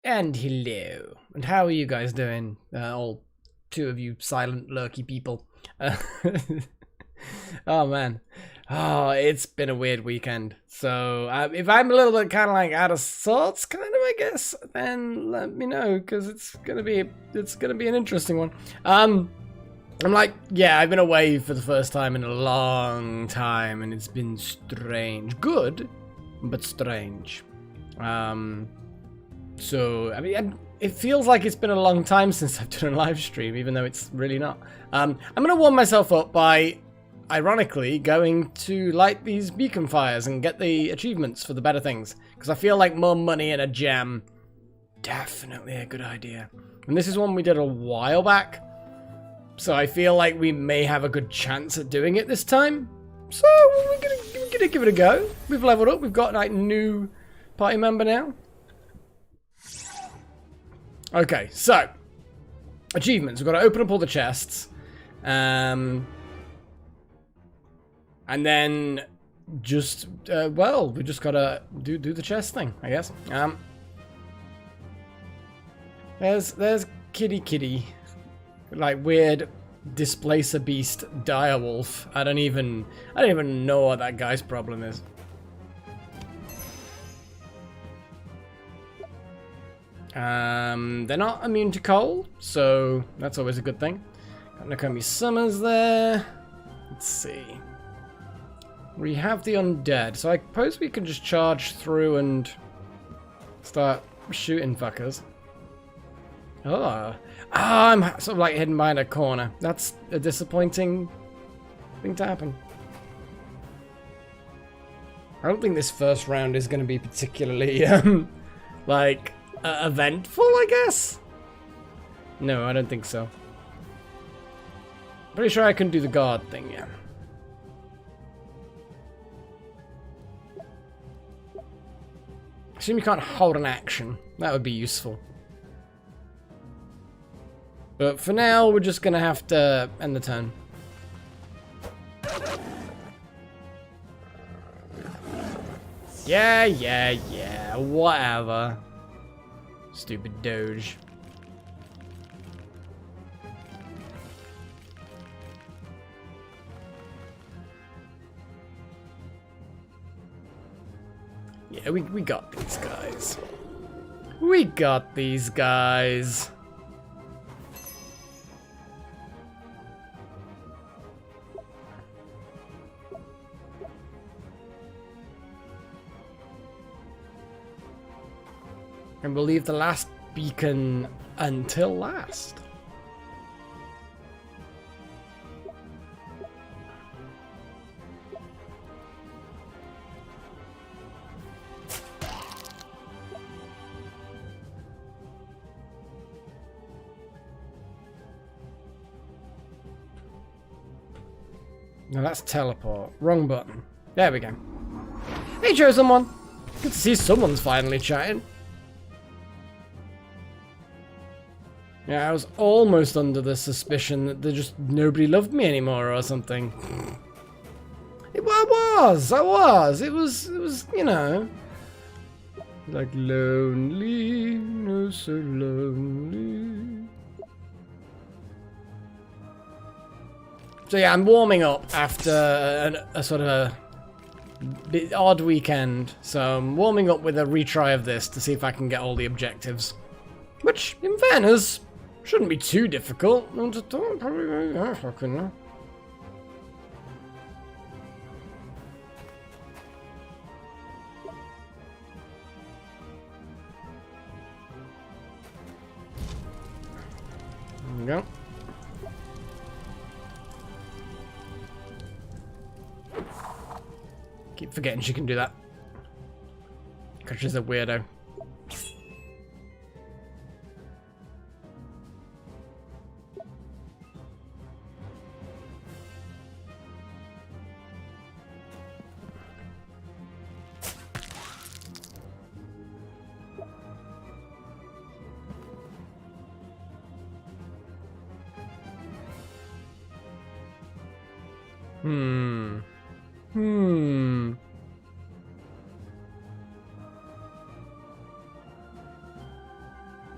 And hello. And how are you guys doing? All two of you silent, lurky people. Oh man. Oh, it's been a weird weekend. So if I'm a little bit kind of like out of sorts, kind of, I guess, then let me know, because it's gonna be an interesting one. I'm like, yeah, I've been away for the first time in a long time, and it's been strange. Good, but strange. So, I mean, it feels like it's been a long time since I've done a live stream, even though it's really not. I'm going to warm myself up by, ironically, going to light these beacon fires and get the achievements for the better things. Because I feel like more money in a gem, definitely a good idea. And this is one we did a while back. So I feel like we may have a good chance at doing it this time. So we're gonna give it a go. We've leveled up. We've got like new party member now. Okay, so achievements. We've got to open up all the chests, and then just well, we just gotta do the chest thing, I guess. There's Kitty, like weird displacer beast direwolf. I don't even know what that guy's problem is. They're not immune to cold, so that's always a good thing. Got Nakomi Summers there. Let's see. We have the undead, so I suppose we can just charge through and start shooting fuckers. Oh. I'm sort of like hidden behind a corner. That's a disappointing thing to happen. I don't think this first round is going to be particularly, like, eventful, I guess? No, I don't think so. Pretty sure I can do the guard thing, yeah. Assume you can't hold an action. That would be useful. But for now, we're just gonna have to end the turn. Yeah, whatever. Stupid Doge. Yeah, we got these guys. We got these guys. And we'll leave the last beacon until last. No, that's teleport. Wrong button. There we go. Hey, chosen one. Good to see someone's finally chatting. Yeah, I was almost under the suspicion that nobody loved me anymore or something. I was. It was, you know, like lonely, no so lonely. So yeah, I'm warming up after a sort of a odd weekend. So I'm warming up with a retry of this to see if I can get all the objectives. Which, in fairness, shouldn't be too difficult. Probably fucking. There we go. Keep forgetting she can do that. Because she's a weirdo.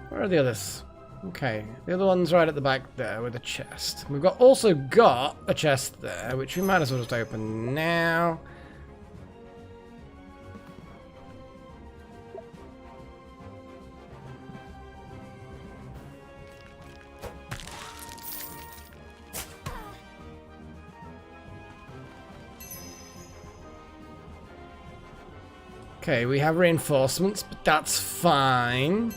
Where are the others? Okay, the other one's right at the back there with a chest. We've also got a chest there, which we might as well just open now. Okay, we have reinforcements, but that's fine.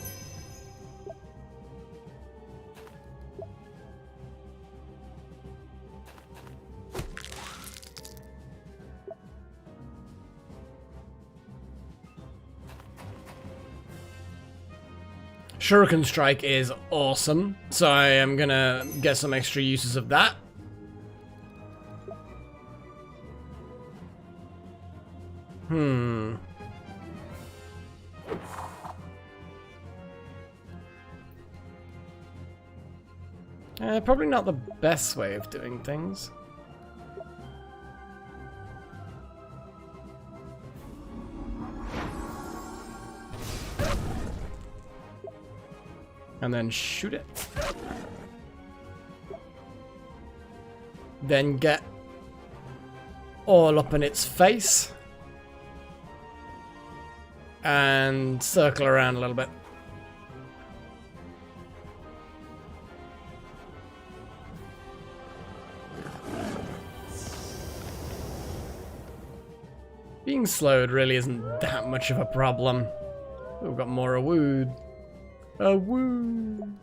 Shuriken Strike is awesome, so I am gonna get some extra uses of that. Probably not the best way of doing things. And then shoot it. Then get all up in its face. And circle around a little bit. Being slowed really isn't that much of a problem. We've got more awood. Awood.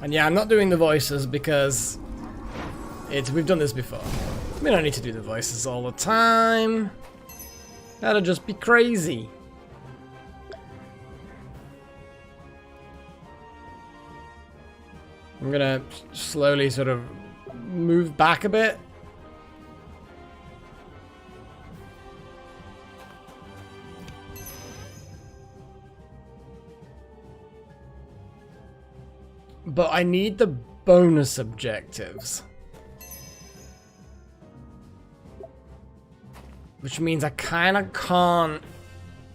And yeah, I'm not doing the voices because we've done this before. We don't need to do the voices all the time. That'll just be crazy. I'm gonna slowly sort of move back a bit. But I need the bonus objectives. Which means I kind of can't...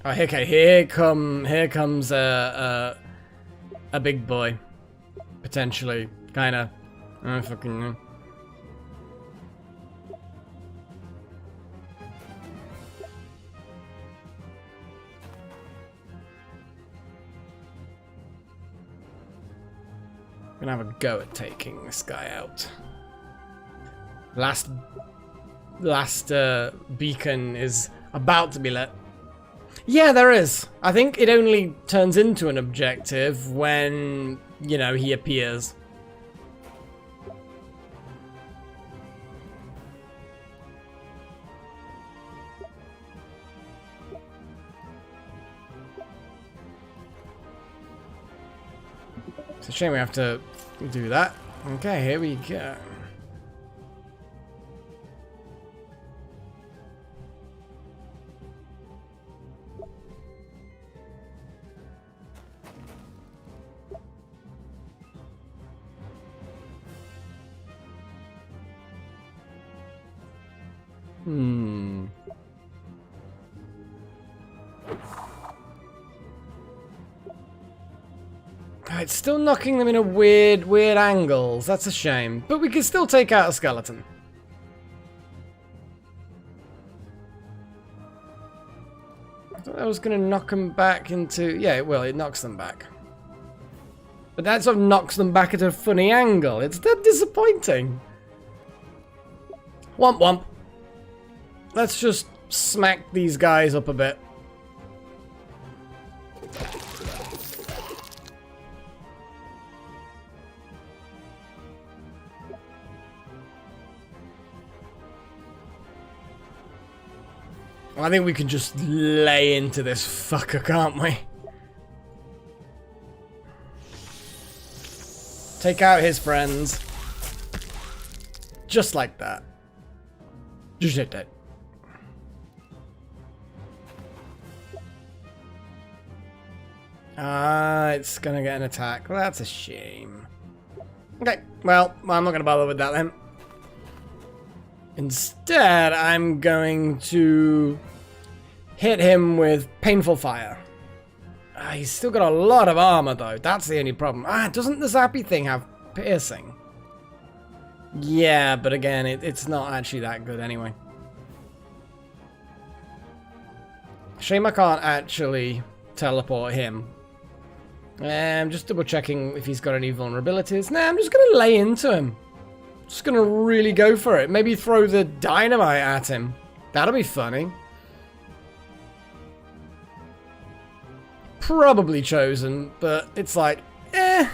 Oh, okay, here comes a big boy. Potentially. Kind of. I don't fucking know. Gonna have a go at taking this guy out. Last beacon is about to be lit. Yeah, there is. I think it only turns into an objective when, you know, he appears. It's a shame we have to do that. Okay, here we go. It's still knocking them in a weird angles. That's a shame. But we can still take out a skeleton. I thought I was going to knock them back into... Yeah, well, it knocks them back. But that sort of knocks them back at a funny angle. It's that disappointing. Womp womp. Let's just smack these guys up a bit. I think we can just lay into this fucker, can't we? Take out his friends. Just like that. Just like that. It's gonna get an attack. Well, that's a shame. Okay, well, I'm not gonna bother with that then. Instead, I'm going to hit him with Painful Fire. He's still got a lot of armor, though. That's the only problem. Doesn't the Zappy thing have piercing? Yeah, but again, it's not actually that good anyway. Shame I can't actually teleport him. I'm just double checking if he's got any vulnerabilities. Nah, I'm just going to lay into him. Just going to really go for it. Maybe throw the dynamite at him. That'll be funny. Probably chosen, but it's like, eh.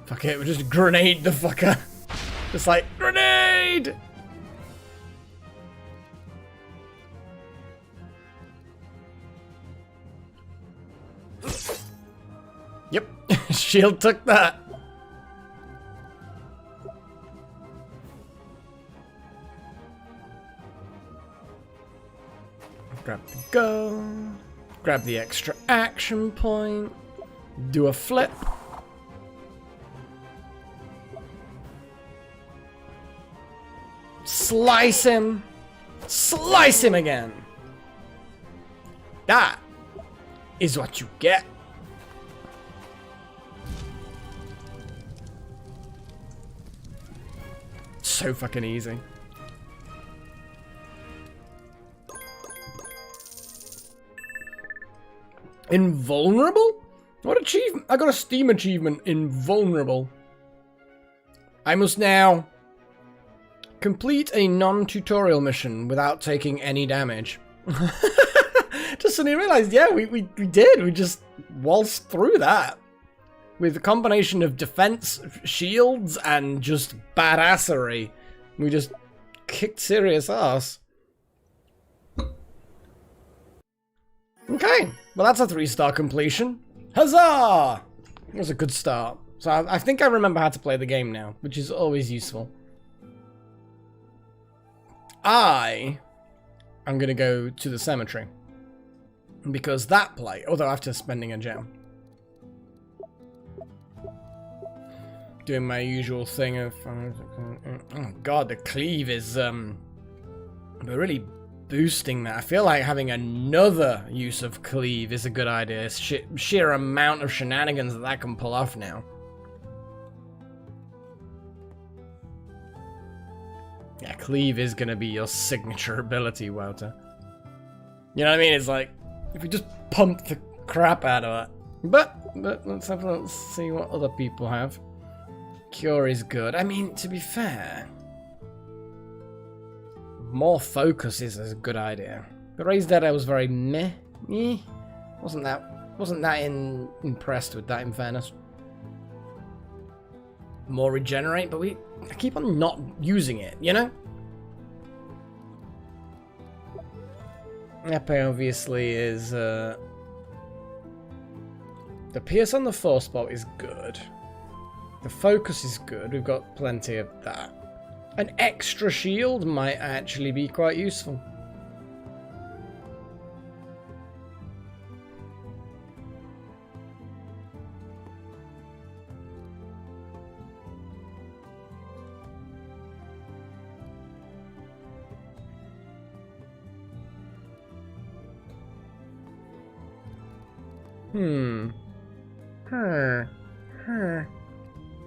Fuck it, we'll just grenade the fucker. Just like, grenade! Yep, shield took that. Grab the go. Grab the extra action point. Do a flip. Slice him. Slice him again. That is what you get. So fucking easy. Invulnerable? What achievement? I got a Steam achievement, Invulnerable. I must now complete a non-tutorial mission without taking any damage. Just suddenly realized, yeah, we did. We just waltzed through that. With a combination of defense, shields, and just badassery. We just kicked serious ass. Okay, well that's a 3-star completion. Huzzah! That was a good start. So I think I remember how to play the game now, which is always useful. I'm going to go to the cemetery. Because that play, although after spending a gem. Doing my usual thing of... oh god, the cleave is... we're really boosting that. I feel like having another use of cleave is a good idea. Sheer amount of shenanigans that can pull off now. Yeah, cleave is going to be your signature ability, Wouter. You know what I mean? It's like, if we just pump the crap out of it. But let's see what other people have. Cure is good. I mean, to be fair, more focus is a good idea. The Raised Dead I was very meh. Wasn't that impressed with that, in fairness. More regenerate, but I keep on not using it, you know? Epee obviously is the pierce on the 4 spot is good. The focus is good. We've got plenty of that. An extra shield might actually be quite useful.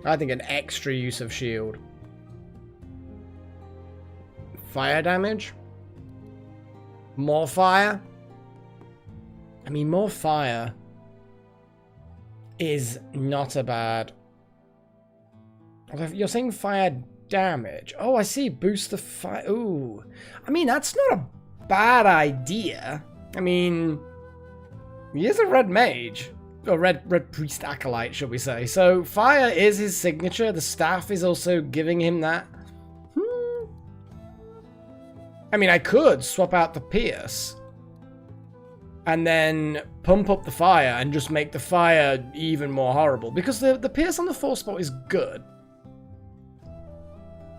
I think an extra use of shield. Fire damage? More fire? I mean, more fire is not a bad... You're saying fire damage. Oh, I see. Boost the fire. Ooh. I mean, that's not a bad idea. I mean, he is a red mage. Or red priest acolyte, shall we say. So, fire is his signature. The staff is also giving him that. I mean, I could swap out the pierce. And then pump up the fire and just make the fire even more horrible. Because the pierce on the 4 spot is good.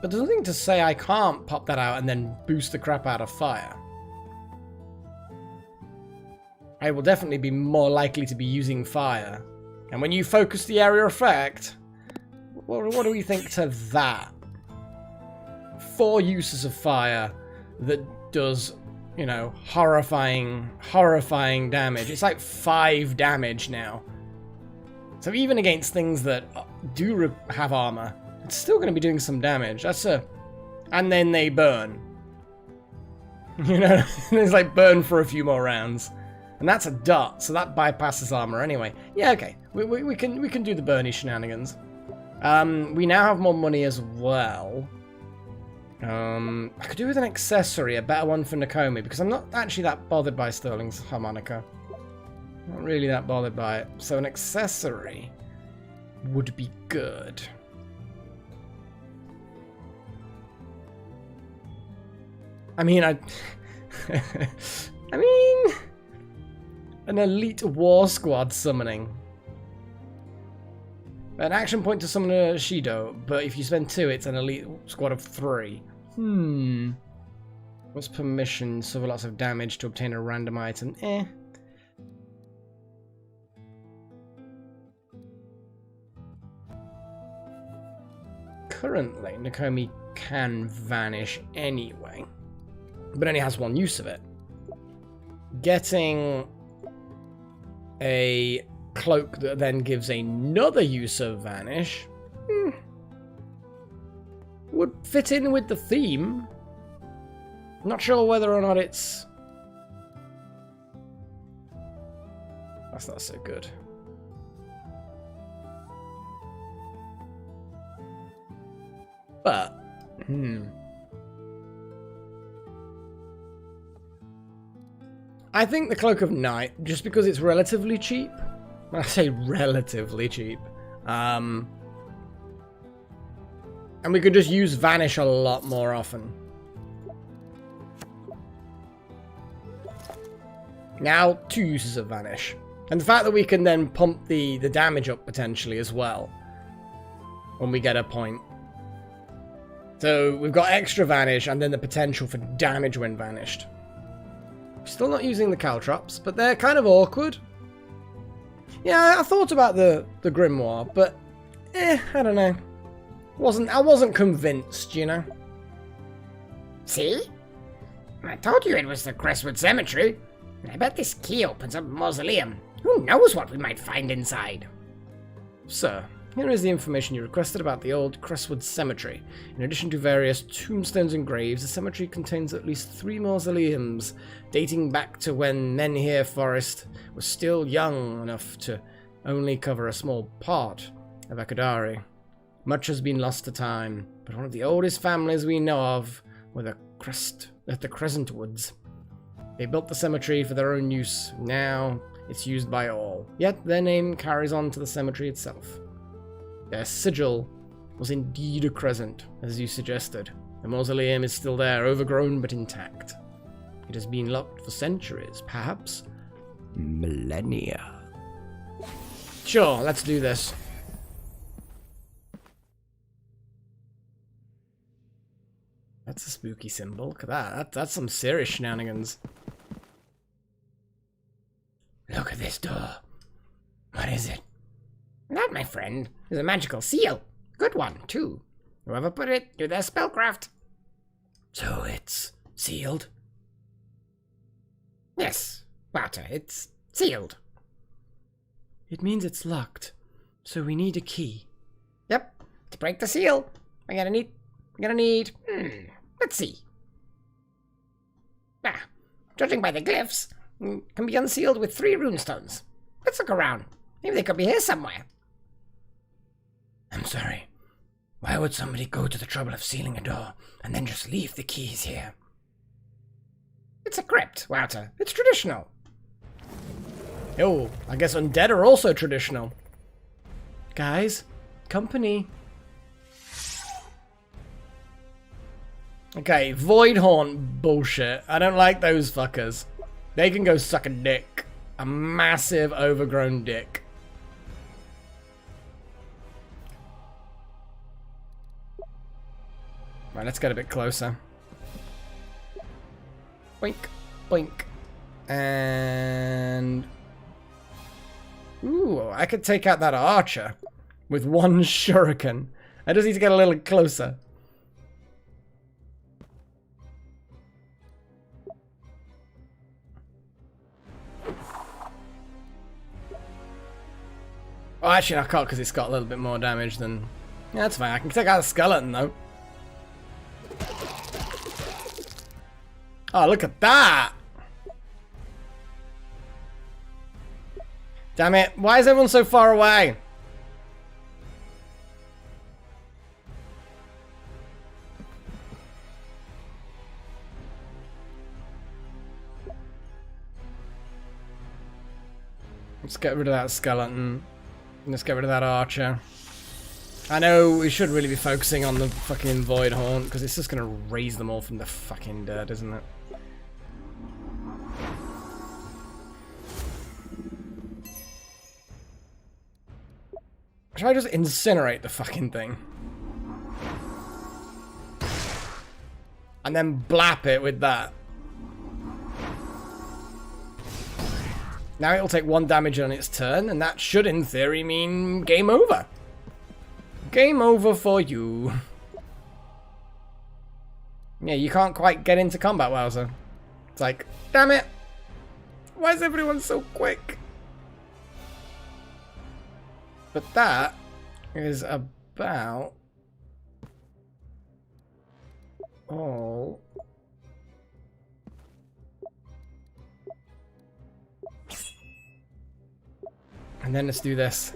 But there's nothing to say I can't pop that out and then boost the crap out of fire. I will definitely be more likely to be using fire. And when you focus the area effect, what do we think to that? 4 uses of fire that does, you know, horrifying damage. It's like 5 damage now. So even against things that do have armor, it's still going to be doing some damage. That's a... And then they burn. You know, it's like burn for a few more rounds. And that's a dot, so that bypasses armor anyway. Yeah, okay. We can do the burny shenanigans. We now have more money as well. I could do with an accessory, a better one for Nakomi, because I'm not actually that bothered by Sterling's harmonica. Not really that bothered by it. So an accessory would be good. I mean, I mean... An elite war squad summoning. An action point to summon a Shido, but if you spend 2, it's an elite squad of 3. What's permission? Suffer lots of damage to obtain a random item. Currently, Nakomi can vanish anyway, but only has 1 use of it. Getting a cloak that then gives another use of vanish would fit in with the theme. Not sure whether or not it's... That's not so good. But, I think the Cloak of Night, just because it's relatively cheap. When I say relatively cheap. And we could just use Vanish a lot more often. Now, 2 uses of Vanish. And the fact that we can then pump the damage up potentially as well. When we get a point. So we've got extra Vanish and then the potential for damage when vanished. Still not using the caltrops, but they're kind of awkward. Yeah, I thought about the Grimoire, but I don't know. I wasn't convinced, you know. See? I told you it was the Crestwood Cemetery. I bet this key opens up a mausoleum. Who knows what we might find inside? Sir, here is the information you requested about the old Crestwood Cemetery. In addition to various tombstones and graves, the cemetery contains at least 3 mausoleums, dating back to when Menhir Forest was still young enough to only cover a small part of Akadari. Much has been lost to time, but one of the oldest families we know of were the Crescent Woods. They built the cemetery for their own use. Now it's used by all. Yet their name carries on to the cemetery itself. Their sigil was indeed a crescent, as you suggested. The mausoleum is still there, overgrown but intact. It has been locked for centuries, perhaps millennia. Sure, let's do this. That's a spooky symbol. Look at that. That's some serious shenanigans. Look at this door. What is it? That, my friend, is a magical seal. Good one, too. Whoever put it to their spellcraft. So it's sealed? Yes, Walter, it's sealed. It means it's locked, so we need a key. Yep, to break the seal, we're gonna need, let's see. Judging by the glyphs, it can be unsealed with 3 runestones. Let's look around. Maybe they could be here somewhere. I'm sorry. Why would somebody go to the trouble of sealing a door and then just leave the keys here? It's a crypt, Wouter. It's traditional. Oh, I guess undead are also traditional. Guys, company. Okay, Voidhaunt bullshit. I don't like those fuckers. They can go suck a dick. A massive overgrown dick. Right, let's get a bit closer. Boink, boink. And... ooh, I could take out that archer with one shuriken. I just need to get a little closer. Oh, actually, I can't because it's got a little bit more damage than... yeah, that's fine. I can take out the skeleton, though. Oh, look at that! Damn it. Why is everyone so far away? Let's get rid of that skeleton. Let's get rid of that archer. I know we should really be focusing on the fucking Voidhaunt, because it's just going to raise them all from the fucking dirt, isn't it? Should I just incinerate the fucking thing? And then blap it with that. Now it'll take 1 damage on its turn, and that should, in theory, mean game over. Game over for you. Yeah, you can't quite get into combat, Wowzer. It's like, damn it! Why is everyone so quick? But that is about all. And then let's do this.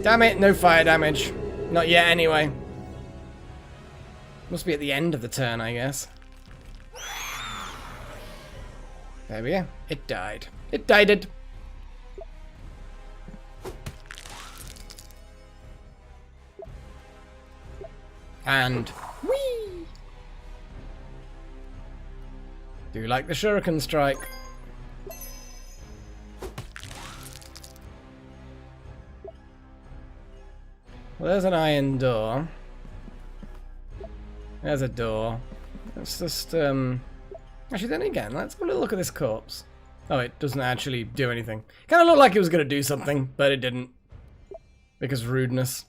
Damn it, no fire damage. Not yet, anyway. Must be at the end of the turn, I guess. There we go. It died. It died. And whee! Do you like the shuriken strike? Well, there's an iron door. There's a door. Let's just, actually, then again, let's have a little look at this corpse. Oh, it doesn't actually do anything. Kind of looked like it was going to do something, but it didn't. Because rudeness.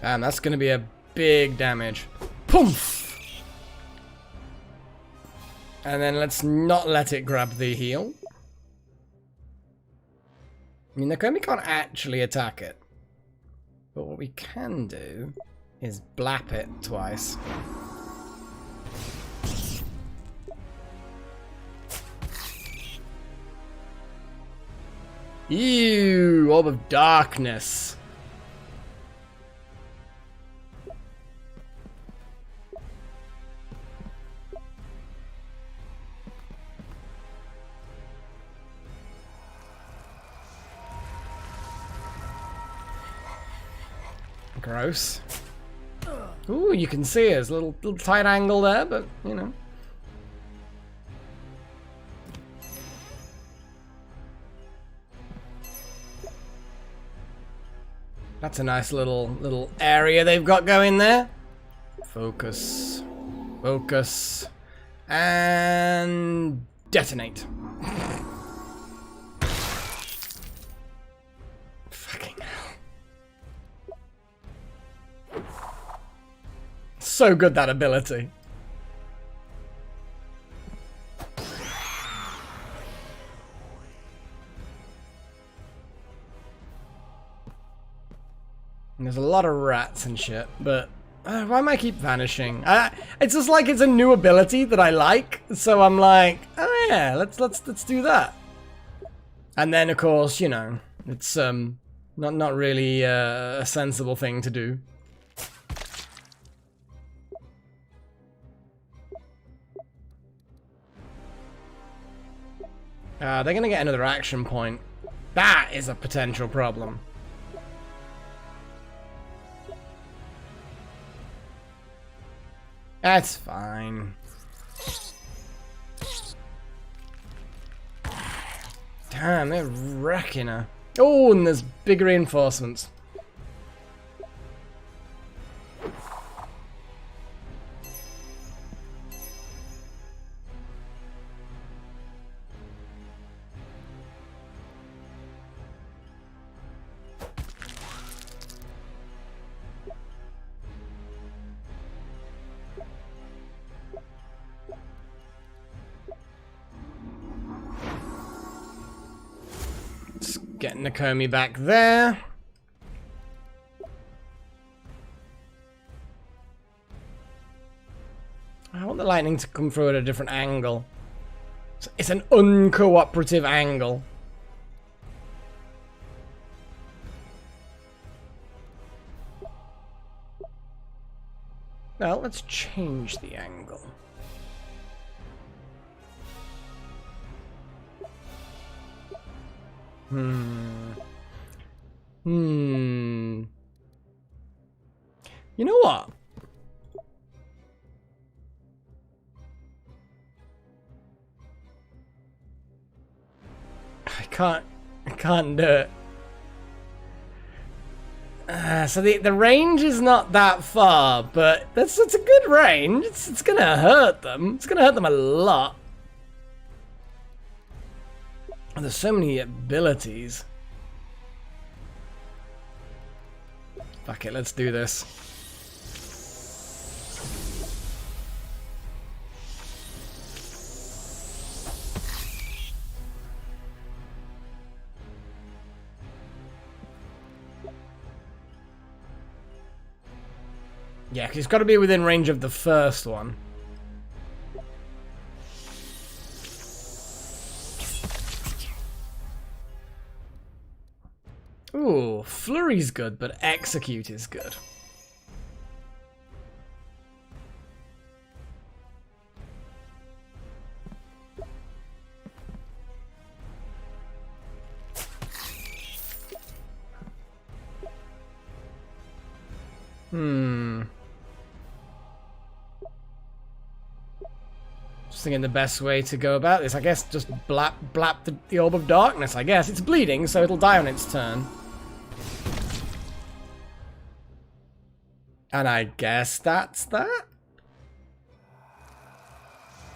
Damn, that's going to be a big damage. Poof! And then let's not let it grab the heal. I mean, Nakomi can't actually attack it. But what we can do is blap it twice. Ew! Orb of Darkness. Gross. Ooh, you can see us. Little tight angle there, but, you know. That's a nice little area they've got going there. Focus. Focus. And detonate. Fucking hell. so good, that ability. And there's a lot of rats and shit, but why am I keep vanishing? It's just like it's a new ability that I like, so I'm like, oh yeah, let's do that. And then of course, you know, it's not really a sensible thing to do. They're gonna get another action point. That is a potential problem. That's fine. Damn, they're wrecking her. Oh, and there's big reinforcements. Getting Nakomi back there. I want the lightning to come through at a different angle. It's an uncooperative angle. Well, let's change the angle. You know what? I can't do it. So the range is not that far, but it's a good range. It's gonna hurt them. It's gonna hurt them a lot. There's so many abilities. Fuck it, let's do this. Yeah, because it's got to be within range of the first one. Ooh, Flurry's good, but Execute is good. Just thinking the best way to go about this. I guess just blap the Orb of Darkness, I guess. It's bleeding, so it'll die on its turn. And I guess that's that?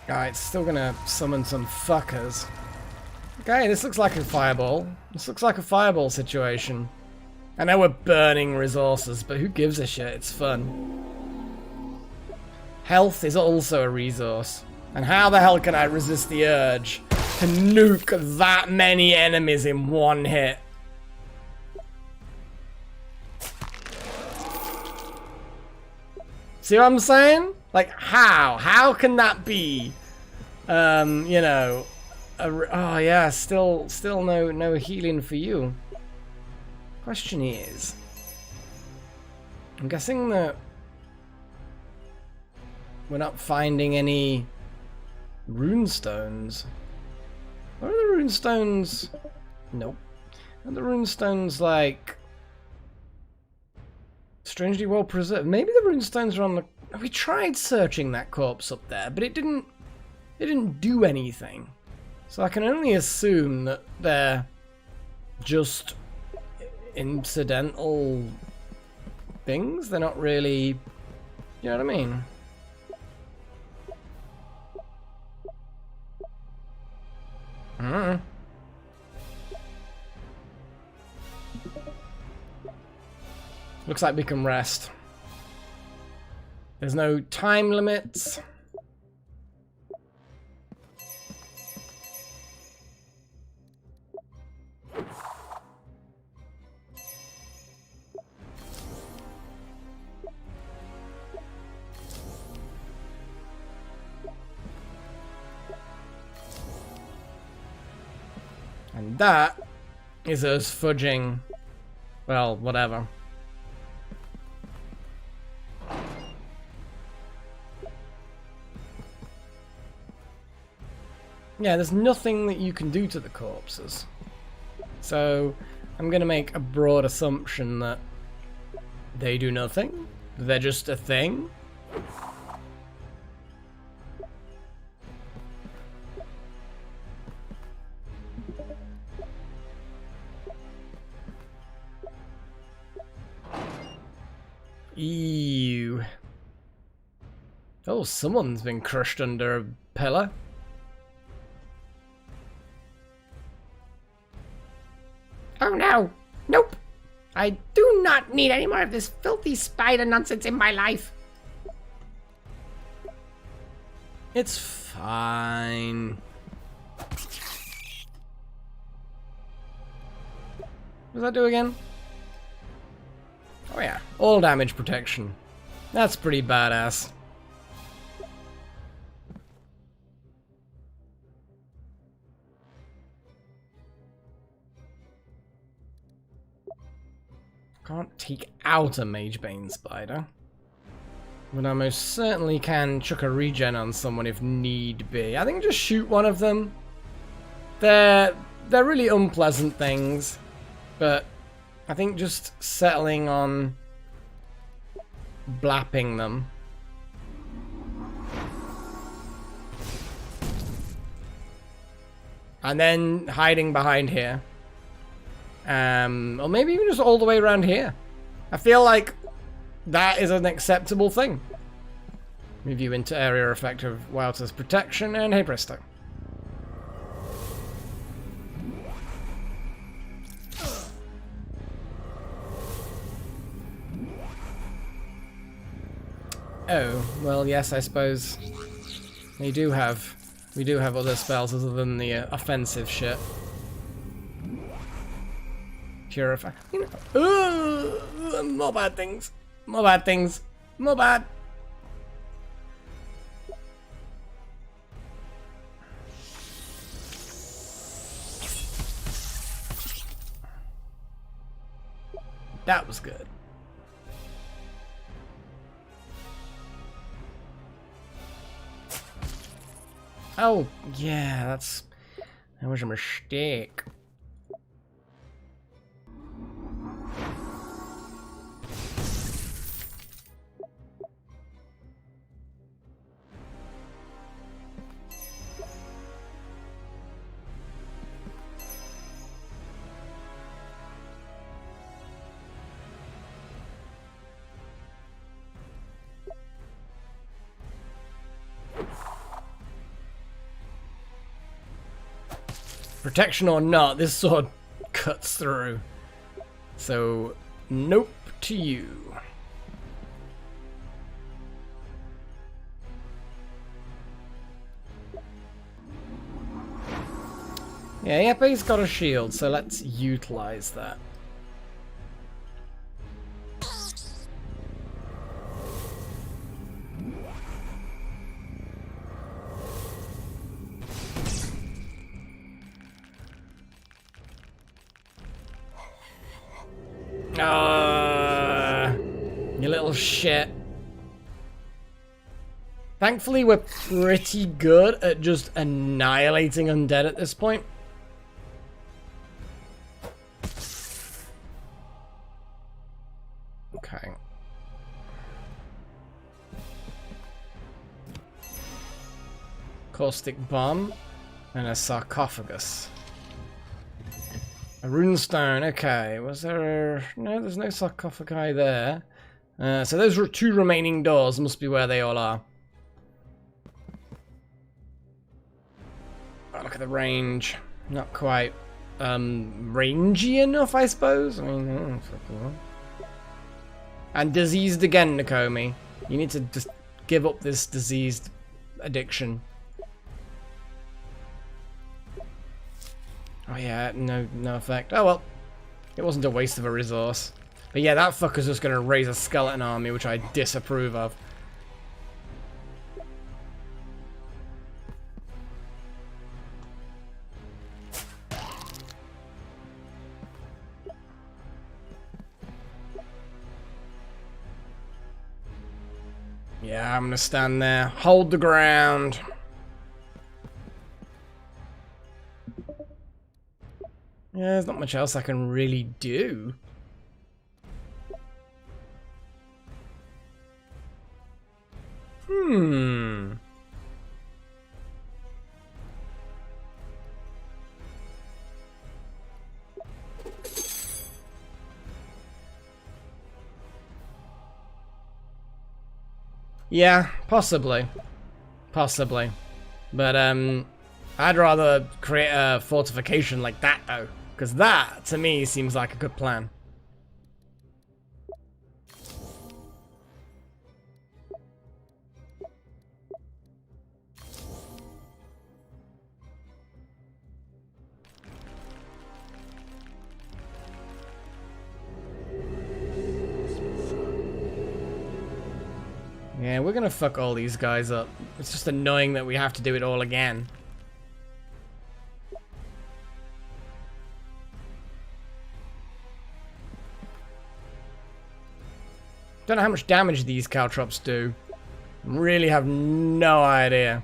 Alright, it's still gonna summon some fuckers. Okay, this looks like a fireball. This looks like a fireball situation. I know we're burning resources, but who gives a shit? It's fun. Health is also a resource. And how the hell can I resist the urge to nuke that many enemies in one hit? See what I'm saying? Like, how? How can that be? You know... oh yeah, still no healing for you. Question is... I'm guessing that... we're not finding any... runestones. What are the runestones? Nope. Are the runestones like... strangely well preserved? Maybe the runestones are on the... we tried searching that corpse up there, but it didn't do anything. So I can only assume that they're just incidental things. They're not really... you know what I mean? Looks like we can rest. There's no time limits. And that is us fudging, well, whatever. Yeah, there's nothing that you can do to the corpses. So, I'm gonna make a broad assumption that they do nothing. They're just a thing. Ew. Oh, someone's been crushed under a pillar. Oh no! Nope! I do not need any more of this filthy spider nonsense in my life. It's fine. What does that do again? Oh yeah, all damage protection. That's pretty badass. Can't take out a Magebane spider. But I most certainly can chuck a regen on someone if need be. I think just shoot one of them. They're really unpleasant things. But I think just settling on blapping them. And then hiding behind here. Or maybe even just all the way around here. I feel like that is an acceptable thing. Move you into area effective Wouter's protection, and hey presto. Oh, well, yes, I suppose we do have other spells other than the offensive shit. Purify. You know, more bad things. More bad things. More bad. That was good. Oh, yeah, that was a mistake. Protection or not, this sword cuts through. So, nope to you. Yeah, Yepe's got a shield, so let's utilize that. You little shit. Thankfully, we're pretty good at just annihilating undead at this point. Okay. Caustic bomb and a sarcophagus. A runestone, okay. Was there... No, there's no sarcophagi there. So those are 2 remaining doors. Must be where they all are. Oh, look at the range. Not quite rangy enough, I suppose. I mean, and diseased again, Nakomi. You need to just give up this diseased addiction. Oh yeah, no effect. Oh well. It wasn't a waste of a resource. But yeah, that fucker's just gonna raise a skeleton army, which I disapprove of. Yeah, I'm gonna stand there. Hold the ground. Yeah, there's not much else I can really do. Yeah, possibly. Possibly. But, I'd rather create a fortification like that, though. Because that, to me, seems like a good plan. Yeah, we're gonna fuck all these guys up. It's just annoying that we have to do it all again. Don't know how much damage these caltrops do. Really have no idea.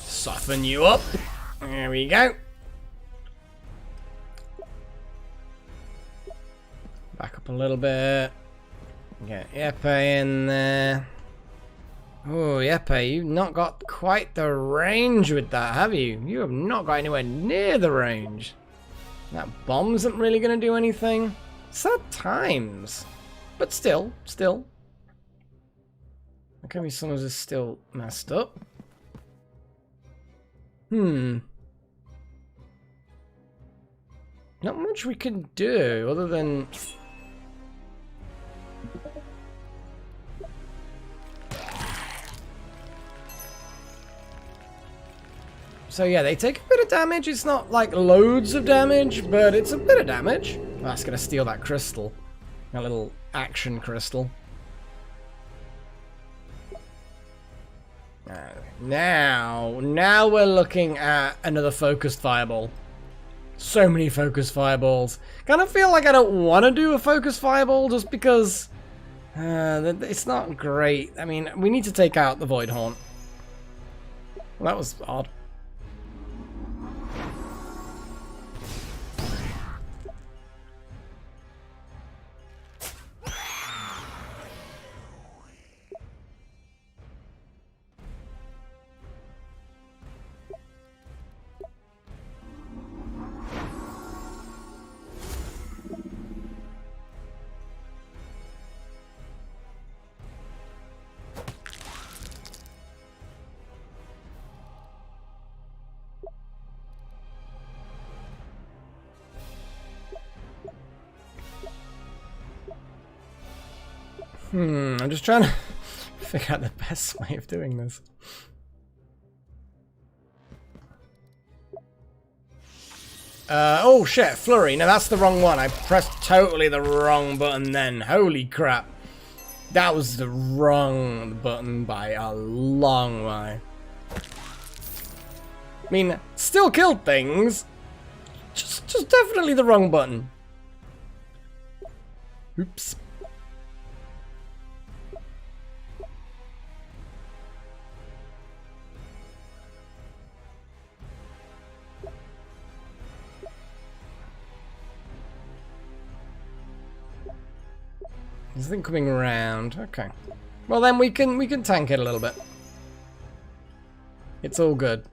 Soften you up. There we go. Back up a little bit. Get Yepe in there. Oh, Yepe, you've not got quite the range with that, have you? You have not got anywhere near the range. That bomb isn't really going to do anything. Sad times. But still. Okay, some of this is still messed up. Not much we can do other than... So yeah, they take a bit of damage. It's not like loads of damage, but it's a bit of damage. Oh, that's gonna steal that crystal. That little action crystal. Now we're looking at another focused fireball. So many focused fireballs. Kind of feel like I don't want to do a focused fireball just because it's not great. I mean, we need to take out the Void Haunt. Well, that was odd. I'm just trying to figure out the best way of doing this. Oh shit, Flurry. No, that's the wrong one. I pressed totally the wrong button then. Holy crap. That was the wrong button by a long way. I mean, still killed things. Just definitely the wrong button. Oops. There's a thing coming around. Okay. Well, then we can tank it a little bit. It's all good.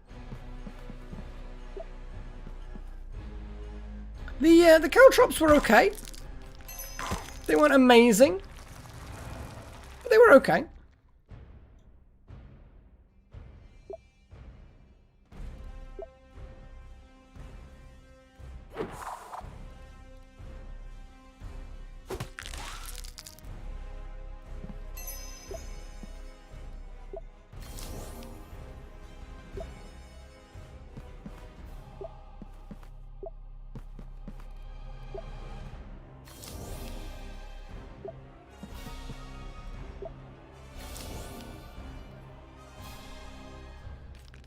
The caltrops were okay. They weren't amazing, but they were okay.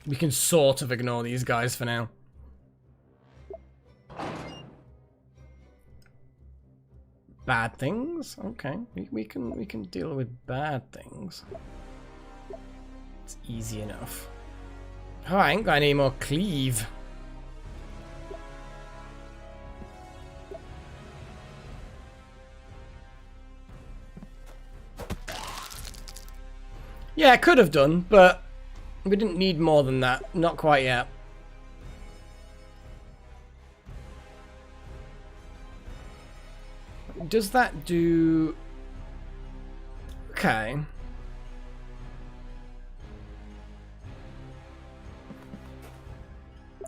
We can sort of ignore these guys for now. Bad things? Okay, we can deal with bad things. It's easy enough. Oh, I ain't got any more cleave. Yeah, I could have done, but we didn't need more than that. Not quite yet. Does that do... Okay.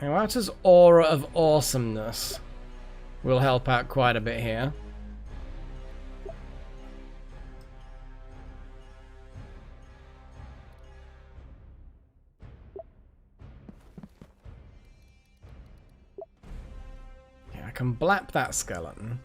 Now, Outer's aura of awesomeness will help out quite a bit here. Yeah, I can blap that skeleton.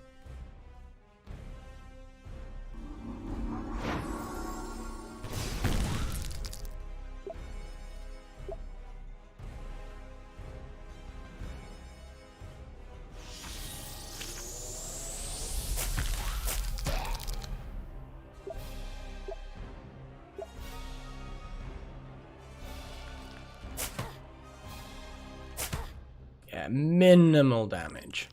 Minimal damage.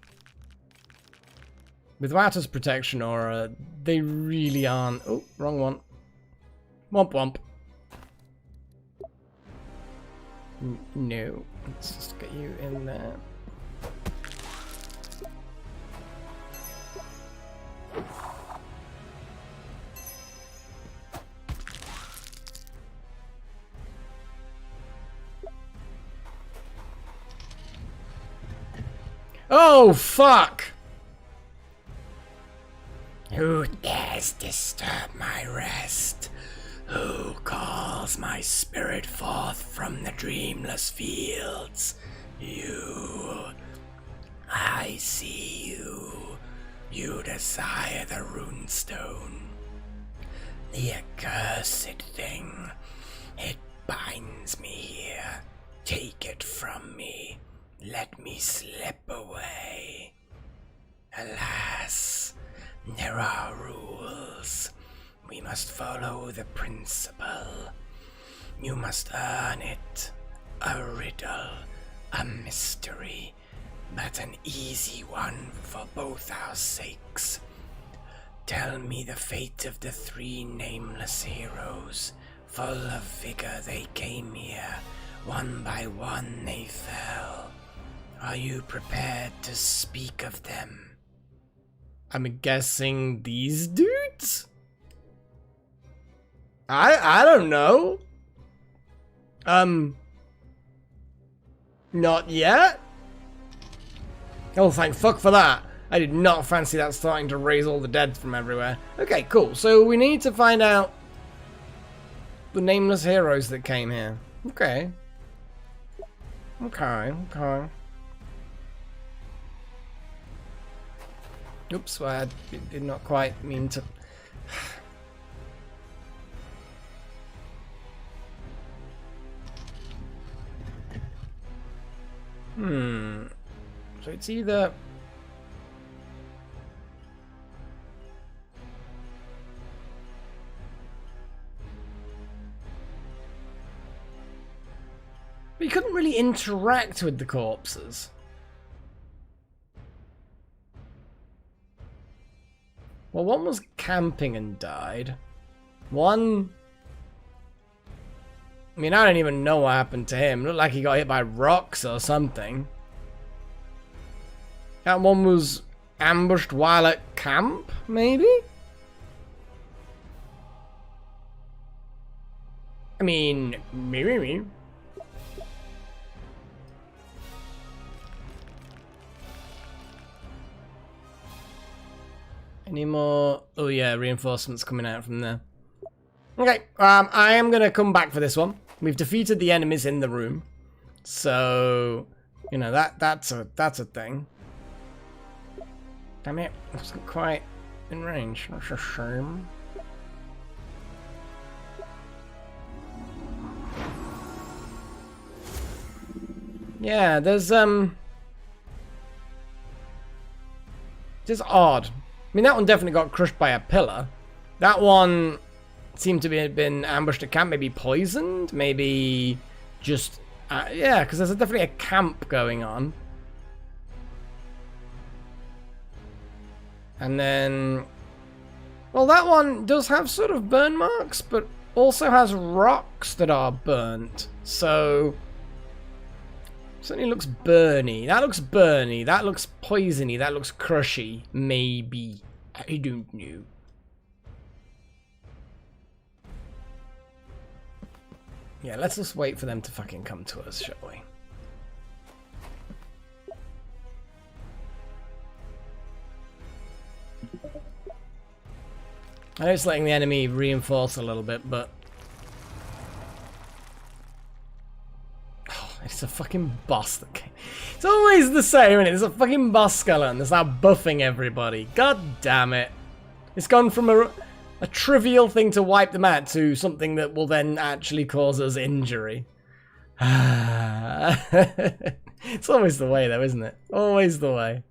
With Wata's protection aura, they really aren't... Oh, wrong one. Womp womp. No. Let's just get you in there. Oh, fuck! Who dares disturb my rest? Who calls my spirit forth from the dreamless fields? You. I see you. You desire the Runestone. The accursed thing. It binds me here. Take it from me. Let me slip away. Alas, there are rules. We must follow the principle. You must earn it. A riddle, a mystery, but an easy one for both our sakes. Tell me the fate of the 3 nameless heroes. Full of vigor they came here. One by one they fell. Are you prepared to speak of them? I'm guessing these dudes? I don't know. Not yet? Oh, thank fuck for that. I did not fancy that starting to raise all the dead from everywhere. Okay, cool. So we need to find out the nameless heroes that came here. Okay. Okay. Oops, I did not quite mean to... So it's either... We couldn't really interact with the corpses. Well, one was camping and died. One... I mean, I don't even know what happened to him. It looked like he got hit by rocks or something. That one was ambushed while at camp, maybe? I mean, maybe. Any more? Oh yeah, reinforcements coming out from there. Okay, I am gonna come back for this one. We've defeated the enemies in the room, so you know that's a thing. Damn it, I wasn't quite in range. That's a shame. Yeah, there's just odd. I mean, that one definitely got crushed by a pillar. That one seemed to be been ambushed at camp, maybe poisoned, maybe just yeah, because there's definitely a camp going on. And then, well, that one does have sort of burn marks, but also has rocks that are burnt. So certainly looks burny. That looks burny. That looks poisony. That looks crushy. Maybe. I don't know. Yeah, let's just wait for them to fucking come to us, shall we? I know it's letting the enemy reinforce a little bit, but... Oh, it's a fucking boss that came. It's always the same, isn't it? There's a fucking boss skeleton that's now buffing everybody. God damn it. It's gone from a trivial thing to wipe them out to something that will then actually cause us injury. It's always the way, though, isn't it? Always the way.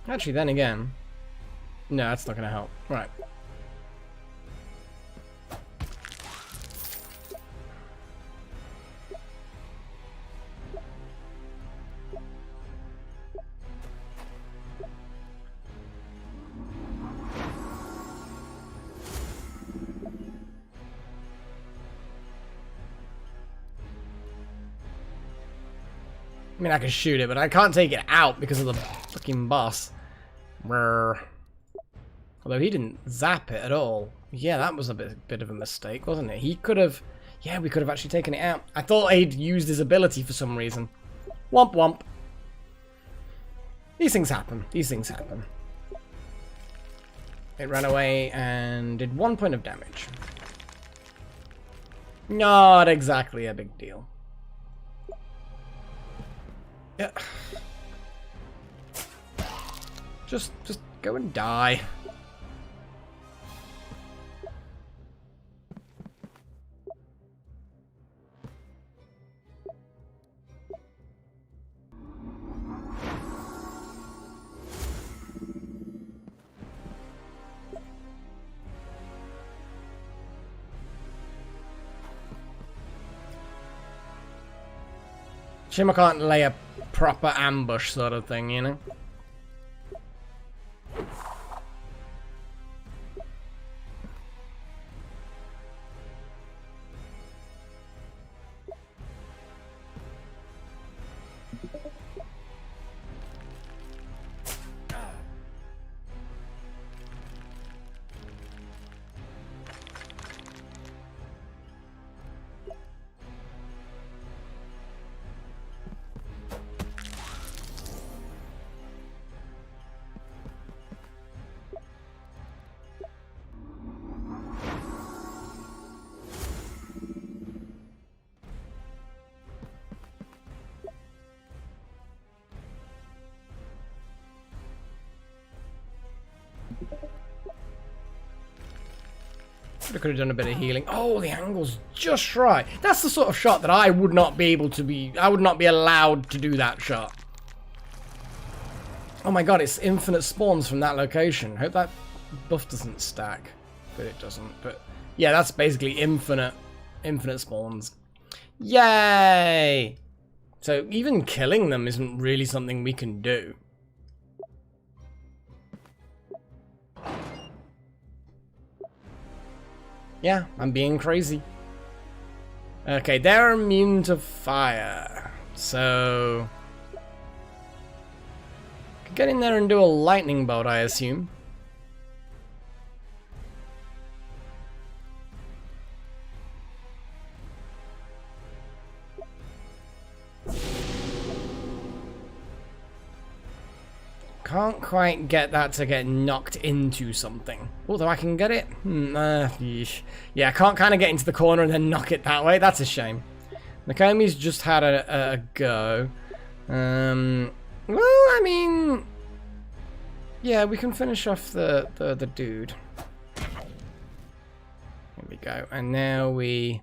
Actually, then again... No, that's not going to help. Right. I mean, I can shoot it, but I can't take it out because of the fucking boss. Brr. Although he didn't zap it at all. Yeah, that was a bit of a mistake, wasn't it? He could have... Yeah, we could have actually taken it out. I thought he'd used his ability for some reason. Womp womp. These things happen. These things happen. It ran away and did 1 point of damage. Not exactly a big deal. Yeah. Just go and die. Shame I can't lay a proper ambush sort of thing, you know? I could have done a bit of healing. Oh, the angle's just right. That's the sort of shot that I would not be able to be... I would not be allowed to do that shot. Oh my god, it's infinite spawns from that location. Hope that buff doesn't stack, but it doesn't. But yeah, that's basically infinite spawns. Yay! So even killing them isn't really something we can do. Yeah, I'm being crazy. Okay, they're immune to fire. So get in there and do a lightning bolt, I assume. Can't quite get that to get knocked into something. Although I can get it. Yeah, I can't kind of get into the corner and then knock it that way. That's a shame. Nakomi's just had a go. Well, I mean, yeah, we can finish off the dude. Here we go. And now we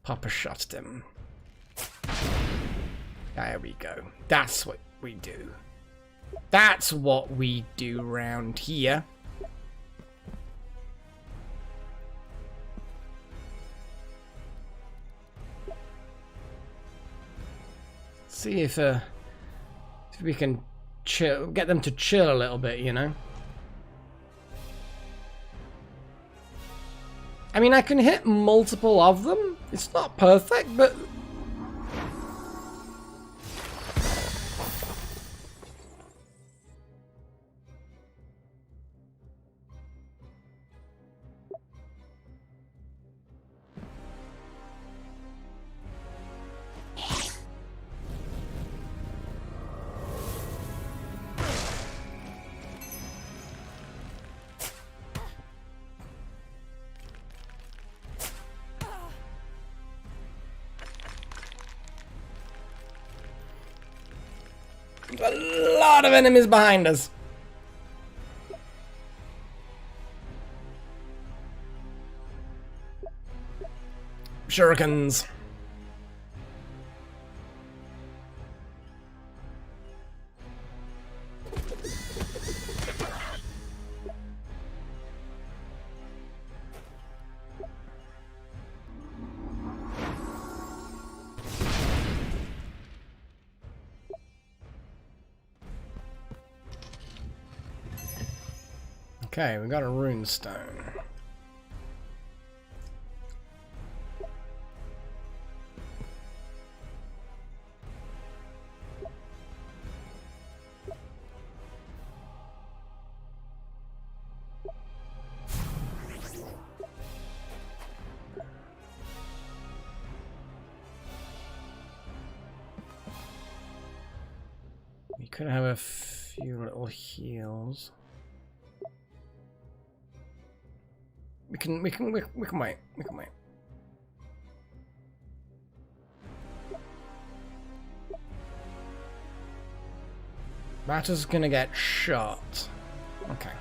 pop a shot at him. There we go. That's what we do. That's what we do round here. See if we can chill, get them to chill a little bit, you know. I mean, I can hit multiple of them. It's not perfect, but a lot of enemies behind us. Shurikens. Okay, we got a Runestone. We could have a few little heals. We can wait. We can wait. Ratter's gonna get shot. Okay.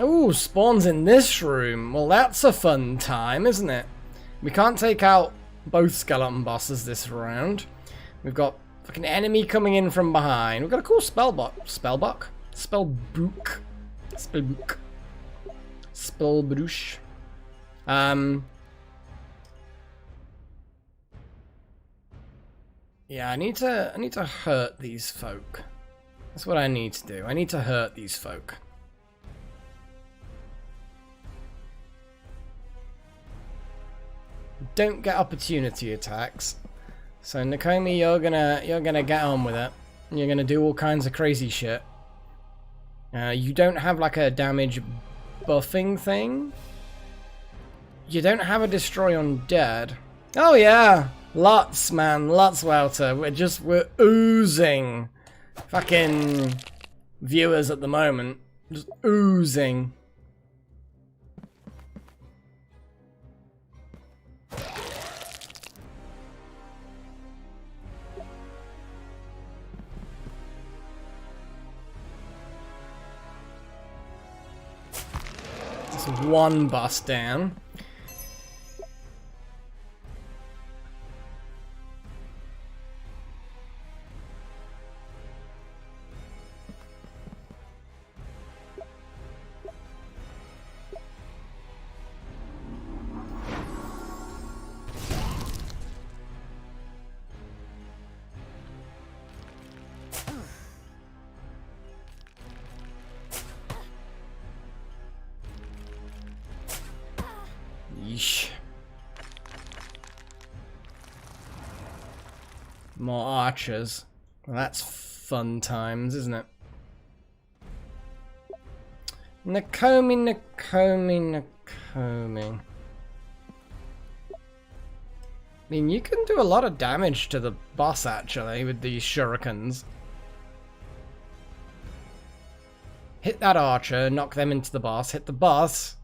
Ooh, spawns in this room. Well, that's a fun time, isn't it? We can't take out both skeleton bosses this round. We've got fucking enemy coming in from behind. We've got a cool spellbook. Spellbook. Spellbrush. Yeah, I need to hurt these folk. That's what I need to do. I need to hurt these folk. Don't get opportunity attacks. So Nakomi, you're gonna get on with it. You're gonna do all kinds of crazy shit. You don't have like a damage buffing thing. You don't have a destroy undead. Oh yeah, lots, man, lots, Welter. We're oozing fucking viewers at the moment. Just oozing. That's one boss down. Yeesh. More archers. Well, that's fun times, isn't it? Nakomi, Nakomi, Nakomi. I mean, you can do a lot of damage to the boss, actually, with these shurikens. Hit that archer, knock them into the boss, hit the boss.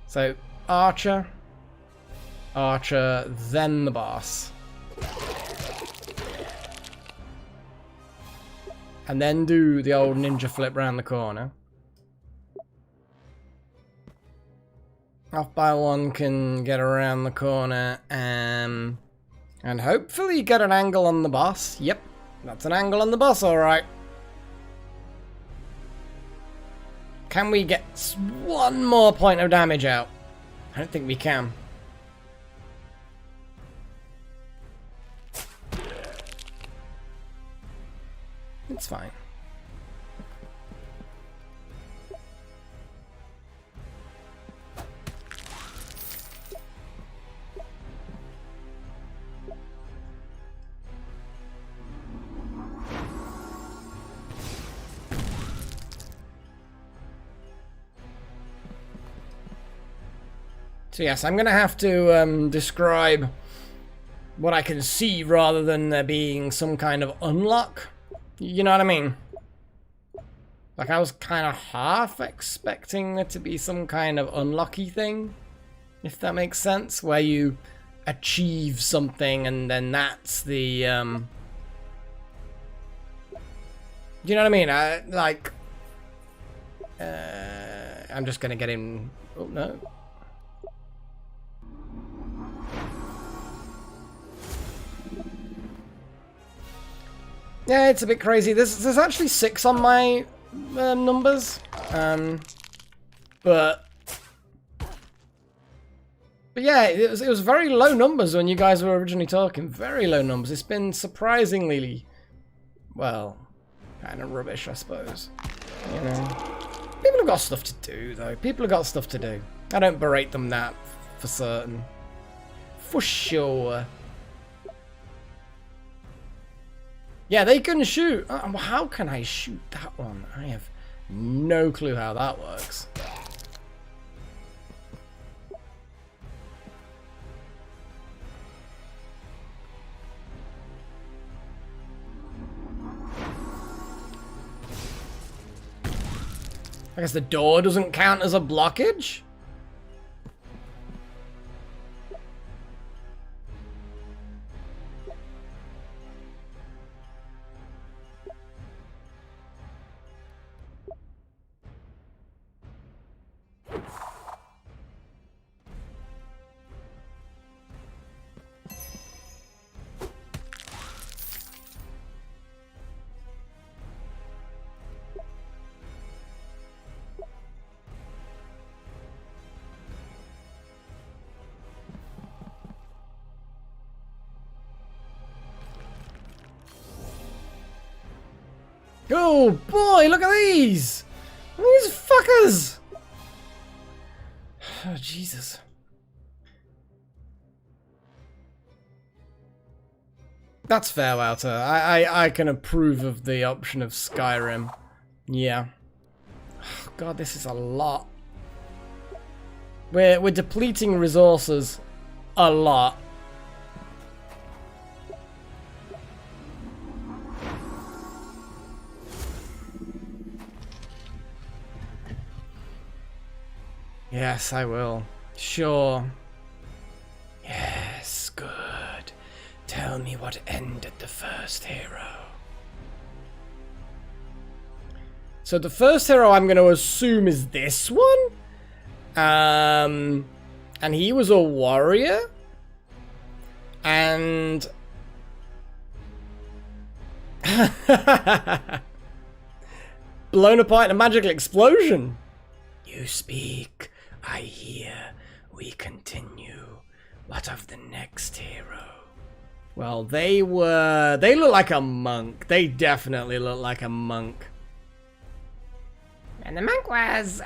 So, archer, archer, then the boss. And then do the old ninja flip round the corner. Off by one can get around the corner and hopefully get an angle on the boss. Yep, that's an angle on the boss, alright. Can we get one more point of damage out? I don't think we can. It's fine. So yes, I'm going to have to describe what I can see rather than there being some kind of unlock. You know what I mean? Like, I was kind of half expecting there to be some kind of unlocky thing, if that makes sense, where you achieve something and then that's the, you know what I mean? I'm just going to get in... Oh, no. Yeah, it's a bit crazy. There's actually 6 on my numbers, but yeah, it was very low numbers when you guys were originally talking. Very low numbers. It's been surprisingly, well, kind of rubbish, I suppose. You know, people have got stuff to do, though. People have got stuff to do. I don't berate them that for certain, for sure. Yeah, they can shoot. How can I shoot that one? I have no clue how that works. I guess the door doesn't count as a blockage? Oh boy, look at these! These fuckers! Oh, Jesus. That's fair, Wouter. I can approve of the option of Skyrim. Yeah. Oh, God, this is a lot. We're depleting resources a lot. Yes, I will. Sure. Yes, good. Tell me what ended the first hero. So the first hero I'm going to assume is this one? And he was a warrior. And blown apart in a magical explosion. You speak, I hear, we continue. What of the next hero? Well, they look like a monk. They definitely look like a monk. And the monk was,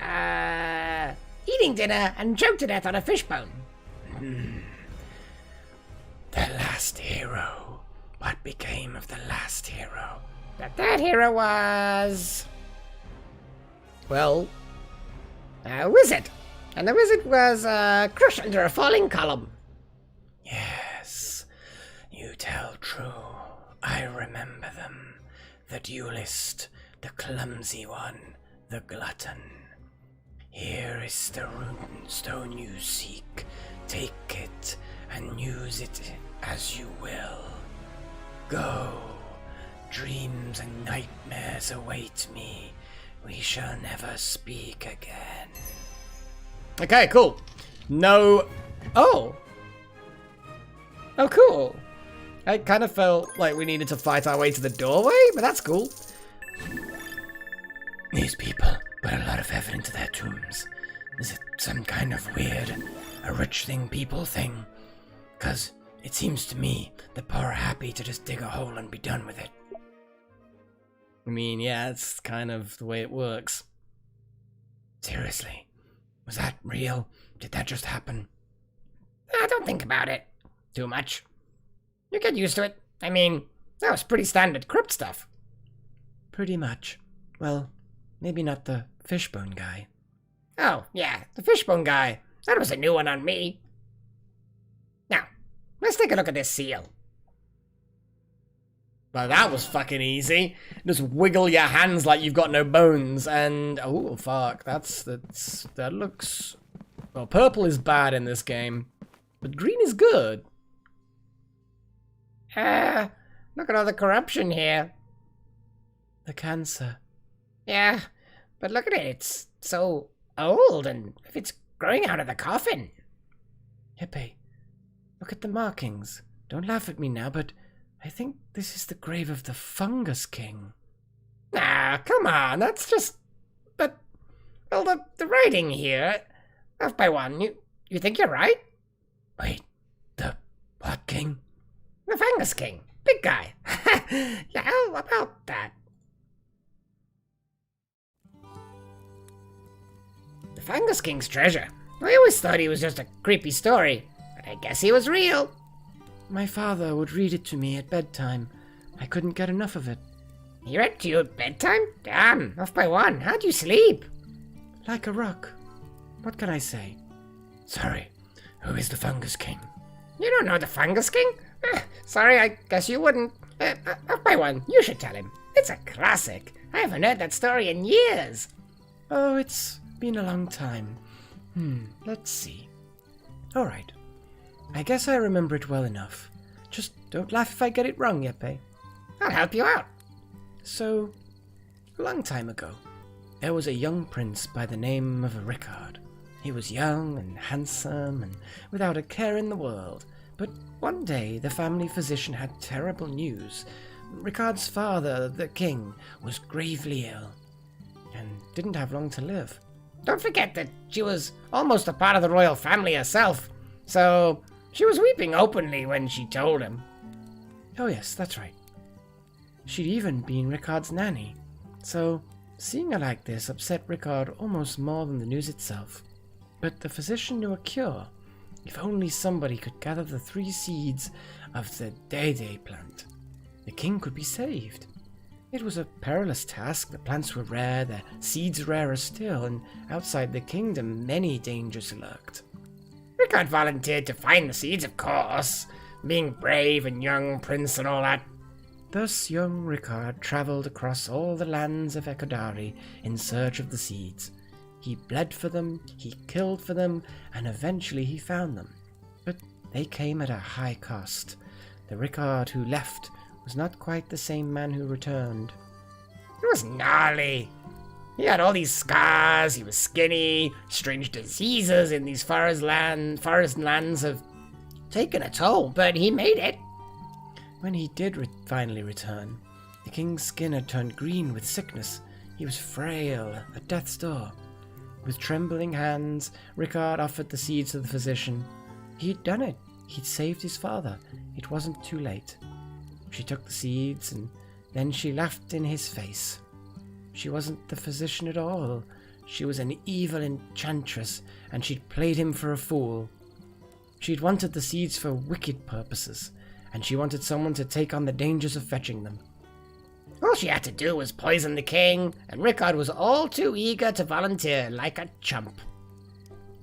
eating dinner and choked to death on a fishbone. The last hero. What became of the last hero? The third hero was Well, a wizard. And the wizard was, crushed under a falling column. Yes, you tell true. I remember them. The duelist, the clumsy one, the glutton. Here is the Druidstone you seek. Take it and use it as you will. Go. Dreams and nightmares await me. We shall never speak again. okay, cool. No. Oh, cool. I kind of felt like we needed to fight our way to the doorway, but that's cool. These people put a lot of effort into their tombs. Is it some kind of weird, a rich thing people thing? 'Cause it seems to me the poor are happy to just dig a hole and be done with it. I mean, yeah, it's kind of the way it works. Seriously, was that real? Did that just happen? Don't think about it too much. You get used to it. I mean, that was pretty standard crypt stuff. Pretty much. Well, maybe not the fishbone guy. Oh, yeah, the fishbone guy. That was a new one on me. Now, let's take a look at this seal. Well, that was fucking easy. Just wiggle your hands like you've got no bones, and oh fuck, that looks. Well, purple is bad in this game, but green is good. Look at all the corruption here. The cancer. Yeah, but look at it. It's so old, and if it's growing out of the coffin. Hippie, look at the markings. Don't laugh at me now, but I think this is the grave of the Fungus King. Ah, come on, that's just... But, well, the writing here, off by one, you think you're right? Wait, the what king? The Fungus King, big guy. Yeah, how about that? The Fungus King's treasure. I always thought he was just a creepy story, but I guess he was real. My father would read it to me at bedtime. I couldn't get enough of it. He read to you at bedtime? Damn, off by one. How'd you sleep? Like a rock. What can I say? Sorry, who is the Fungus King? You don't know the Fungus King? Sorry, I guess you wouldn't. Off by one, you should tell him. It's a classic. I haven't heard that story in years. Oh, it's been a long time. Let's see. All right. I guess I remember it well enough. Just don't laugh if I get it wrong, Yeppe. I'll help you out. So, a long time ago, there was a young prince by the name of Rickard. He was young and handsome and without a care in the world. But one day the family physician had terrible news. Rickard's father, the king, was gravely ill and didn't have long to live. Don't forget that she was almost a part of the royal family herself. So, she was weeping openly when she told him. Oh yes, that's right. She'd even been Rickard's nanny. So, seeing her like this upset Rickard almost more than the news itself. But the physician knew a cure. If only somebody could gather the 3 seeds of the Dede plant, the king could be saved. It was a perilous task. The plants were rare, their seeds rarer still, and outside the kingdom many dangers lurked. Rickard volunteered to find the seeds, of course, being brave and young prince and all that. Thus young Rickard travelled across all the lands of Ekodari in search of the seeds. He bled for them, he killed for them, and eventually he found them. But they came at a high cost. The Rickard who left was not quite the same man who returned. It was gnarly. He had all these scars, he was skinny, strange diseases in these forest lands have taken a toll, but he made it. When he did finally return, the king's skin had turned green with sickness. He was frail, at death's door. With trembling hands, Rickard offered the seeds to the physician. He'd done it. He'd saved his father. It wasn't too late. She took the seeds, and then she laughed in his face. She wasn't the physician at all. She was an evil enchantress, and she'd played him for a fool. She'd wanted the seeds for wicked purposes, and she wanted someone to take on the dangers of fetching them. All she had to do was poison the king, and Rickard was all too eager to volunteer, like a chump.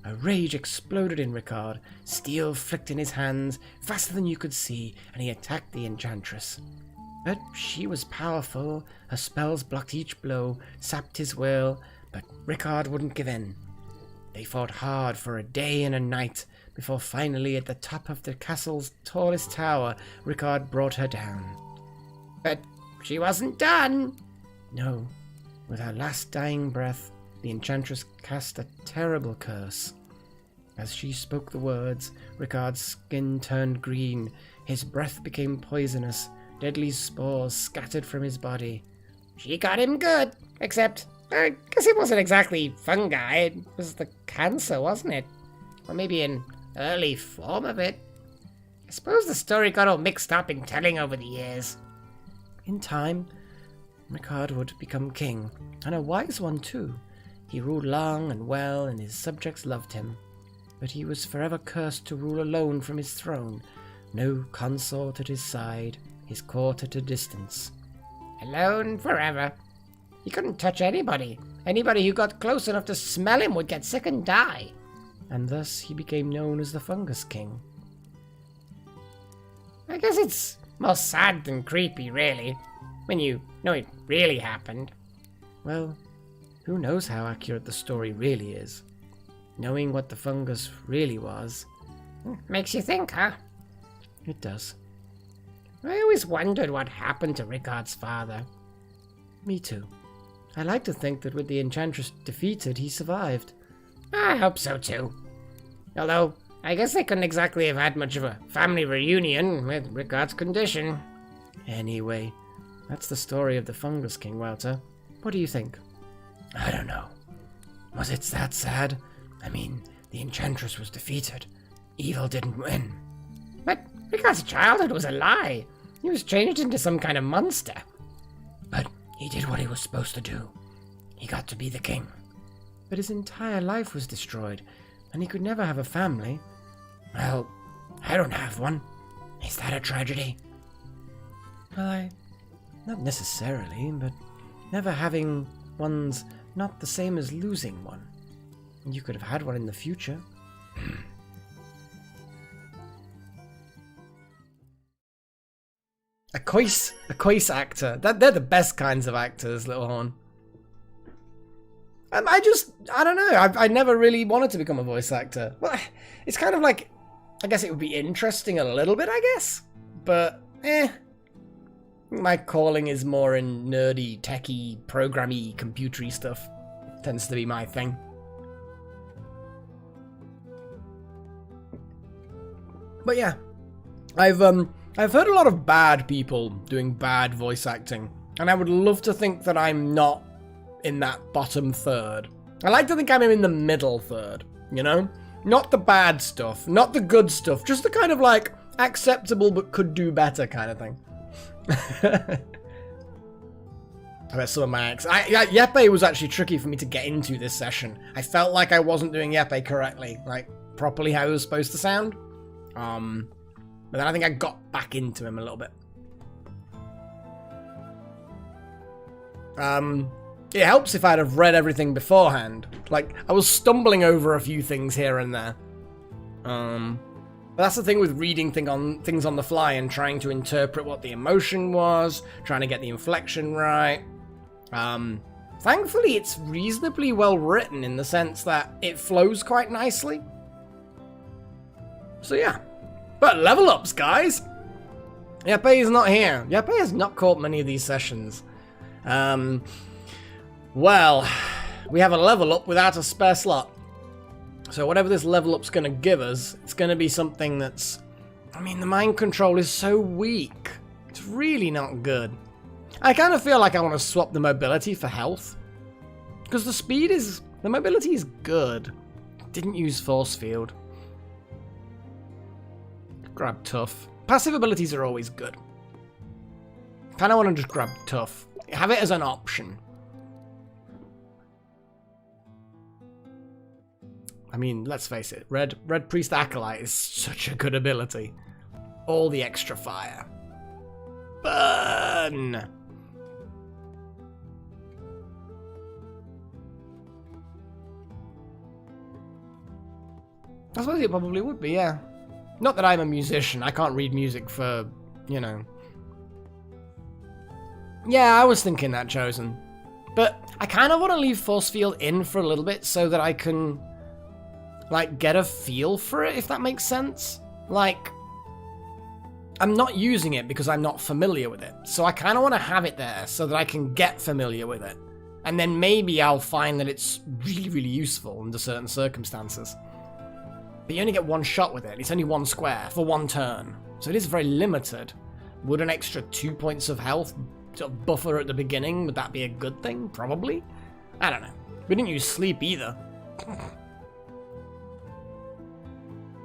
A rage exploded in Rickard. Steel flicked in his hands, faster than you could see, and he attacked the enchantress. But she was powerful. Her spells blocked each blow, sapped his will, but Rickard wouldn't give in. They fought hard for a day and a night, before finally, at the top of the castle's tallest tower, Rickard brought her down. But she wasn't done. No. With her last dying breath, the enchantress cast a terrible curse. As she spoke the words, Rickard's skin turned green, his breath became poisonous, deadly spores scattered from his body. She got him good, except, I guess it wasn't exactly fungi, it was the cancer, wasn't it? Or maybe an early form of it. I suppose the story got all mixed up in telling over the years. In time, Rickard would become king, and a wise one too. He ruled long and well, and his subjects loved him. But he was forever cursed to rule alone from his throne, no consort at his side, his court at a distance. Alone forever. He couldn't touch anybody. Anybody who got close enough to smell him would get sick and die. And thus he became known as the Fungus King. I guess it's more sad than creepy, really, when you know it really happened. Well, who knows how accurate the story really is? Knowing what the fungus really was. Makes you think, huh? It does. I always wondered what happened to Rickard's father. Me too. I like to think that with the Enchantress defeated, he survived. I hope so too. Although, I guess they couldn't exactly have had much of a family reunion with Rickard's condition. Anyway, that's the story of the Fungus King, Walter. What do you think? I don't know. Was it that sad? I mean, the Enchantress was defeated. Evil didn't win. But Rickard's childhood was a lie. He was changed into some kind of monster. But he did what he was supposed to do. He got to be the king. But his entire life was destroyed, and he could never have a family. Well, I don't have one. Is that a tragedy? Well, not necessarily, but never having one's not the same as losing one. You could have had one in the future. A coice actor. They're the best kinds of actors, Little Horn. I don't know. I never really wanted to become a voice actor. Well, it's kind of like, I guess it would be interesting a little bit, I guess. But, my calling is more in nerdy, techie, programmy, computery stuff. Tends to be my thing. But yeah, I've heard a lot of bad people doing bad voice acting, and I would love to think that I'm not in that bottom third. I like to think I'm in the middle third, you know? Not the bad stuff, not the good stuff, just the kind of like acceptable but could do better kind of thing. I bet some of my acts. Yeppe was actually tricky for me to get into this session. I felt like I wasn't doing Yeppe correctly, like properly how he was supposed to sound. But then I think I got back into him a little bit. It helps if I'd have read everything beforehand. Like, I was stumbling over a few things here and there. But that's the thing with reading things on the fly and trying to interpret what the emotion was, trying to get the inflection right. Thankfully, it's reasonably well written in the sense that it flows quite nicely. So yeah. But level ups, guys! Yeppe is not here. Yeppe has not caught many of these sessions. Well, we have a level up without a spare slot. So whatever this level up's going to give us, it's going to be something that's... I mean, the mind control is so weak. It's really not good. I kind of feel like I want to swap the mobility for health. Because the speed is... the mobility is good. Didn't use force field. Grab tough. Passive abilities are always good. Kind of want to just grab tough. Have it as an option. I mean, let's face it. Red Priest Acolyte is such a good ability. All the extra fire. Burn! I suppose it probably would be, yeah. Not that I'm a musician. I can't read music for, you know. Yeah, I was thinking that, Chosen. But I kind of want to leave Force Field in for a little bit so that I can, like, get a feel for it, if that makes sense. Like, I'm not using it because I'm not familiar with it. So I kind of want to have it there so that I can get familiar with it. And then maybe I'll find that it's really, really useful under certain circumstances. But you only get one shot with it. It's only one square for one turn. So it is very limited. Would an extra 2 points of health sort of buffer at the beginning, would that be a good thing? Probably. I don't know. We didn't use sleep either.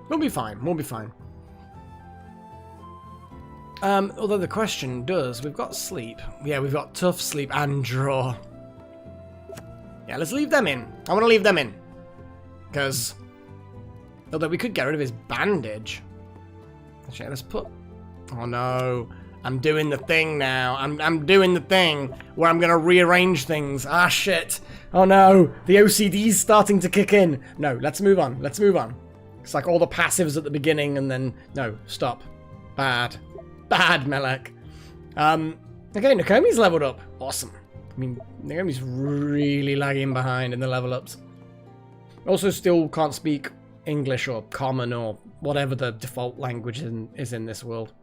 We'll be fine. We'll be fine. Although the question does, we've got sleep. Yeah, we've got tough, sleep, and draw. Yeah, let's leave them in. I want to leave them in. Because... although we could get rid of his bandage. Actually, let's put... oh no. I'm doing the thing now. I'm doing the thing where I'm going to rearrange things. Ah, shit. Oh no. The OCD's starting to kick in. No, let's move on. Let's move on. It's like all the passives at the beginning and then... no, stop. Bad. Bad, Melek. Okay, Nakomi's leveled up. Awesome. I mean, Nakomi's really lagging behind in the level ups. Also still can't speak English or Common or whatever the default language is in this world.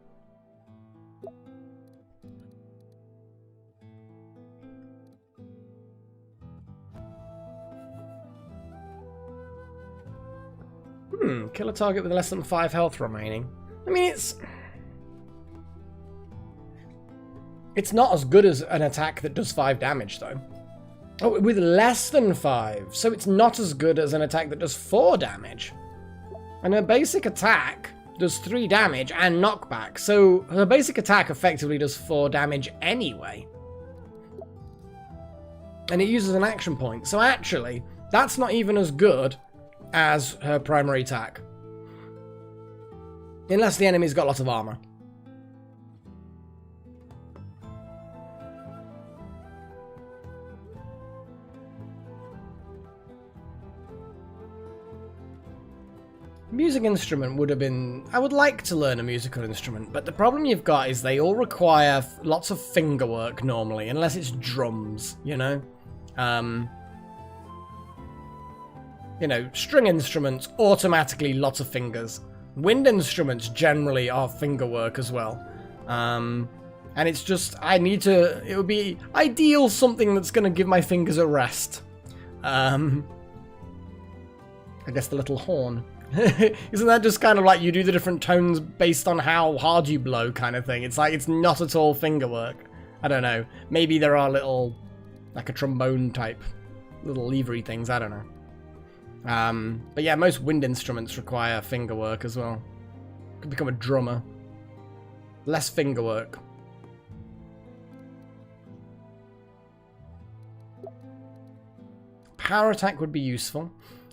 Kill a target with less than 5 health remaining. I mean, it's not as good as an attack that does 5 damage, though. Oh, with less than 5. So it's not as good as an attack that does 4 damage. And her basic attack does 3 damage and knockback. So her basic attack effectively does 4 damage anyway. And it uses an action point. So actually, that's not even as good as her primary attack. Unless the enemy's got lots of armor. Music instrument would have been... I would like to learn a musical instrument, but the problem you've got is they all require lots of finger work normally, unless it's drums, you know? You know, string instruments, automatically lots of fingers. Wind instruments generally are finger work as well. And it's just, I need to... it would be ideal something that's going to give my fingers a rest. I guess the little horn. Isn't that just kind of like you do the different tones based on how hard you blow kind of thing? It's like it's not at all finger work. I don't know. Maybe there are little, like a trombone type, little levery things. I don't know. But yeah, most wind instruments require finger work as well. Could become a drummer. Less finger work. Power attack would be useful.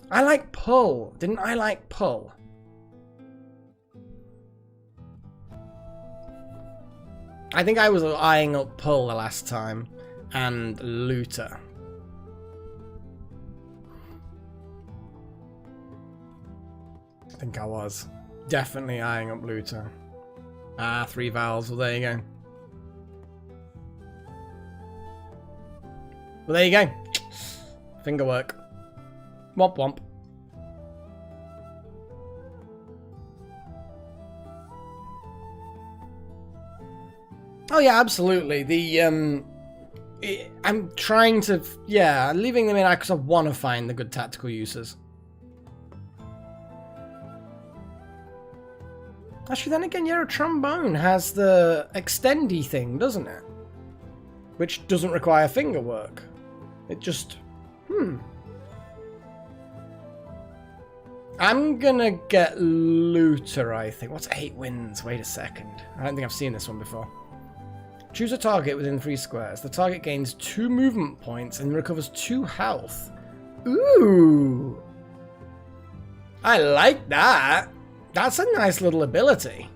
I like pull. Didn't I like pull? I think I was eyeing up pull the last time. And looter. I think I was. Definitely eyeing up looter. Ah, 3 vowels. Well, there you go. Well, there you go. Finger work. Womp womp. Oh yeah, absolutely. The I'm trying to, yeah, leaving them in because I want to find the good tactical uses. Actually, then again, yeah, a trombone has the extendy thing, doesn't it? Which doesn't require finger work. It just, I'm gonna get Looter, I think. What's 8 wins? Wait a second. I don't think I've seen this one before. Choose a target within 3 squares. The target gains 2 movement points and recovers 2 health. Ooh! I like that. That's a nice little ability.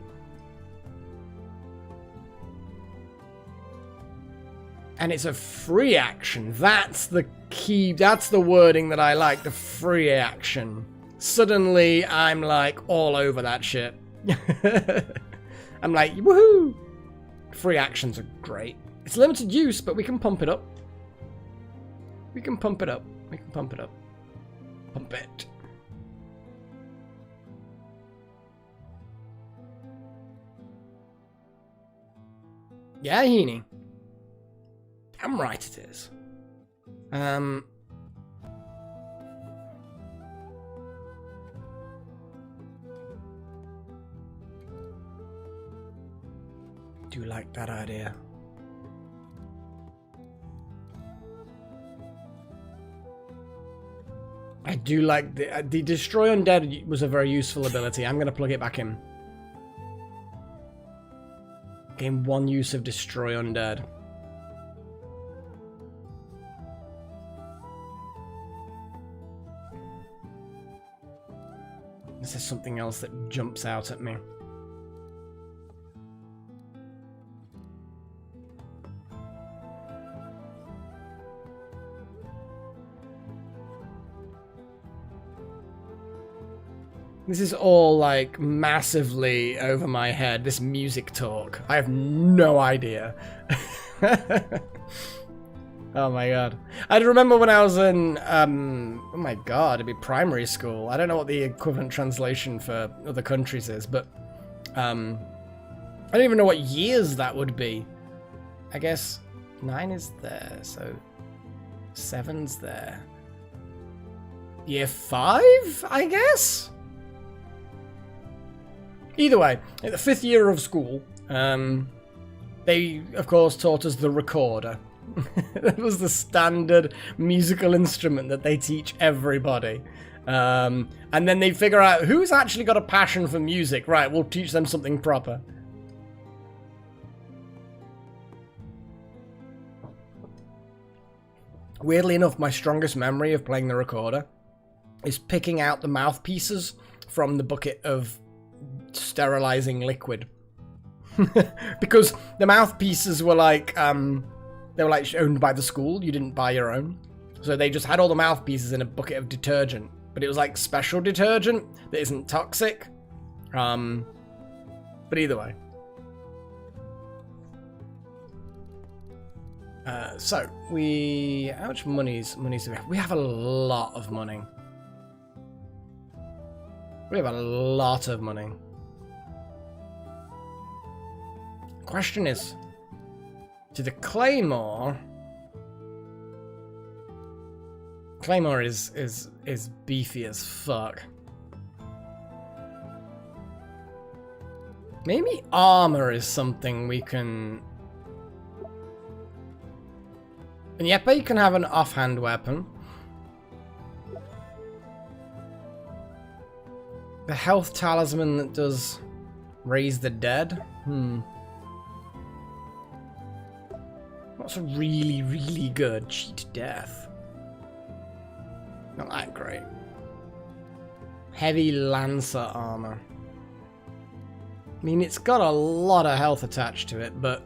And it's a free action. That's the key. That's the wording that I like. The free action. Suddenly, I'm like all over that shit. I'm like, woohoo! Free actions are great. It's limited use, but we can pump it up. We can pump it up. We can pump it up. Pump it. Yeah, Heaney. I'm right, it is. Do like that idea. I do like the Destroy Undead was a very useful ability. I'm going to plug it back in. Gain 1 use of Destroy Undead. This is something else that jumps out at me. This is all like massively over my head, this music talk. I have no idea. Oh my god. I remember when I was in, oh my god, it'd be primary school. I don't know what the equivalent translation for other countries is, but I don't even know what years that would be. I guess 9 is there, so 7's there. Year 5, I guess? Either way, in the 5th year of school, they, of course, taught us the recorder. That was the standard musical instrument that they teach everybody. And then they figure out who's actually got a passion for music. Right, we'll teach them something proper. Weirdly enough, my strongest memory of playing the recorder is picking out the mouthpieces from the bucket of sterilizing liquid. Because the mouthpieces were like, they were like owned by the school. You didn't buy your own. So they just had all the mouthpieces in a bucket of detergent. But it was like special detergent that isn't toxic. But either way. So, how much money do we have? We have a lot of money. We have a lot of money. Question is, to the Claymore is beefy as fuck. Maybe armor is something we can. And Yeppe, you can have an offhand weapon. The health talisman that does raise the dead. What's a really, really good? Cheat death. Not that great. Heavy Lancer armor. I mean, it's got a lot of health attached to it, but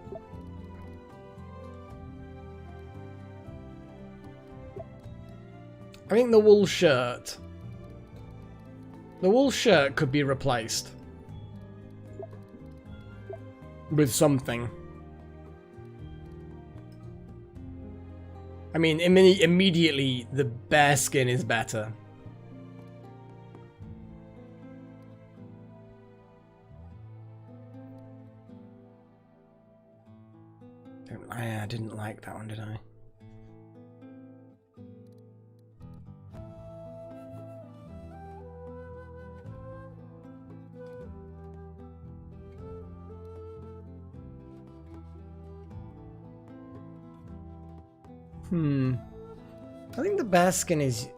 I think the wool shirt. The wool shirt could be replaced with something. I mean, immediately the bear skin is better. I didn't like that one, did I? I think the bear skin is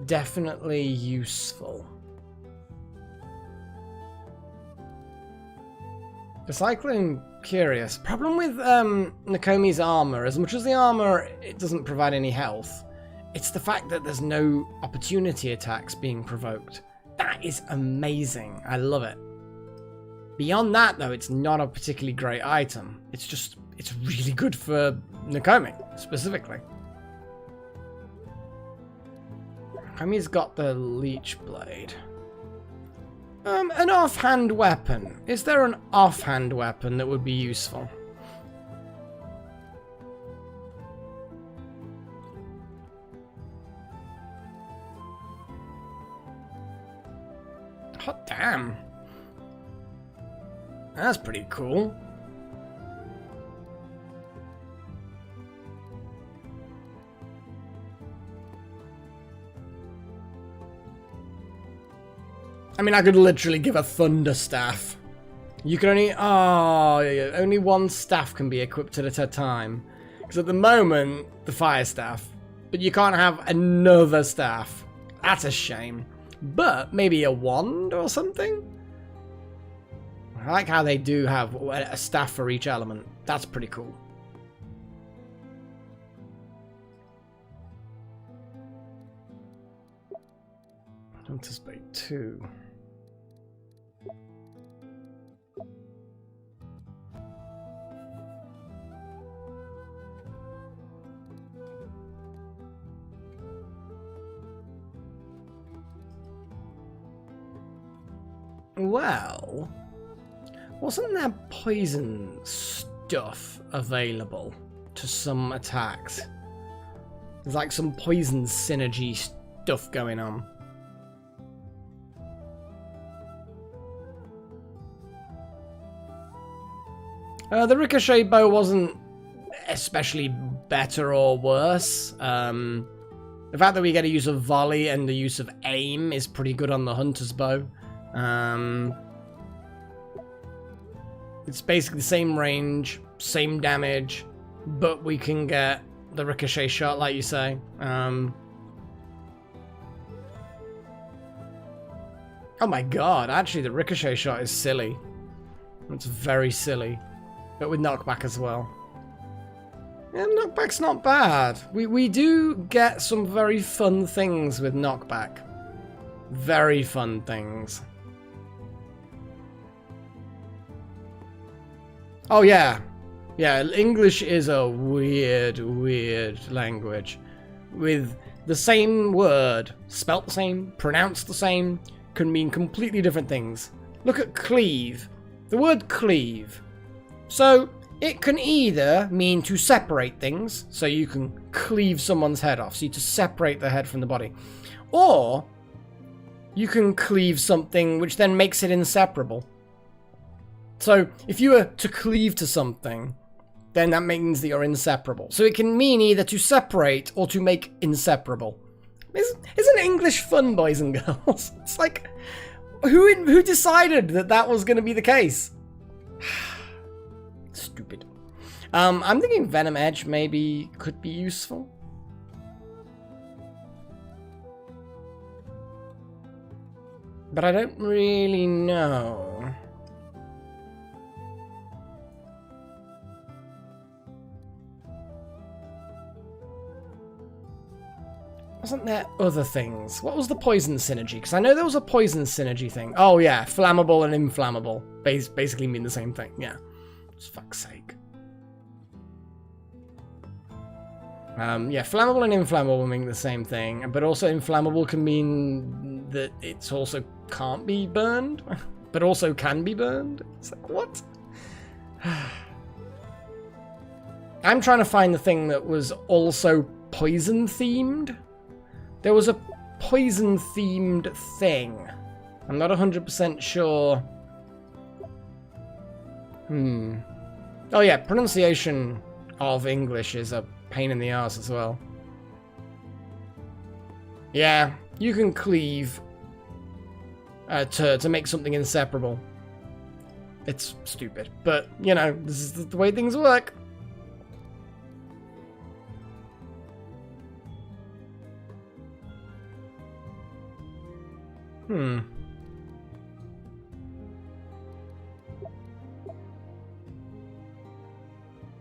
definitely useful. Recycling, curious. Problem with Nakomi's armor, as much as the armor it doesn't provide any health, it's the fact that there's no opportunity attacks being provoked. That is amazing. I love it. Beyond that, though, it's not a particularly great item. It's really good for Nakomi, specifically. Nakomi's got the Leech Blade. An offhand weapon. Is there an offhand weapon that would be useful? Hot damn. That's pretty cool. I mean, I could literally give a thunder staff. You can only... Oh, yeah, only one staff can be equipped at a time. Because at the moment, the fire staff. But you can't have another staff. That's a shame. But maybe a wand or something? I like how they do have a staff for each element. That's pretty cool. Hunter's Blade 2. Well, wasn't there poison stuff available to some attacks? There's like some poison synergy stuff going on. The ricochet bow wasn't especially better or worse. The fact that we get a use of volley and the use of aim is pretty good on the hunter's bow. It's basically the same range, same damage, but we can get the ricochet shot, like you say. Oh my god, actually the ricochet shot is silly. It's very silly, but with knockback as well. Yeah, knockback's not bad. We do get some very fun things with knockback. Very fun things. Oh yeah. Yeah, English is a weird, weird language. With the same word, spelt the same, pronounced the same, can mean completely different things. Look at cleave. The word cleave. So, it can either mean to separate things, so you can cleave someone's head off, so you to separate the head from the body. Or, you can cleave something which then makes it inseparable. So, if you were to cleave to something, then that means that you're inseparable. So it can mean either to separate or to make inseparable. Isn't English fun, boys and girls? It's like, who decided that that was going to be the case? Stupid. I'm thinking Venom Edge maybe could be useful. But I don't really know. Wasn't there other things? What was the poison synergy? Because I know there was a poison synergy thing. Oh yeah, flammable and inflammable. Basically mean the same thing, yeah. Just fuck's sake. Yeah, flammable and inflammable mean the same thing, but also inflammable can mean that it's also can't be burned, but also can be burned. It's like, what? I'm trying to find the thing that was also poison themed. There was a poison themed thing. I'm not 100% sure. Oh yeah, pronunciation of English is a pain in the ass as well. Yeah, you can cleave to make something inseparable. It's stupid, but, you know, this is the way things work.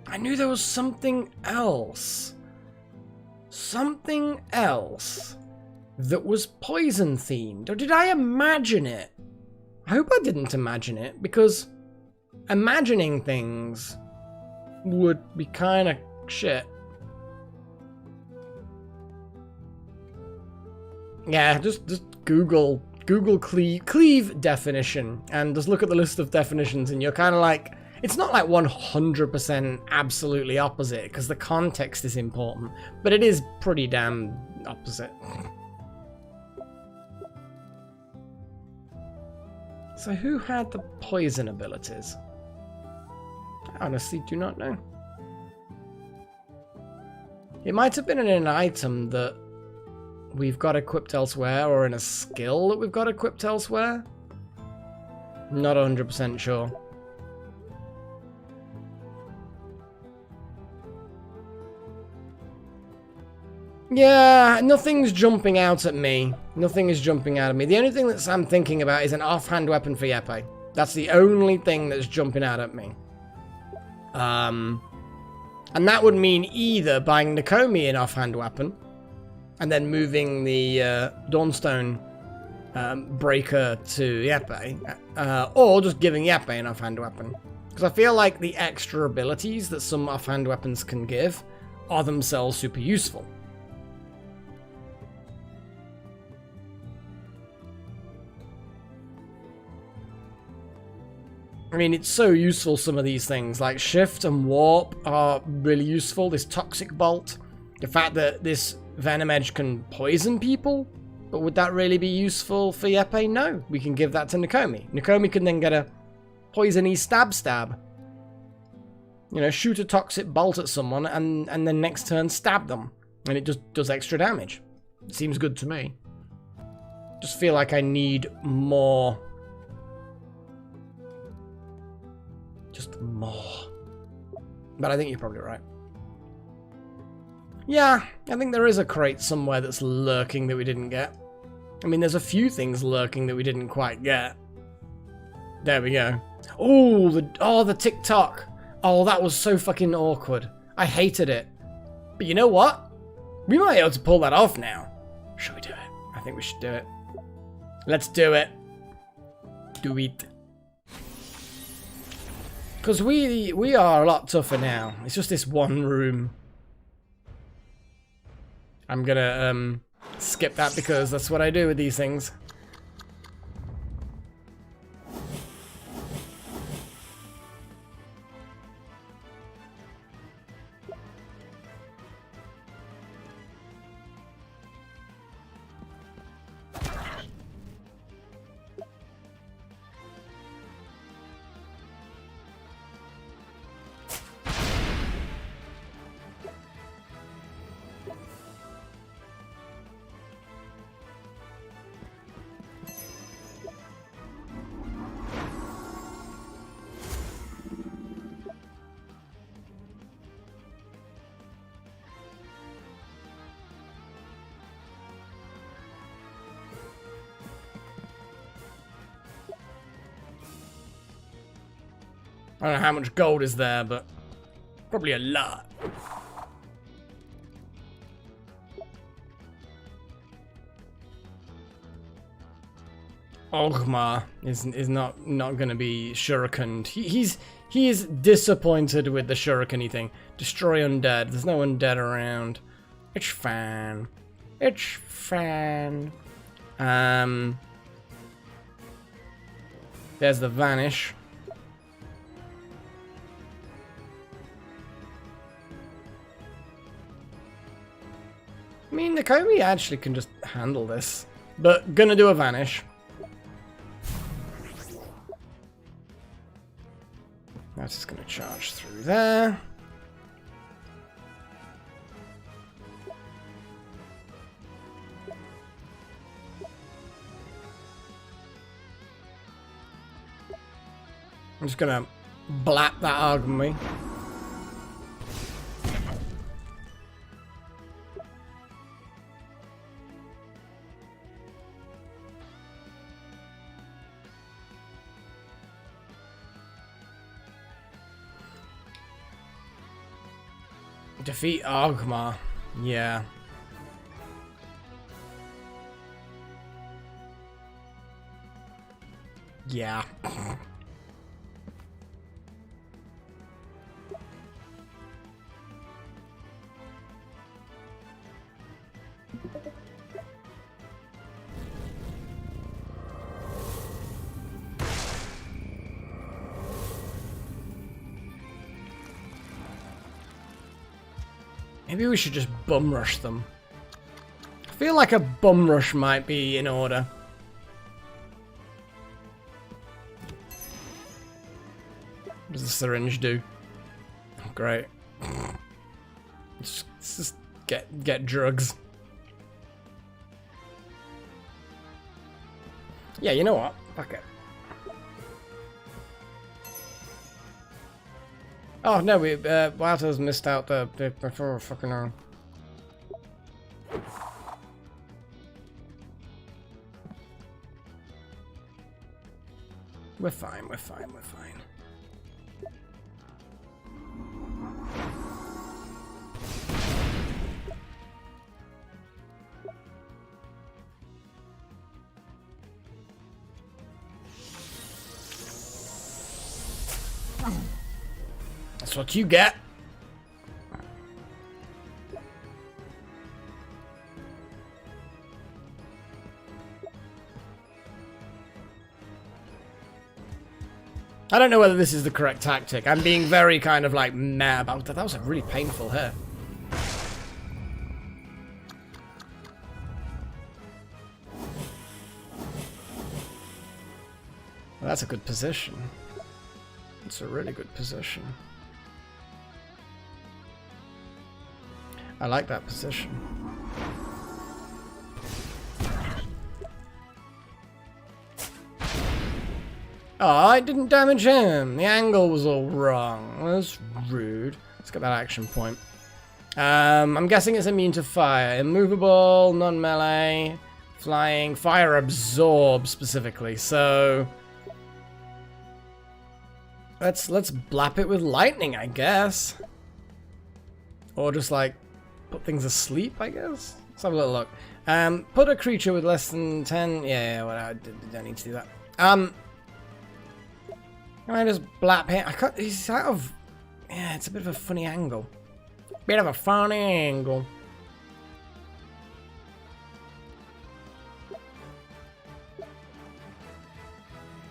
I knew there was something else. Something else that was poison themed. Or did I imagine it? I hope I didn't imagine it, because imagining things would be kind of shit. Yeah, just Google cleave definition and just look at the list of definitions, and you're kind of like, it's not like 100% absolutely opposite, because the context is important, but it is pretty damn opposite. So who had the poison abilities? I honestly do not know. It might have been in an item that we've got equipped elsewhere, or in a skill that we've got equipped elsewhere. Not 100% sure. Yeah, nothing's jumping out at me. Nothing is jumping out at me. The only thing that I'm thinking about is an offhand weapon for Yeppe. That's the only thing that's jumping out at me. And that would mean either buying Nakomi an offhand weapon, and then moving the Dawnstone breaker to Yeppe, or just giving Yeppe an offhand weapon. Because I feel like the extra abilities that some offhand weapons can give are themselves super useful. I mean, it's so useful, some of these things, like Shift and Warp are really useful. This Toxic Bolt, the fact that this Venom Edge can poison people, but would that really be useful for Yeppe? No, we can give that to Nakomi. Nakomi can then get a poisony stab. You know, shoot a Toxic Bolt at someone and then next turn stab them. And it just does extra damage. It seems good to me. Just feel like I need more. Just more. But I think you're probably right. Yeah, I think there is a crate somewhere that's lurking that we didn't get. I mean, there's a few things lurking that we didn't quite get. There we go. Oh, the TikTok. Oh, that was so fucking awkward. I hated it. But you know what? We might be able to pull that off now. Should we do it? I think we should do it. Let's do it. Do it. Because we are a lot tougher now. It's just this one room. I'm gonna skip that because that's what I do with these things. I don't know how much gold is there, but probably a lot. Ogmar is not going to be shurikened. He is disappointed with the shuriken-y thing. Destroy undead. There's no undead around. It's fine. It's fine. There's the vanish. I mean, Nakomi actually can just handle this, but gonna do a vanish. That's just gonna charge through there. I'm just gonna blap that Argmy. Defeat Argma. Yeah. Yeah. Maybe we should just bum rush them. I feel like a bum rush might be in order. What does the syringe do? Oh, great. Let's just get drugs. Yeah, you know what? Fuck it. Oh no, we Wildtail's missed out the before fucking on. We're fine, we're fine, we're fine. That's what you get. I don't know whether this is the correct tactic. I'm being very kind of like meh about that. That was a really painful hit. Well, that's a good position. It's a really good position. I like that position. Oh, I didn't damage him. The angle was all wrong. That's rude. Let's get that action point. I'm guessing it's immune to fire. Immovable, non-melee, flying, fire absorb specifically. So let's blap it with lightning, I guess. Or just like put things asleep, I guess. Let's have a little look. Put a creature with less than 10. Yeah, well, I don't need to do that. Can I just blap him? I can't. He's out of. Yeah, it's a bit of a funny angle. Bit of a funny angle.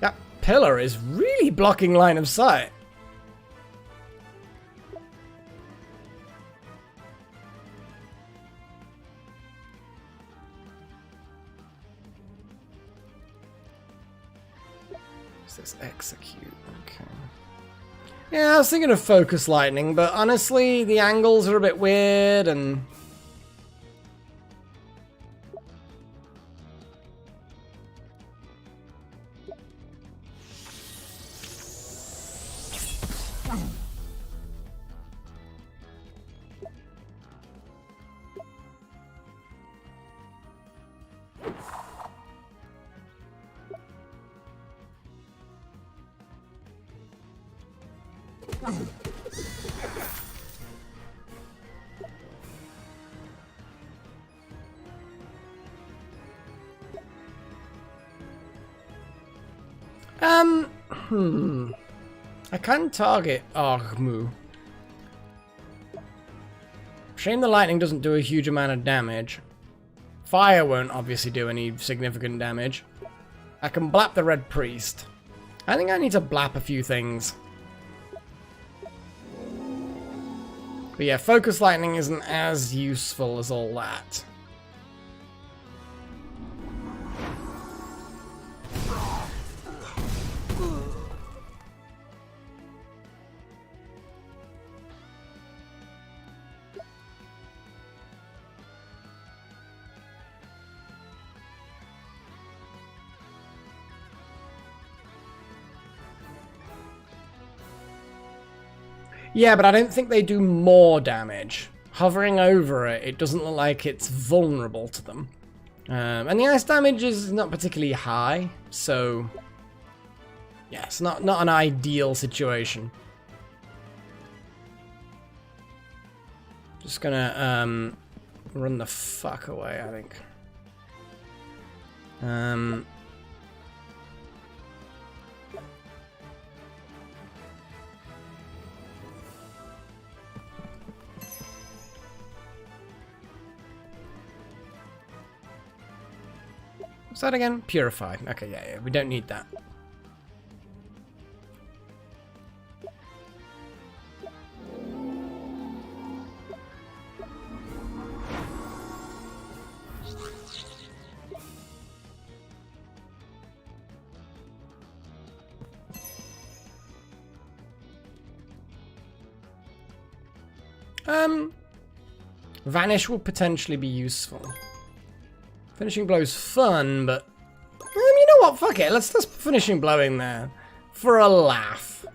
That pillar is really blocking line of sight. This execute, okay. Yeah, I was thinking of focus lightning, but honestly, the angles are a bit weird and... I can target Argmu. Shame the lightning doesn't do a huge amount of damage. Fire won't obviously do any significant damage. I can blap the Red Priest. I think I need to blap a few things. But yeah, focus lightning isn't as useful as all that. Yeah, but I don't think they do more damage. Hovering over it, it doesn't look like it's vulnerable to them. And the ice damage is not particularly high, so... yeah, it's not an ideal situation. Just gonna run the fuck away, I think. What's that again? Purify. Okay, yeah, we don't need that. Vanish will potentially be useful. Finishing blow's fun, but you know what? Fuck it. Let's put finishing blow in there for a laugh.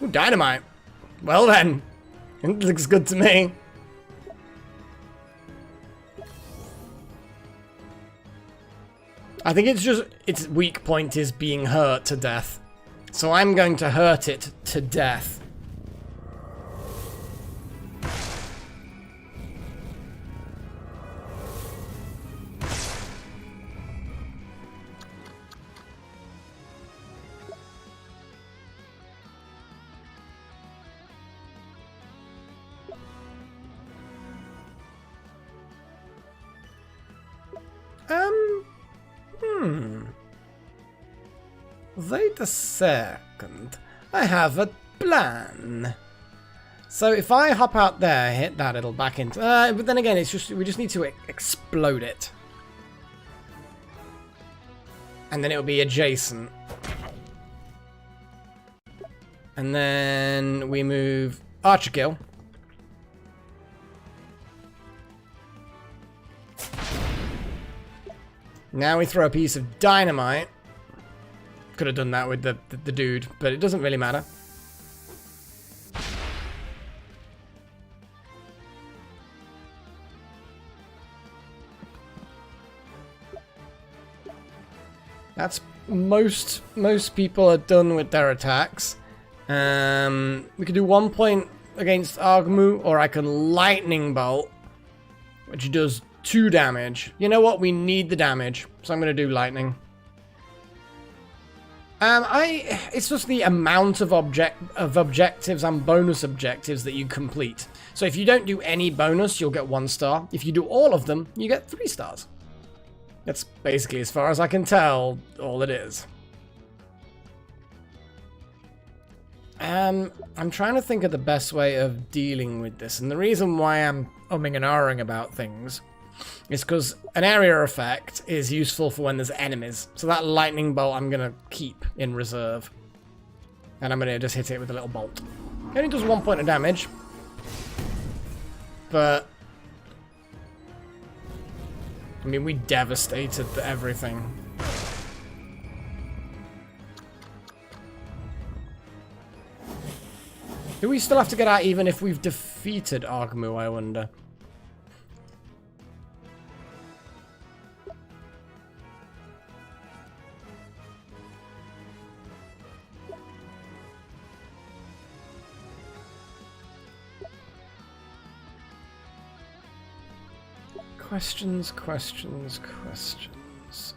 Ooh, dynamite. Well then, it looks good to me. I think it's just its weak point is being hurt to death. So I'm going to hurt it to death. Wait a second. I have a plan. So if I hop out there, hit that, it'll back into... but then again, it's just we just need to explode it. And then it'll be adjacent. And then we move Archer Kill. Now we throw a piece of dynamite. Could have done that with the dude, but it doesn't really matter. That's most people are done with their attacks. We could do 1 point against Argmu, or I can Lightning Bolt, which does 2 damage. You know what? We need the damage, so I'm going to do Lightning. It's just the amount of objectives and bonus objectives that you complete. So if you don't do any bonus, you'll get 1 star. If you do all of them, you get 3 stars. That's basically, as far as I can tell, all it is. I'm trying to think of the best way of dealing with this, and the reason why I'm umming and ahhing about things is because an area effect is useful for when there's enemies. So that lightning bolt I'm going to keep in reserve. And I'm going to just hit it with a little bolt. It only does 1 point of damage. But... I mean, we devastated everything. Do we still have to get out even if we've defeated Argmu, I wonder? Questions, questions, questions.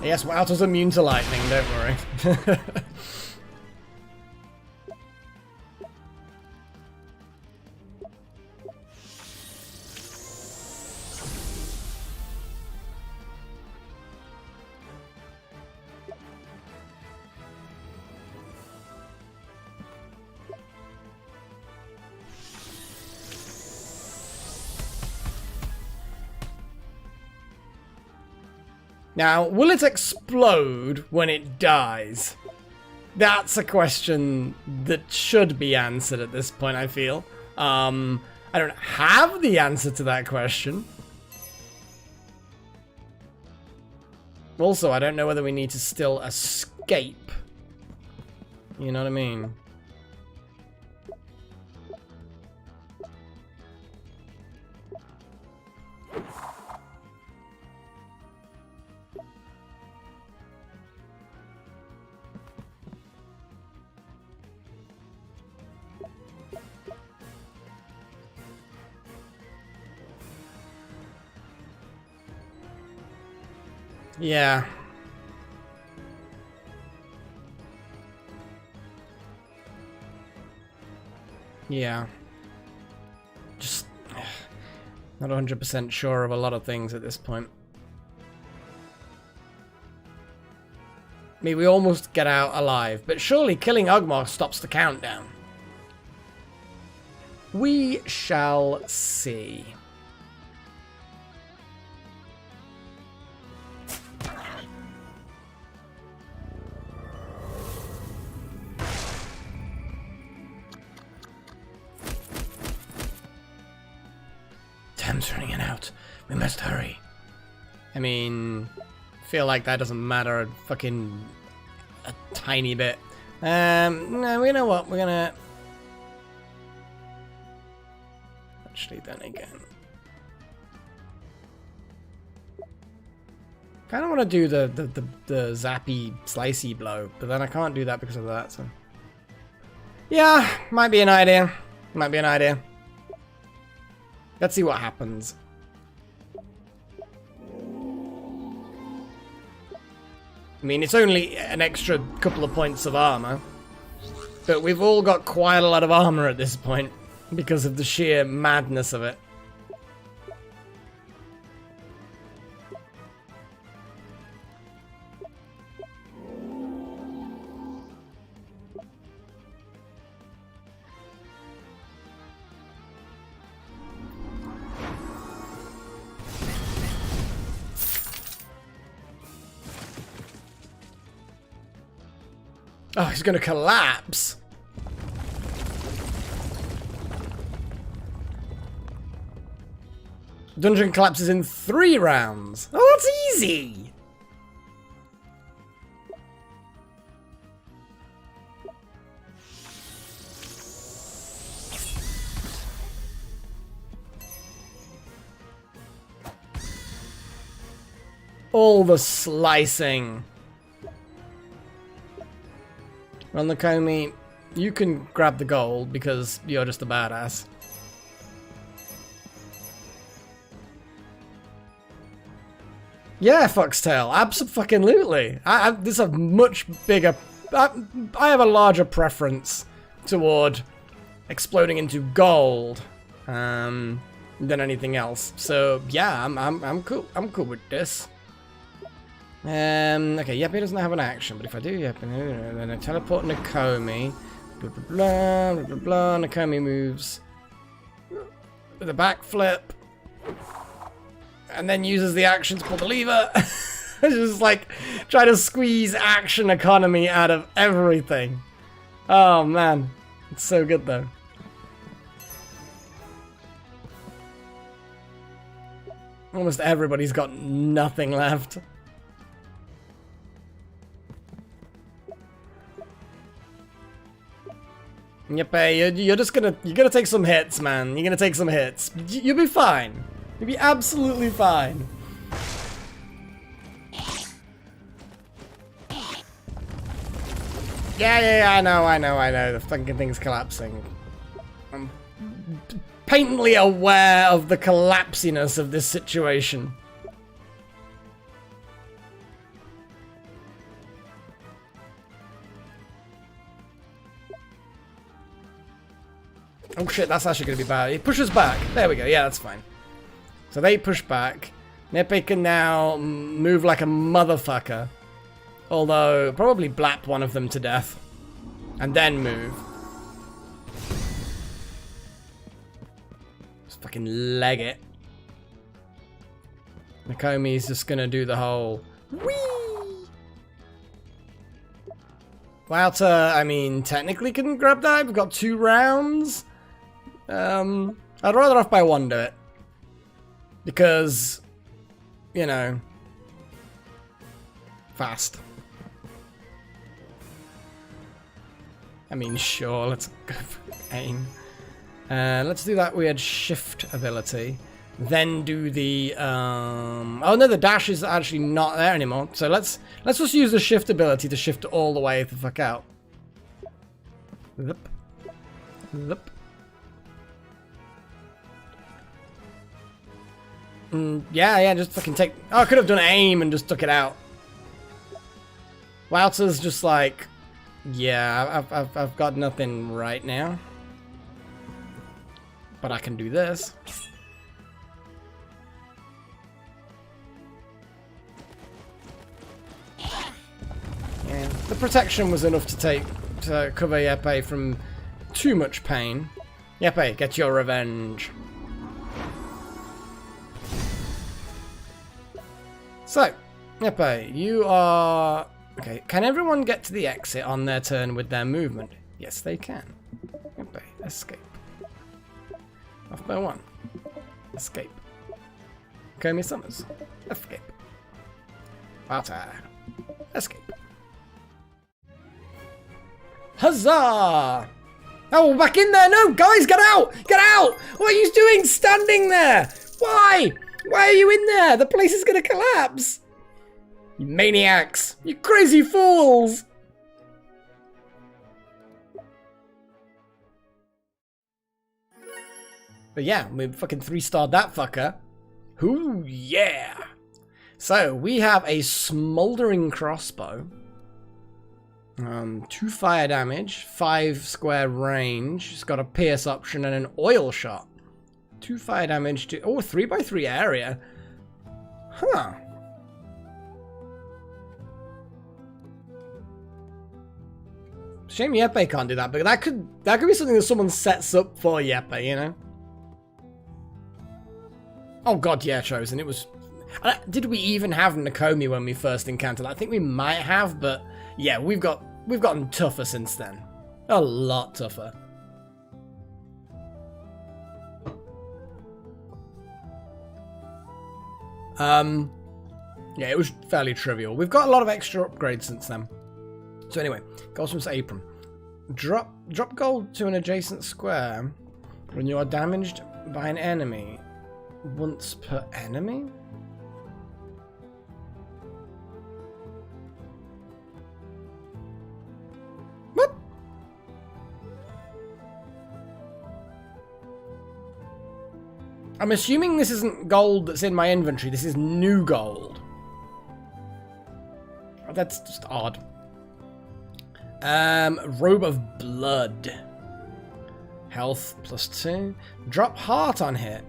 Yes, Wouter's immune to lightning, don't worry. Now, will it explode when it dies? That's a question that should be answered at this point, I feel. I don't have the answer to that question. Also, I don't know whether we need to still escape. You know what I mean? Yeah. Yeah. Just not 100% sure of a lot of things at this point. I mean, we almost get out alive, but surely killing Ugmar stops the countdown. We shall see. Time's running out. We must hurry. I mean, feel like that doesn't matter a tiny bit. No, you know what? We're gonna... Actually, then again. Kind of want to do the zappy, slicey blow, but then I can't do that because of that, so... Yeah, might be an idea. Might be an idea. Let's see what happens. I mean, it's only an extra couple of points of armor, but we've all got quite a lot of armor at this point because of the sheer madness of it. Oh, he's gonna collapse. Dungeon collapses in 3 rounds. Oh, that's easy. All the slicing. Run the Comey, you can grab the gold because you're just a badass. Yeah, Foxtail, abso-fucking-lutely. This is a much bigger... I have a larger preference toward exploding into gold than anything else. So yeah, I'm cool. I'm cool with this. Okay, Yeppy doesn't have an action, but if I do Yeppy, then I teleport Nakomi. Blah, blah, blah, blah, blah, blah. Nakomi moves with a backflip. And then uses the action to pull the lever. Just like, try to squeeze action economy out of everything. Oh man, it's so good though. Almost everybody's got nothing left. Yep, you're just gonna take some hits, man. You're gonna take some hits. You'll be fine. You'll be absolutely fine. Yeah, I know. The fucking thing's collapsing. I'm patently aware of the collapsiness of this situation. Oh shit, that's actually going to be bad. He pushes back. There we go. Yeah, that's fine. So they push back. Nepe can now move like a motherfucker. Although, probably blap one of them to death. And then move. Just fucking leg it. Nakomi's just going to do the whole... Whee! Wouter, I mean, technically can grab that. We've got 2 rounds. I'd rather off by 1 do it. Because, you know, fast. I mean, sure, let's go for aim. Let's do that weird shift ability. Then do the, oh no, the dash is actually not there anymore. So let's just use the shift ability to shift all the way the fuck out. Zup. Zup. Yeah, just fucking take... Oh, I could have done aim and just took it out. Wouter's just like... Yeah, I've got nothing right now. But I can do this. Yeah, the protection was enough to cover Yepe from too much pain. Yepe, get your revenge. So, Yepe, you are... Okay, can everyone get to the exit on their turn with their movement? Yes, they can. Yepe, escape. Off by 1. Escape. Comey Summers. Escape. Wouter. Escape. Huzzah! Oh, back in there! No, guys, get out! Get out! What are you doing standing there? Why? Why are you in there? The place is gonna collapse! You maniacs! You crazy fools! But yeah, we fucking 3-starred that fucker. Ooh, yeah! So, we have a smoldering crossbow. 2 fire damage, 5 square range. It's got a pierce option and an oil shot. 2 fire damage to... Oh, 3x3 area. Huh. Shame Yepe can't do that, but that could be something that someone sets up for Yepe, you know? Oh god, yeah, Chosen. It was... Did we even have Nakomi when we first encountered that? I think we might have, but yeah, we've gotten tougher since then. A lot tougher. Yeah, it was fairly trivial. We've got a lot of extra upgrades since then. So anyway, Goldsmith's Apron. Drop gold to an adjacent square when you are damaged by an enemy. Once per enemy? What? I'm assuming this isn't gold that's in my inventory. This is new gold. That's just odd. Robe of Blood. Health +2. Drop heart on hit.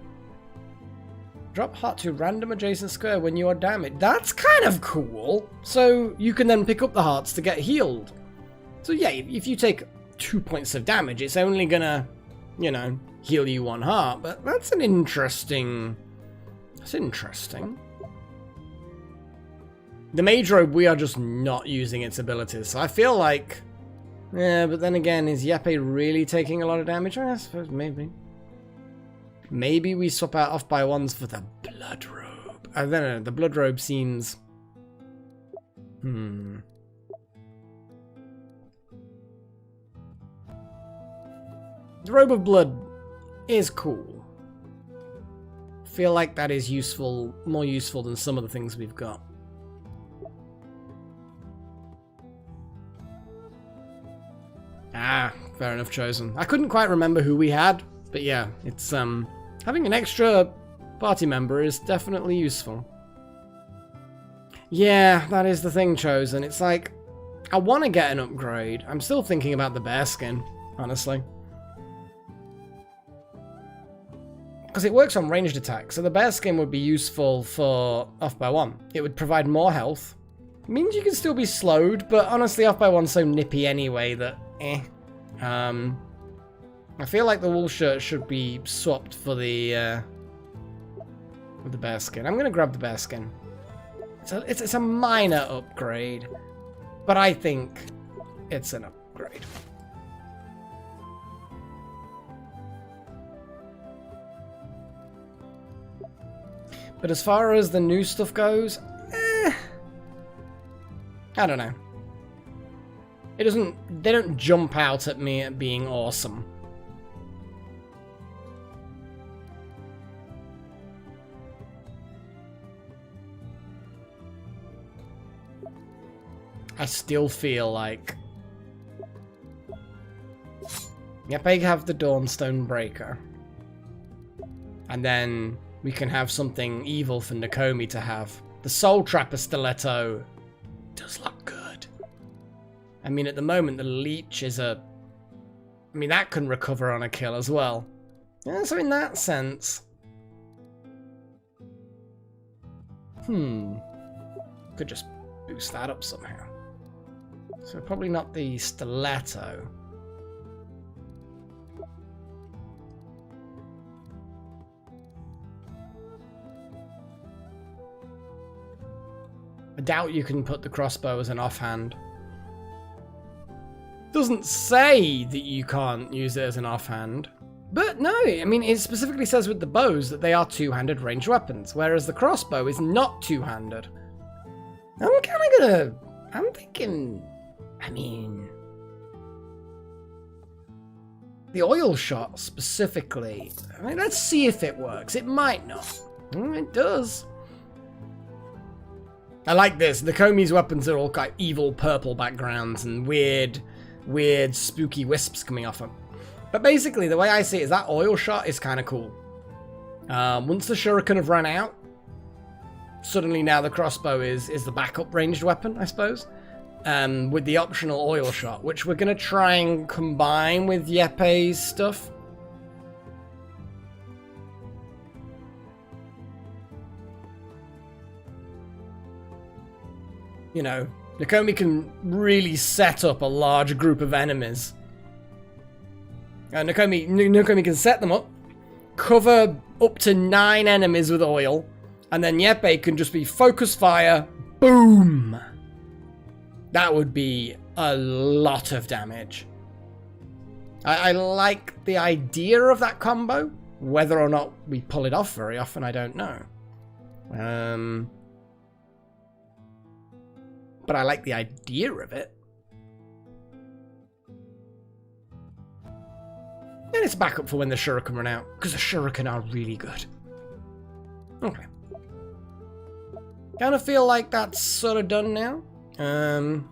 Drop heart to random adjacent square when you are damaged. That's kind of cool. So you can then pick up the hearts to get healed. So yeah, if you take 2 points of damage, it's only gonna, you know, heal you 1 heart. But that's an interesting... That's interesting. The Mage Robe, we are just not using its abilities. So I feel like... Yeah, but then again, is Yepe really taking a lot of damage? I suppose maybe. Maybe we swap out off by 1s for the Blood Robe. I don't know, the Blood Robe seems... The Robe of Blood is cool. Feel like that is useful, more useful than some of the things we've got. Ah, fair enough, Chosen. I couldn't quite remember who we had, but yeah, it's having an extra party member is definitely useful. Yeah, that is the thing, Chosen. It's like, I want to get an upgrade. I'm still thinking about the bear skin, honestly. Because it works on ranged attacks, so the bear skin would be useful for off by 1. It would provide more health. It means you can still be slowed, but honestly off by 1's so nippy anyway that I feel like the wool shirt should be swapped for the with the bear skin. I'm gonna grab the bear skin. It's a minor upgrade, but I think it's an upgrade. But as far as the new stuff goes, I don't know. They don't jump out at me at being awesome. I still feel like... Yep, I have the Dawnstone Breaker. And then we can have something evil for Nakomi to have. The Soul Trapper Stiletto does look good. I mean, at the moment, the Leech is a... I mean, that can recover on a kill as well. Yeah, so in that sense... Could just boost that up somehow. So probably not the Stiletto. I doubt you can put the crossbow as an offhand. Doesn't say that you can't use it as an offhand. But no, I mean, it specifically says with the bows that they are two-handed ranged weapons, whereas the crossbow is not two-handed. I'm thinking, I mean... The oil shot specifically, I mean, let's see if it works. It might not. It does. I like this. Nakomi's weapons are all kind of evil purple backgrounds and weird, spooky wisps coming off them. But basically, the way I see it is that oil shot is kind of cool. Once the shuriken have run out, suddenly now the crossbow is the backup ranged weapon, I suppose. With the optional oil shot, which we're going to try and combine with Yepei's stuff. You know, Nakomi can really set up a large group of enemies. Nakomi can set them up, cover up to 9 enemies with oil, and then Yepei can just be focus fire, boom! That would be a lot of damage. I like the idea of that combo. Whether or not we pull it off very often, I don't know. But I like the idea of it. And it's backup for when the shuriken run out, because the shuriken are really good. Okay. Kind of feel like that's sort of done now. Come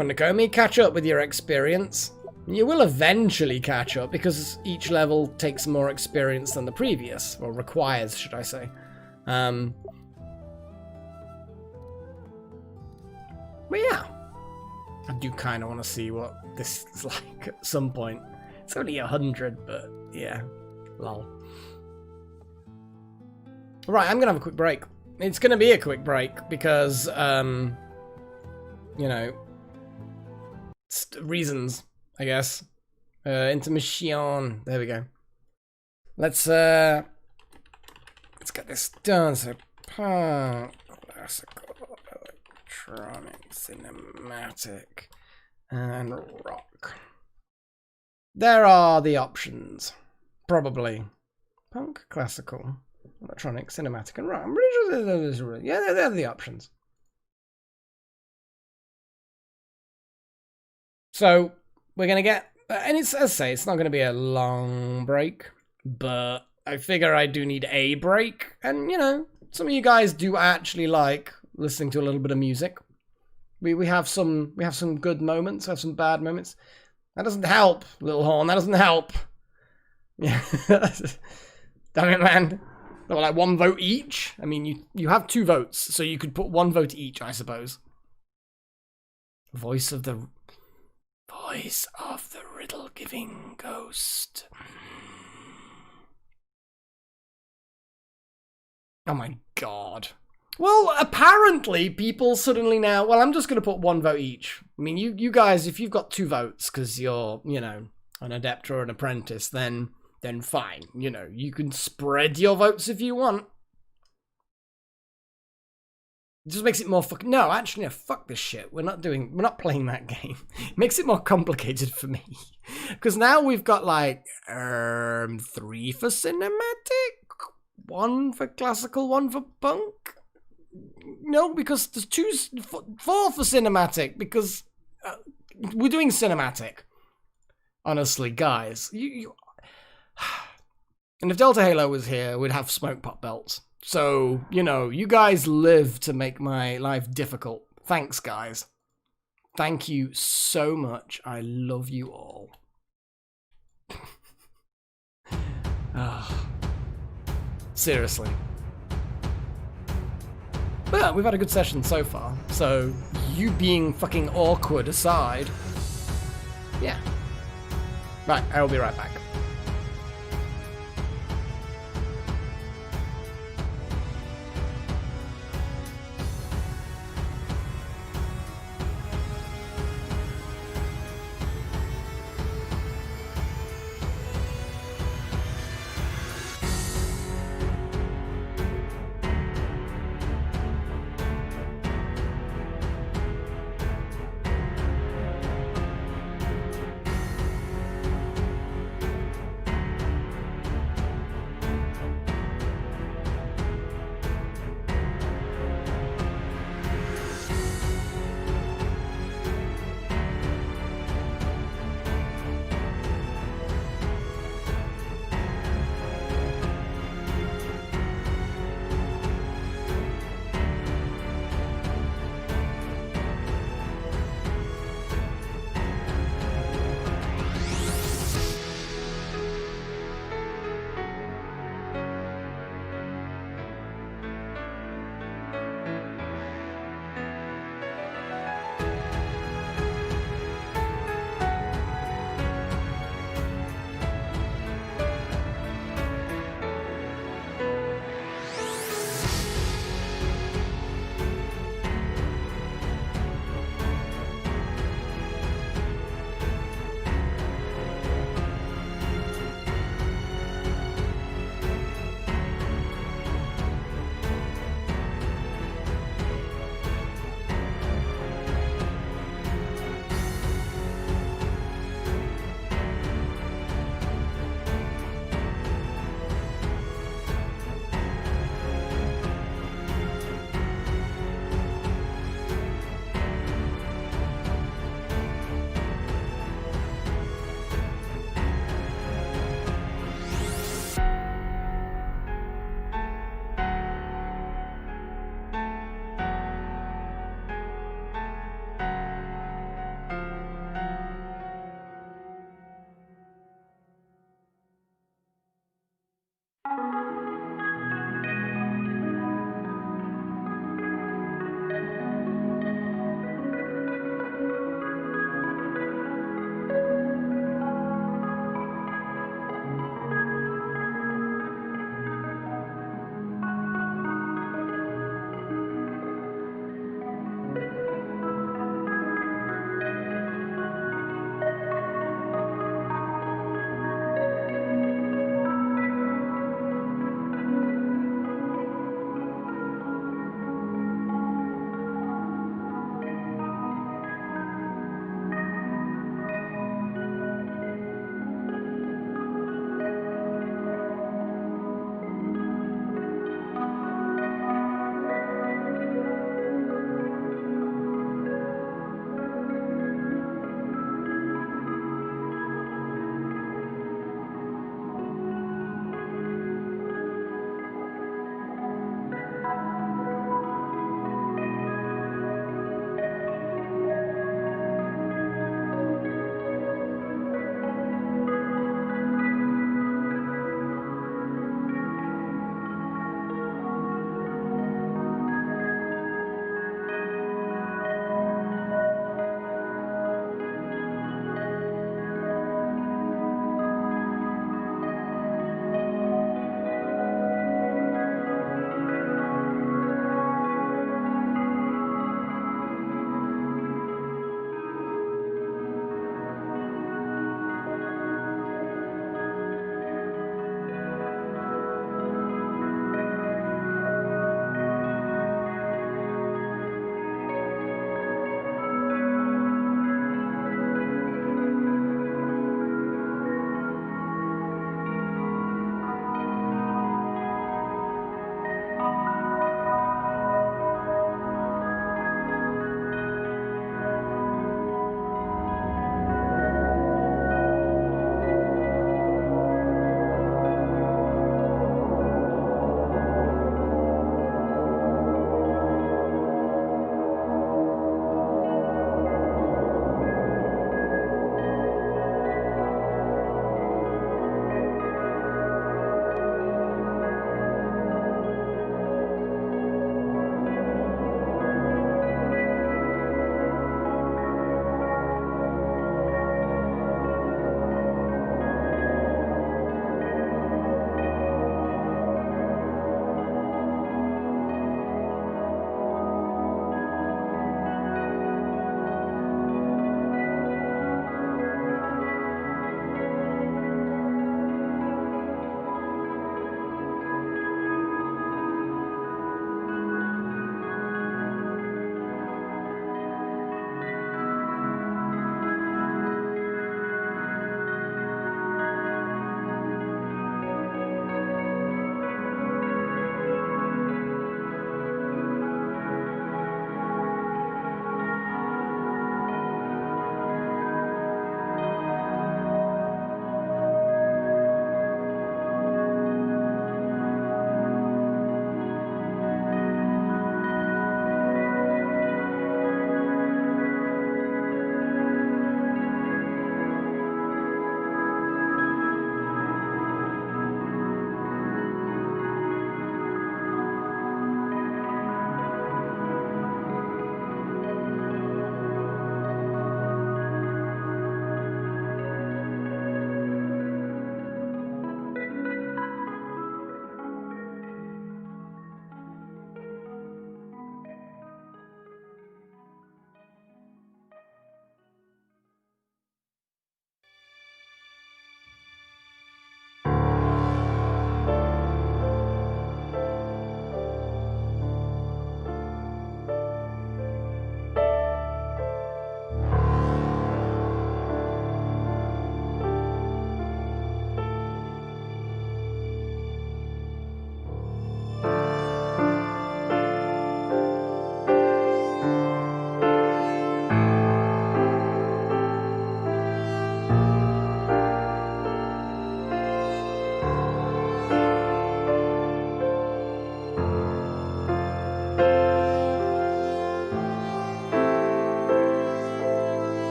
on, Nakomi, catch up with your experience. You will eventually catch up, because each level takes more experience than the previous, or requires, should I say. But yeah, I do kind of want to see what this is like at some point. It's only 100, but yeah, lol. Right, I'm going to have a quick break. It's going to be a quick break because, you know, reasons, I guess. Intermission. There we go. Let's get this done. So, classical, electronic, cinematic, and rock. There are the options. Probably. Punk, classical, electronic, cinematic, and rock. I'm pretty sure there's really... Yeah, they're the options. So, we're going to get... And it's, as I say, it's not going to be a long break, but I figure I do need a break. And, you know, some of you guys do actually like listening to a little bit of music. We have some good moments, we have some bad moments. That doesn't help, Little Horn, that doesn't help. Yeah. Damn it, man. Well, like 1 vote each? I mean, you have 2 votes, so you could put 1 vote each, I suppose. Voice of the riddle-giving ghost. Oh my god. Well, apparently people suddenly now... Well, I'm just going to put 1 vote each. I mean, you guys, if you've got 2 votes because you're, you know, an adept or an apprentice, then then fine. You know, you can spread your votes if you want. It just makes it more fucking... No, actually, no, fuck this shit. We're not playing that game. It makes it more complicated for me. Because now we've got, like, 3 for cinematic, 1 for classical, 1 for punk. No, because there's 4 for cinematic, because we're doing cinematic. Honestly, guys. And if Delta Halo was here, we'd have smoke pop belts. So, you know, you guys live to make my life difficult. Thanks, guys. Thank you so much. I love you all. Seriously. But we've had a good session so far. So, you being fucking awkward aside, yeah. Right, I will be right back.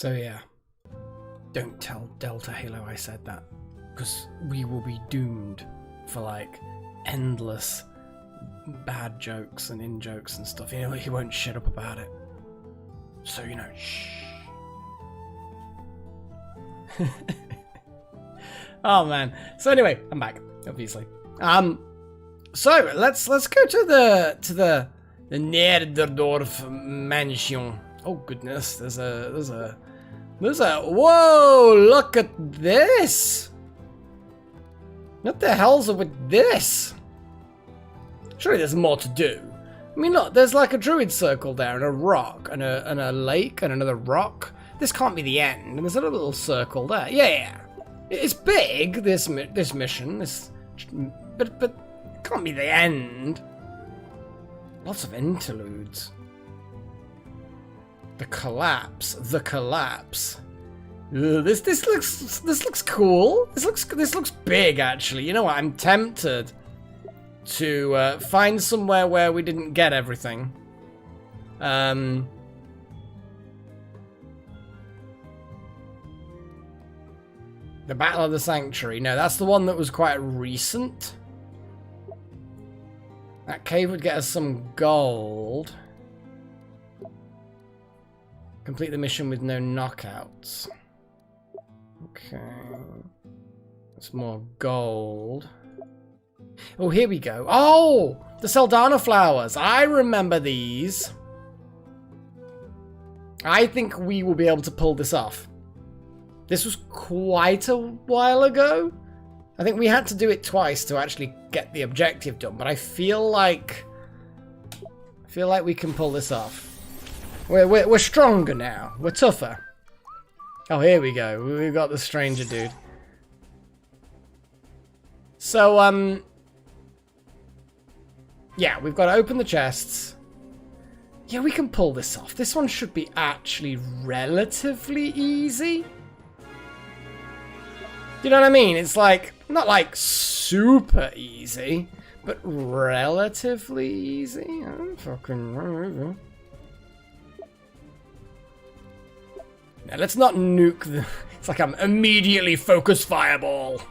So yeah, don't tell Delta Halo I said that, because we will be doomed for like endless bad jokes and in-jokes and stuff. You know, he won't shut up about it. So, you know, shh. Oh man. So anyway, I'm back, obviously. So let's go to the Nerderdorf mansion. Oh goodness, there's a whoa, look at this. What the hell's up with this? Surely there's more to do. I mean, look, there's like a druid circle there, and a rock, and a lake, and another rock. This can't be the end. And there's a little circle there. Yeah, it's big. This mission. But it can't be the end. Lots of interludes. The collapse. Ugh, this looks cool. This looks big, actually. You know what? I'm tempted to find somewhere where we didn't get everything. The Battle of the Sanctuary. No, that's the one that was quite recent. That cave would get us some gold. Complete the mission with no knockouts. Okay. That's more gold. Oh, here we go. Oh! The Saldana flowers. I remember these. I think we will be able to pull this off. This was quite a while ago. I think we had to do it twice to actually get the objective done, but I feel like we can pull this off. We're stronger now. We're tougher. Oh, here we go. We've got the stranger dude. So, yeah, we've got to open the chests. Yeah, we can pull this off. This one should be actually relatively easy. You know what I mean? It's like, not like super easy, but relatively easy. I don't fucking know. Now, let's not nuke the... It's like I'm immediately focus fireball.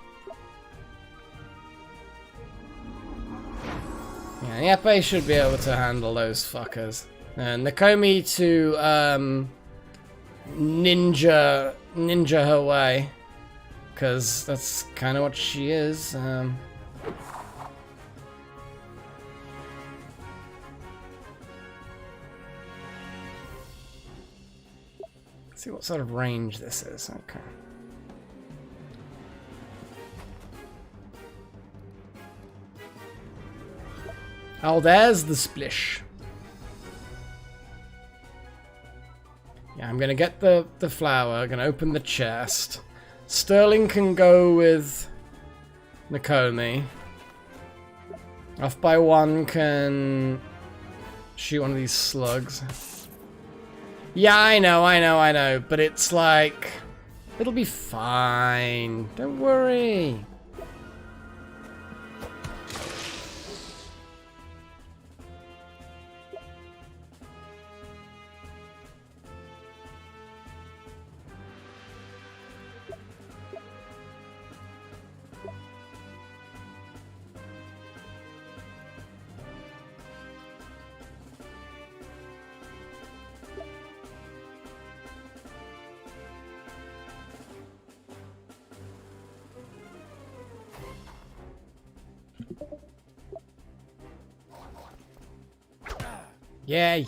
Yeah, Yepe should be able to handle those fuckers. And Nakomi to ninja her way, because that's kind of what she is. Let's see what sort of range this is. Okay. Oh, there's the splish. Yeah, I'm gonna get the flower, gonna open the chest. Sterling can go with Nakomi. Off by one can shoot one of these slugs. Yeah, I know, but it's like, it'll be fine. Don't worry. Yeah.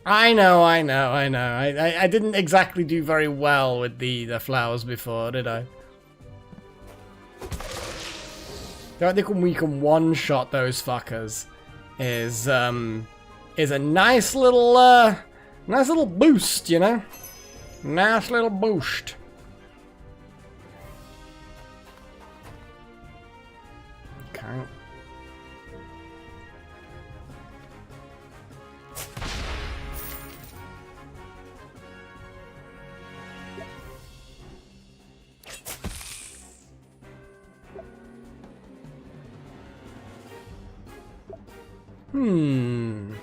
I know. I didn't exactly do very well with the flowers before, did I? I think we can one-shot those fuckers is a nice little boost, you know? Nice little boost. Okay. Hmm.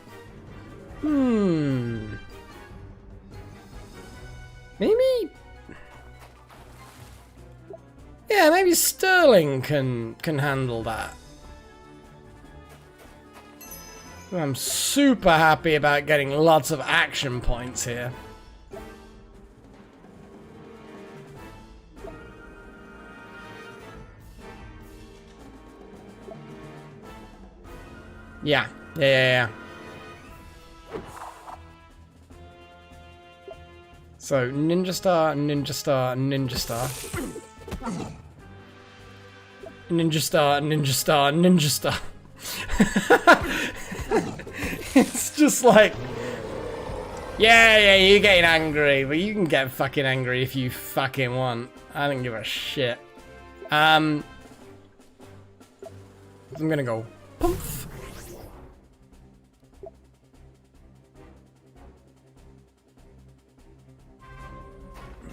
Maybe. Yeah, maybe Sterling can handle that. I'm super happy about getting lots of action points here. Yeah. So, Ninja Star, Ninja Star, Ninja Star. Ninja Star, Ninja Star, Ninja Star. It's just like... Yeah, you're getting angry, but you can get fucking angry if you fucking want. I don't give a shit. I'm gonna go... Poof.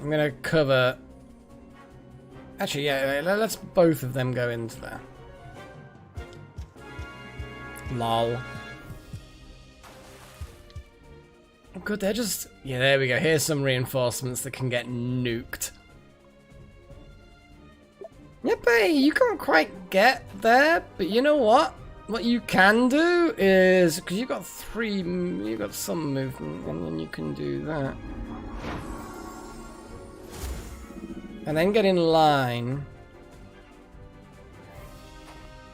I'm gonna cover... Actually, yeah, let's both of them go into there. Lol. Oh, good, they're just... Yeah, there we go. Here's some reinforcements that can get nuked. Yep, hey, you can't quite get there, but you know what? What you can do is... Because you've got you've got some movement, and then you can do that. And then get in line.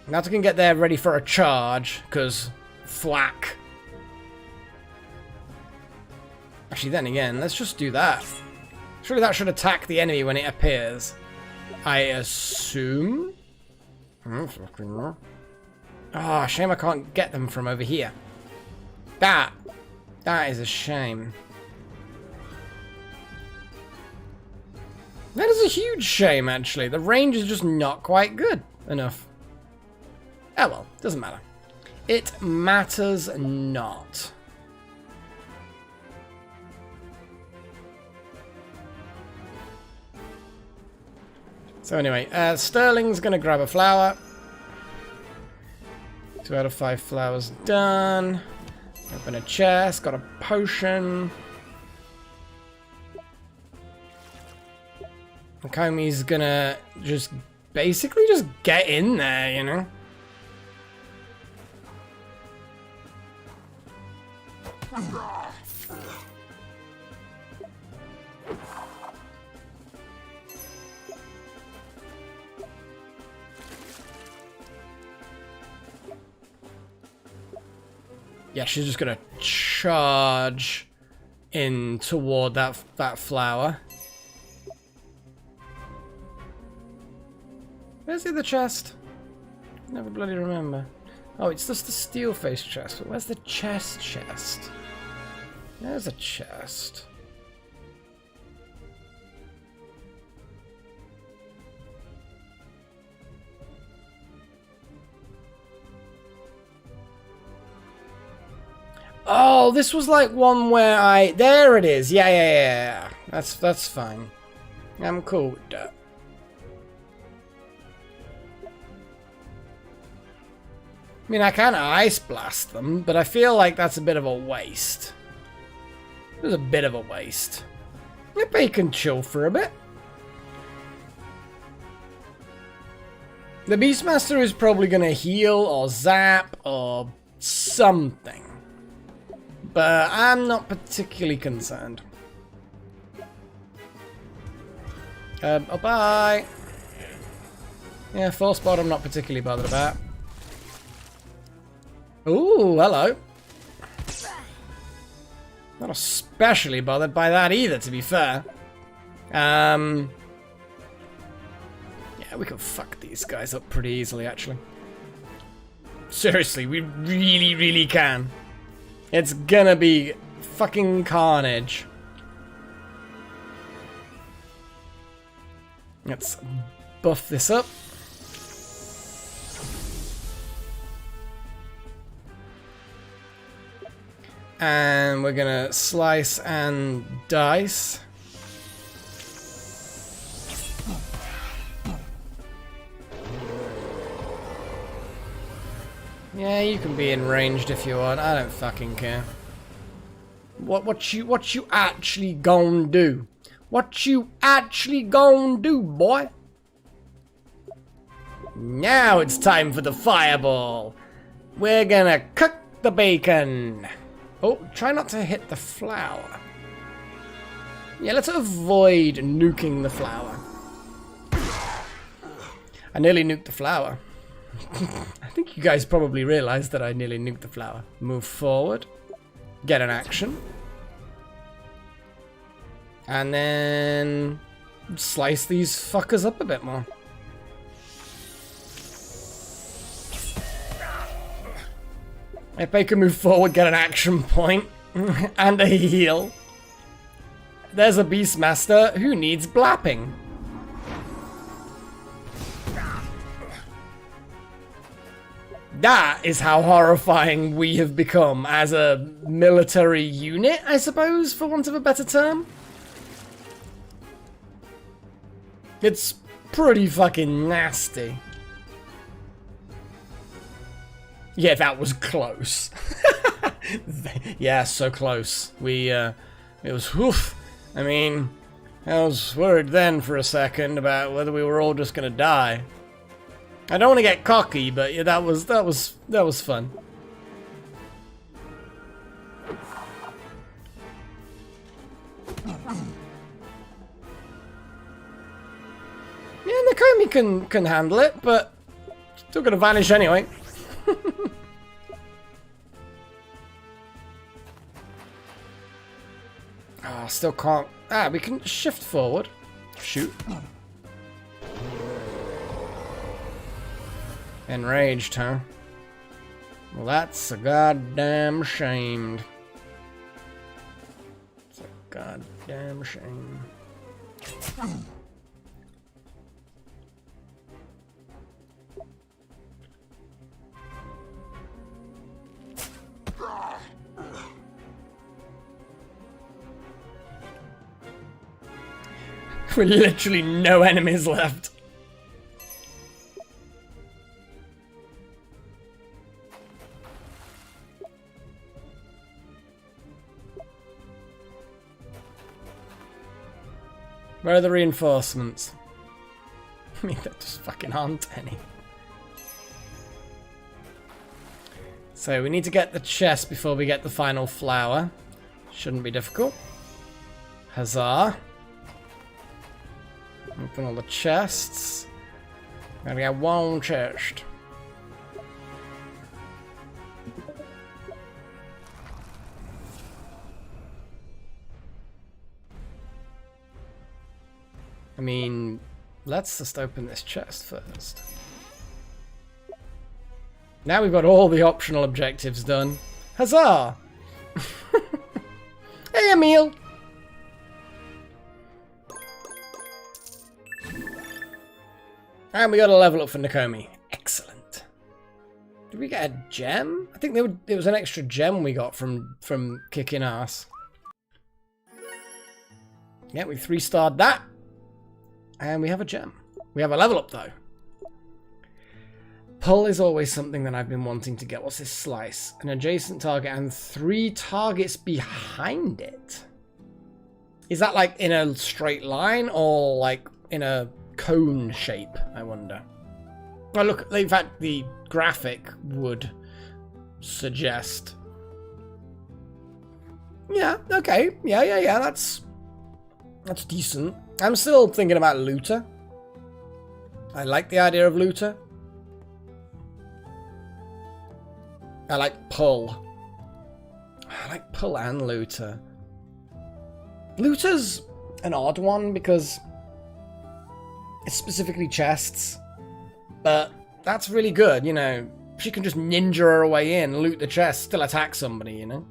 Now we can get there ready for a charge, because thwack. Actually, then again, let's just do that. Surely that should attack the enemy when it appears. I assume? Ah, shame I can't get them from over here. That is a shame. That is a huge shame, actually. The range is just not quite good enough. Oh well, doesn't matter. It matters not. So anyway, Sterling's gonna grab a flower. 2 out of 5 flowers done. Open a chest, got a potion. Komi's gonna just basically just get in there, you know? Yeah, she's just gonna charge in toward that flower. Where's the other chest? Never bloody remember. Oh, it's just the steel face chest. But where's the chest? There's a chest. Oh, this was like one where there it is. Yeah. That's fine. I'm cool with that. I mean, I can ice blast them, but I feel like that's a bit of a waste. It was a bit of a waste. Yep, he can chill for a bit. The Beastmaster is probably going to heal or zap or something. But I'm not particularly concerned. Oh, bye. Yeah, full spot I'm not particularly bothered about. Ooh, hello. Not especially bothered by that either, to be fair. Yeah, we can fuck these guys up pretty easily, actually. Seriously, we really, really can. It's gonna be fucking carnage. Let's buff this up. And we're gonna slice and dice. Yeah, you can be in ranged if you want. I don't fucking care. What you actually gonna do? What you actually gonna do, boy? Now it's time for the fireball. We're gonna cook the bacon. Oh, try not to hit the flour. Yeah, let's avoid nuking the flour. I nearly nuked the flour. I think you guys probably realized that I nearly nuked the flour. Move forward. Get an action. And then slice these fuckers up a bit more. If they can move forward, get an action point and a heal. There's a Beastmaster who needs blapping. That is how horrifying we have become as a military unit, I suppose, for want of a better term. It's pretty fucking nasty. Yeah, that was close. Yeah, so close. It was woof. I mean, I was worried then for a second about whether we were all just gonna die. I don't want to get cocky, but yeah, that was fun. Yeah, Nakomi can handle it, but still gonna vanish anyway. Ah, still can't. Ah, we can shift forward. Shoot. Enraged, huh? Well, that's a goddamn shame. It's a goddamn shame. With literally no enemies left. Where are the reinforcements? I mean, there just fucking aren't any. So we need to get the chest before we get the final flower. Shouldn't be difficult. Huzzah. Open all the chests. Gotta get one chest. I mean, let's just open this chest first. Now we've got all the optional objectives done. Huzzah! Hey, Emil! And we got a level up for Nakomi. Excellent. Did we get a gem? I think it was an extra gem we got from kicking ass. Yeah, we 3-starred that. And we have a gem. We have a level up though. Pull is always something that I've been wanting to get. What's this slice? An adjacent target and 3 targets behind it. Is that like in a straight line or like in a cone shape, I wonder? Oh look, in fact the graphic would suggest. Yeah, okay. Yeah, that's decent. I'm still thinking about looter. I like the idea of looter. I like pull. I like pull and looter. Looter's an odd one because it's specifically chests, but that's really good, you know. She can just ninja her way in, loot the chest, still attack somebody, you know.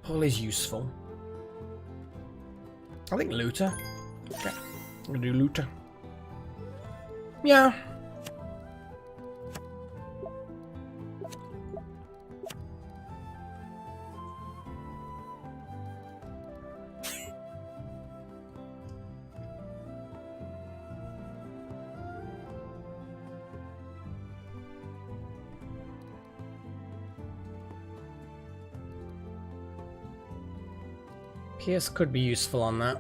Pull is useful. I think looter. Okay, I'm gonna do looter. Yeah. Pierce could be useful on that.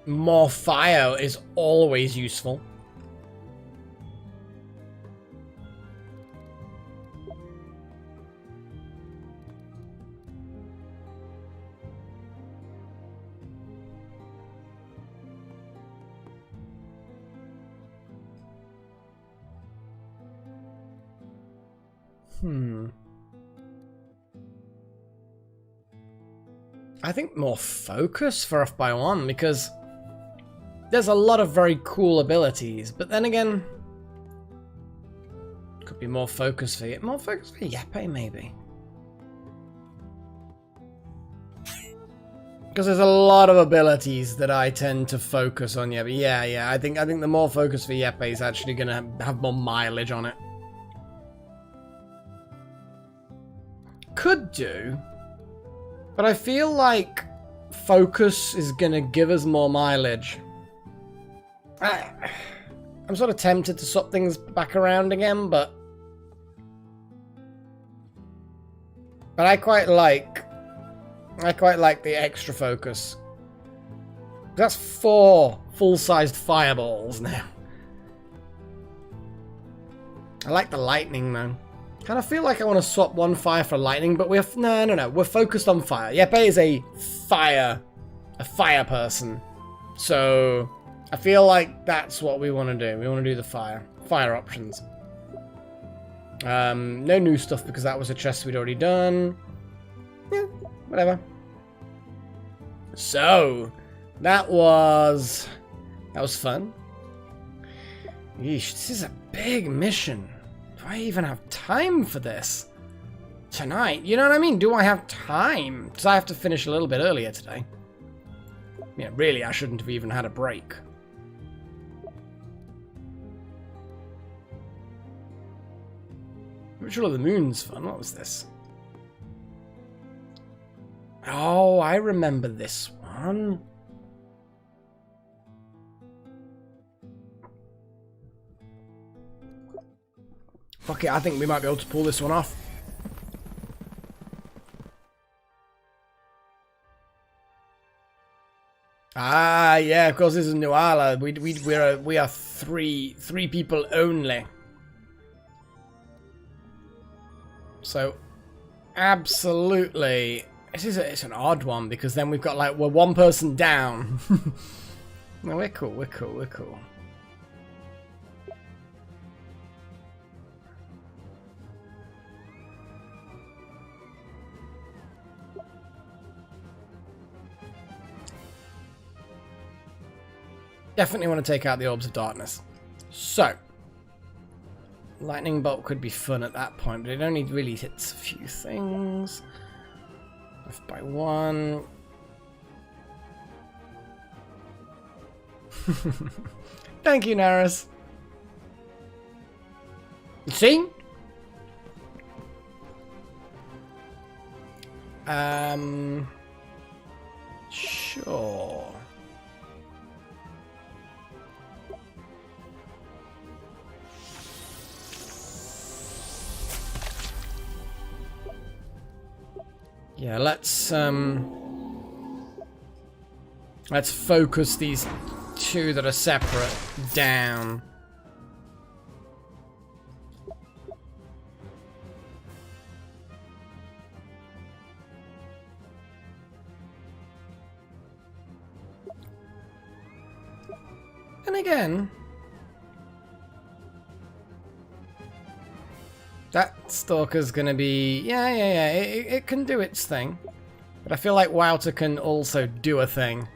More fire is always useful. I think more focus for off by one, because there's a lot of very cool abilities, but then again, could be more focus for Yepe maybe. Because there's a lot of abilities that I tend to focus on Yepe. Yeah, I think the more focus for Yepe is actually gonna have more mileage on it. Could do, but I feel like focus is gonna give us more mileage. I'm sort of tempted to swap things back around again, but I quite like the extra focus. That's 4 full-sized fireballs now. I like the lightning though. Kind of feel like I want to swap one fire for lightning, but no. We're focused on fire. Yepe is a fire person. So I feel like that's what we want to do. We want to do the fire options. No new stuff because that was a chest we'd already done. Yeah, whatever. So that was fun. Yeesh, this is a big mission. Do I even have time for this tonight? You know what I mean? Do I have time? Because I have to finish a little bit earlier today. Yeah, really, I shouldn't have even had a break. Ritual of the Moon's fun. What was this? Oh, I remember this one. Fuck it, I think we might be able to pull this one off. Ah, yeah, of course this is Nuala. We are three people only. So, absolutely, it's an odd one because then we've got like we're one person down. No, we're cool. Definitely want to take out the Orbs of Darkness. So, Lightning Bolt could be fun at that point, but it only really hits a few things. Off by 1. Thank you, Naris. See? Sure. Yeah, let's focus these 2 that are separate down. And again, that Stalker's gonna be... Yeah, it can do its thing. But I feel like Wouter can also do a thing.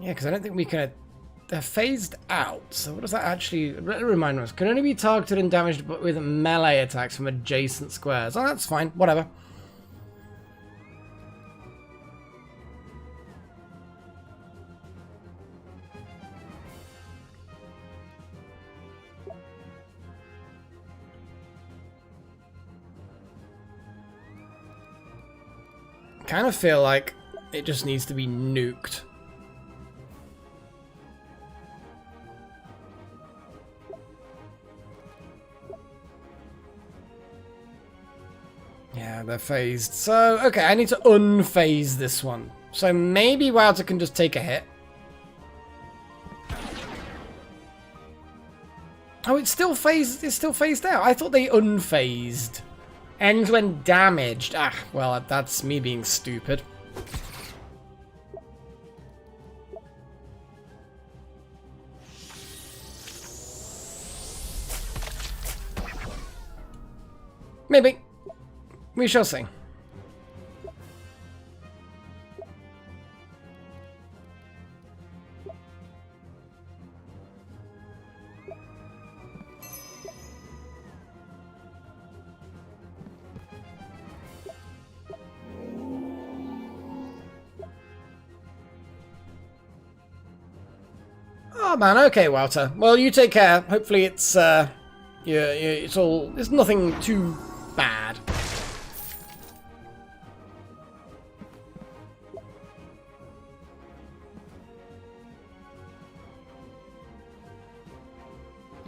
Yeah, because I don't think we can... They're phased out, so what does that actually... Remind us. Can only be targeted and damaged with melee attacks from adjacent squares. Oh, that's fine. Whatever. Kind of feel like it just needs to be nuked. Yeah, they're phased. So, okay, I need to unphase this one. So maybe Wouter can just take a hit. Oh, it's still phased. It's still phased out. I thought they unphased. Ends when damaged. Ah, well, that's me being stupid. Maybe. We shall see. Oh man, okay, Wouter. Well, you take care. Hopefully it's it's all... There's nothing too bad.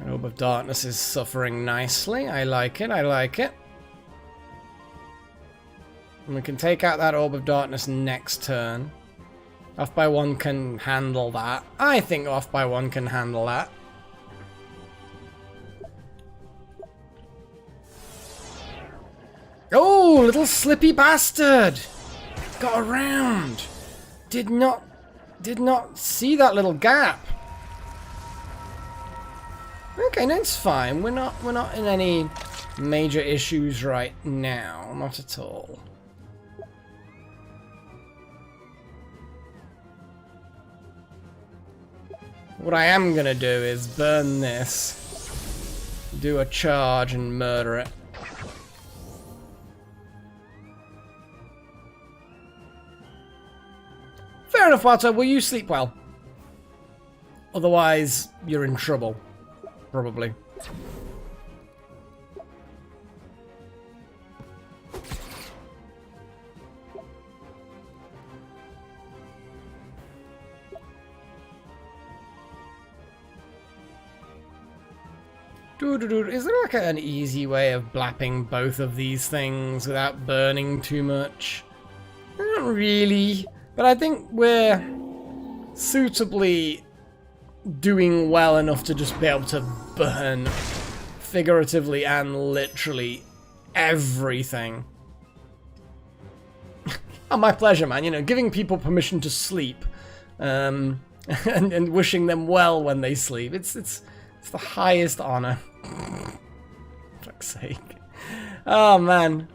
Orb of Darkness is suffering nicely. I like it, I like it. And we can take out that Orb of Darkness next turn. Off by one can handle that. I think off by one can handle that. Oh, little slippy bastard! Got around. Did not see that little gap. Okay, that's fine. We're not in any major issues right now. Not at all. What I am gonna do is burn this, do a charge and murder it. Fair enough, Walter. Will you sleep well? Otherwise, you're in trouble. Probably. Is there like an easy way of blapping both of these things without burning too much? Not really, but I think we're suitably doing well enough to just be able to burn figuratively and literally everything. Oh, my pleasure, man. You know, giving people permission to sleep, and wishing them well when they sleep. It's the highest honor. For fuck's sake. Oh man,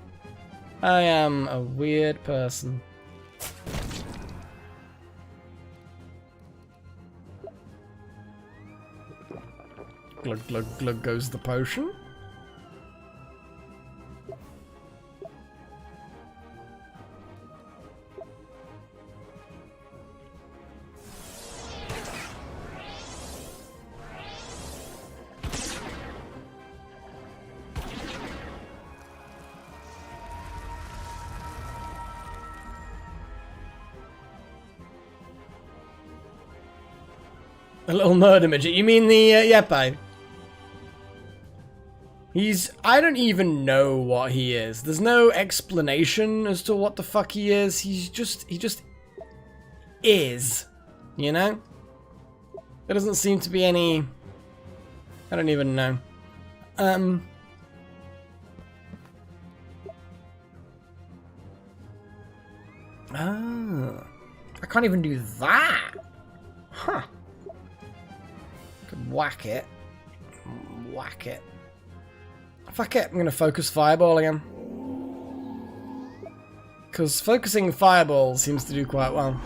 I am a weird person. Glug glug glug goes the potion. A little murder midget. You mean the Yepai? I don't even know what he is. There's no explanation as to what the fuck he is. He just is. You know? There doesn't seem to be any... I don't even know. Oh. I can't even do that. Huh. Could whack it. Whack it. Fuck it, I'm gonna focus Fireball again. Because focusing Fireball seems to do quite well.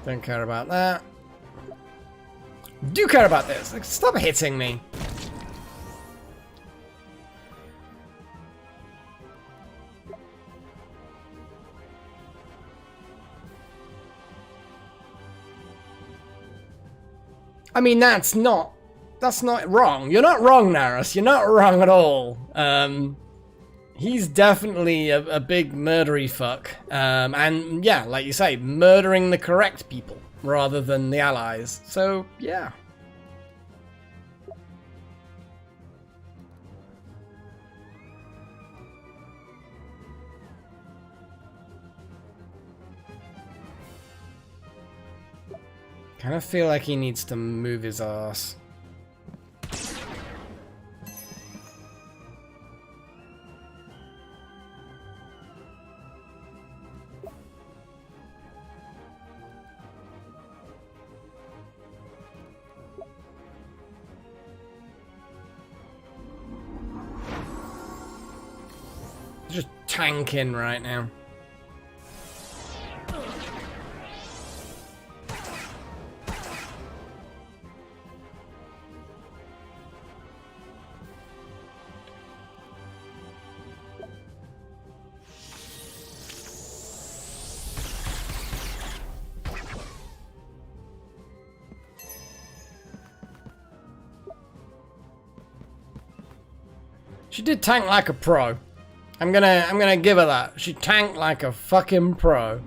Don't care about that. Do care about this. Like, stop hitting me. I mean, that's not wrong. You're not wrong, Naris. You're not wrong at all. He's definitely a big murdery fuck. And yeah, like you say, murdering the correct people rather than the allies. So, yeah. Kind of feel like he needs to move his ass. Just tanking right now. She did tank like a pro. I'm gonna give her that. She tanked like a fucking pro.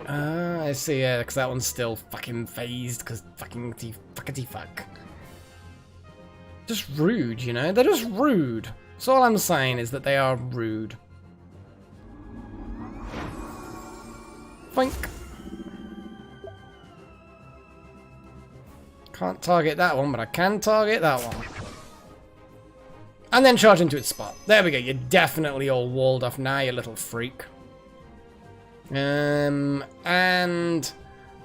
I see, yeah, because that one's still fucking phased, because fucking fuckity fuck. Just rude, you know? They're just rude. So all I'm saying is that they are rude. Fink. Can't target that one, but I can target that one. And then charge into its spot. There we go. You're definitely all walled off now, you little freak. And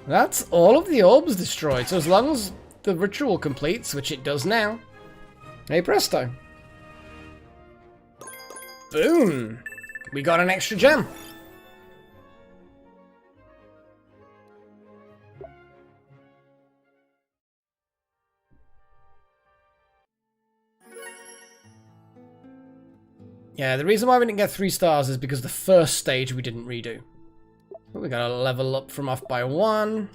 that's all of the orbs destroyed. So as long as the ritual completes, which it does now, hey presto. Boom. We got an extra gem. Yeah, the reason why we didn't get 3 stars is because the first stage we didn't redo. But we got a level up from off by 1.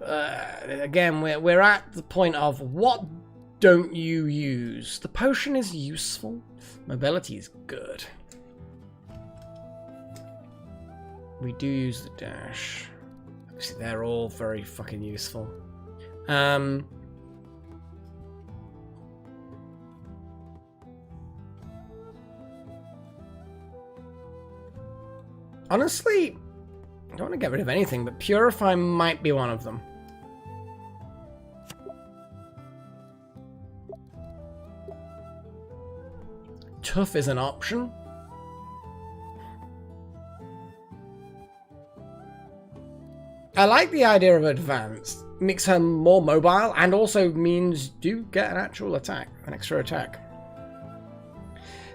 Again, we're at the point of what don't you use? The potion is useful. Mobility is good. We do use the dash. Obviously, they're all very fucking useful. Honestly, I don't want to get rid of anything, but Purify might be one of them. Tough is an option. I like the idea of Advanced. Makes her more mobile and also means do get an actual attack, an extra attack.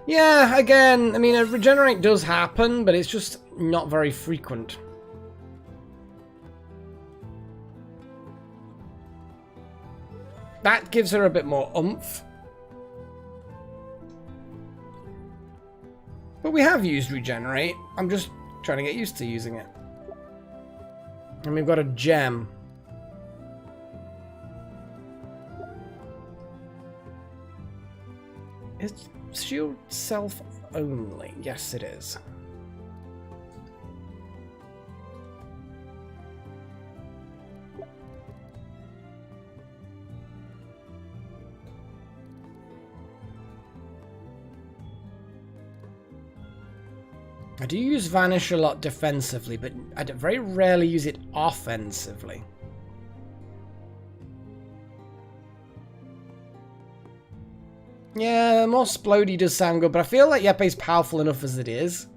Yeah, again, I mean, a regenerate does happen, but it's just not very frequent. That gives her a bit more oomph. But we have used regenerate. I'm just trying to get used to using it. And we've got a gem. It's shield self only. Yes, it is. I do use Vanish a lot defensively, but I very rarely use it offensively. Yeah, more Splody does sound good, but I feel like Yeppe's powerful enough as it is.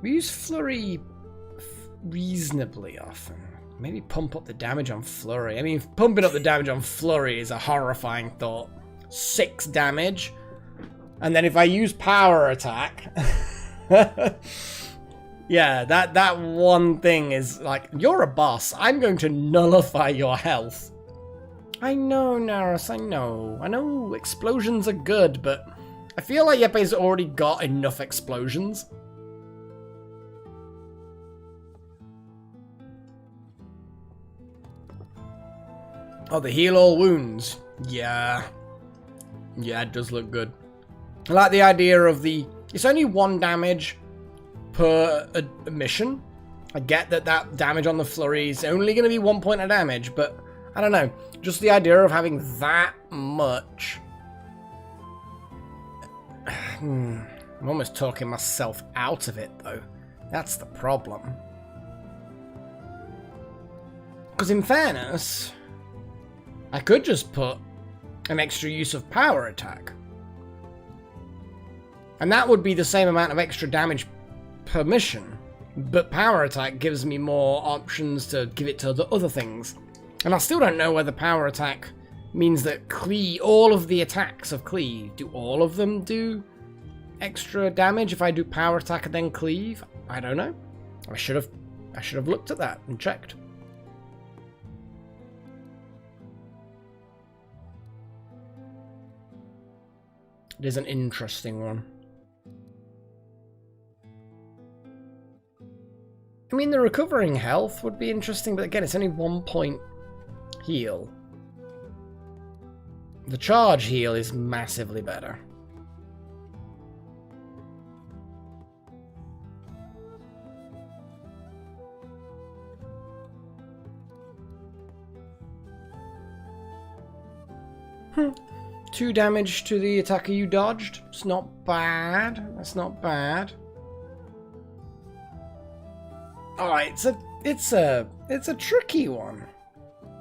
We use Flurry reasonably often. Maybe pump up the damage on Flurry. I mean, pumping up the damage on Flurry is a horrifying thought. 6 damage. And then if I use Power Attack... yeah, that one thing is like, you're a boss. I'm going to nullify your health. I know, Naris, I know. I know explosions are good, but I feel like Yeppe's already got enough explosions. Oh, the heal all wounds. Yeah. Yeah, it does look good. I like the idea of the... It's only 1 damage per a mission. I get that damage on the flurry is only going to be 1 point of damage, but I don't know. Just the idea of having that much... I'm almost talking myself out of it, though. That's the problem. Because in fairness... I could just put an extra use of Power Attack. And that would be the same amount of extra damage per mission. But Power Attack gives me more options to give it to the other things. And I still don't know whether Power Attack means that Cleave, all of the attacks of Cleave, do all of them do extra damage if I do Power Attack and then Cleave? I don't know. I should have looked at that and checked. It is an interesting one. I mean, the recovering health would be interesting, but again, it's only 1 point heal. The charge heal is massively better. Hmm. 2 damage to the attacker you dodged. It's not bad. That's not bad. Alright, it's a tricky one.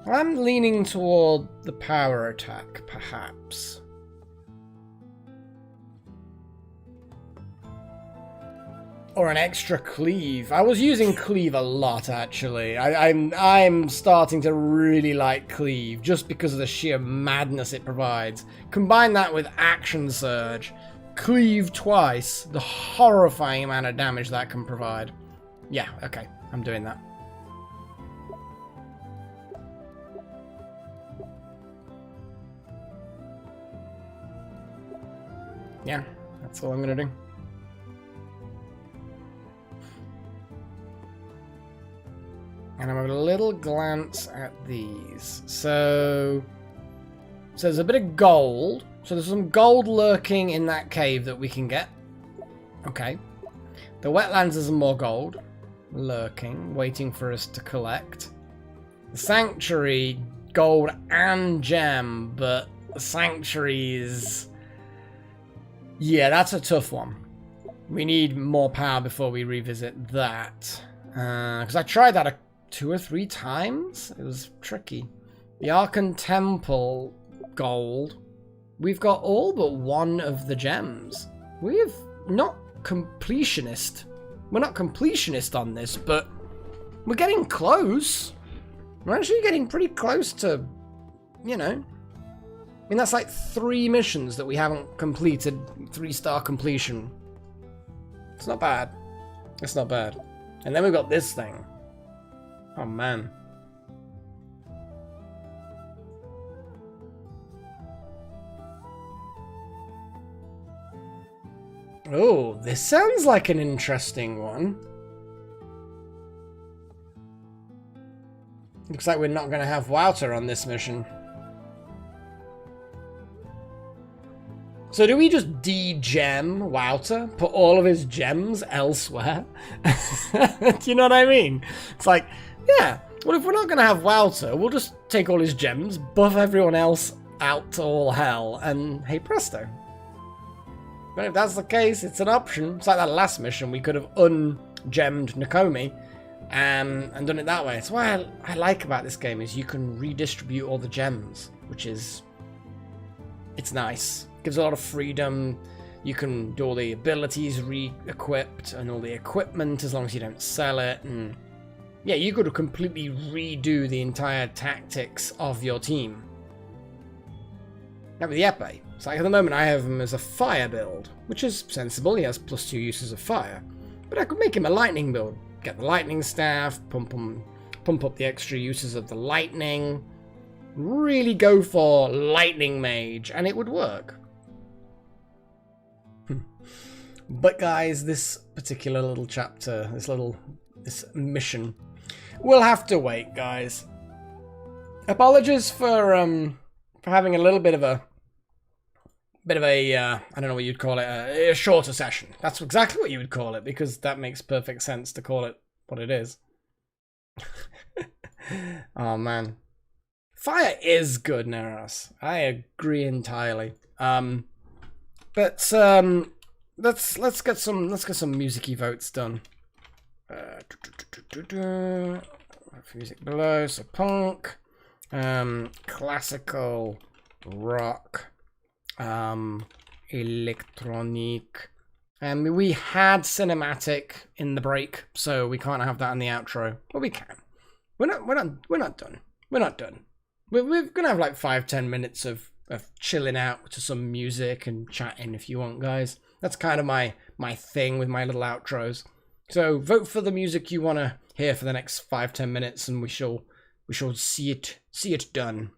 I'm leaning toward the Power Attack, perhaps. Or an extra Cleave. I was using Cleave a lot, actually. I'm starting to really like Cleave, just because of the sheer madness it provides. Combine that with Action Surge. Cleave twice. The horrifying amount of damage that can provide. Yeah, okay. I'm doing that. Yeah, that's all I'm gonna do. And I'm a little glance at these. So there's a bit of gold. So there's some gold lurking in that cave that we can get. Okay. The wetlands, there's some more gold lurking, waiting for us to collect. The sanctuary, gold and gem, but the sanctuary is... Yeah, that's a tough one. We need more power before we revisit that. Because I tried that 2 or 3 times. It was tricky. The Archon Temple gold. We've got all but 1 of the gems. We're not completionist. We're not completionist on this, but we're getting close. We're actually getting pretty close to, you know. I mean, that's like 3 missions that we haven't completed. 3-star completion. It's not bad. It's not bad. And then we've got this thing. Oh, man. Oh, this sounds like an interesting one. Looks like we're not going to have Wouter on this mission. So do we just de-gem Wouter? Put all of his gems elsewhere? Do you know what I mean? It's like, yeah, well, if we're not going to have Wouter, we'll just take all his gems, buff everyone else out to all hell, and hey presto. But if that's the case, it's an option. It's like that last mission. We could have ungemmed Nakomi and done it that way. It's what I like about this game is you can redistribute all the gems, which is... It's nice. Gives a lot of freedom. You can do all the abilities re-equipped and all the equipment as long as you don't sell it. And yeah, you could completely redo the entire tactics of your team. Now with the epee, it's like at the moment I have him as a fire build, which is sensible. He has +2 uses of fire. But I could make him a lightning build. Get the lightning staff, pump up the extra uses of the lightning. Really go for lightning mage, and it would work. But guys, this particular little chapter, this mission, will have to wait, guys. Apologies for having a little bit of a I don't know what you'd call it, a shorter session. That's exactly what you would call it, because that makes perfect sense to call it what it is. Oh man, fire is good, Neros. I agree entirely. But let's get some music-y votes done. Music below, so punk, classical, rock, electronic. We had cinematic in the break, so we can't have that in the outro. But we can. We're not done. We're not done. We're gonna have like 5-10 minutes of chilling out to some music and chatting if you want, guys. That's kind of my thing with my little outros. So vote for the music you want to hear for the next 5-10 minutes, and we shall see it done.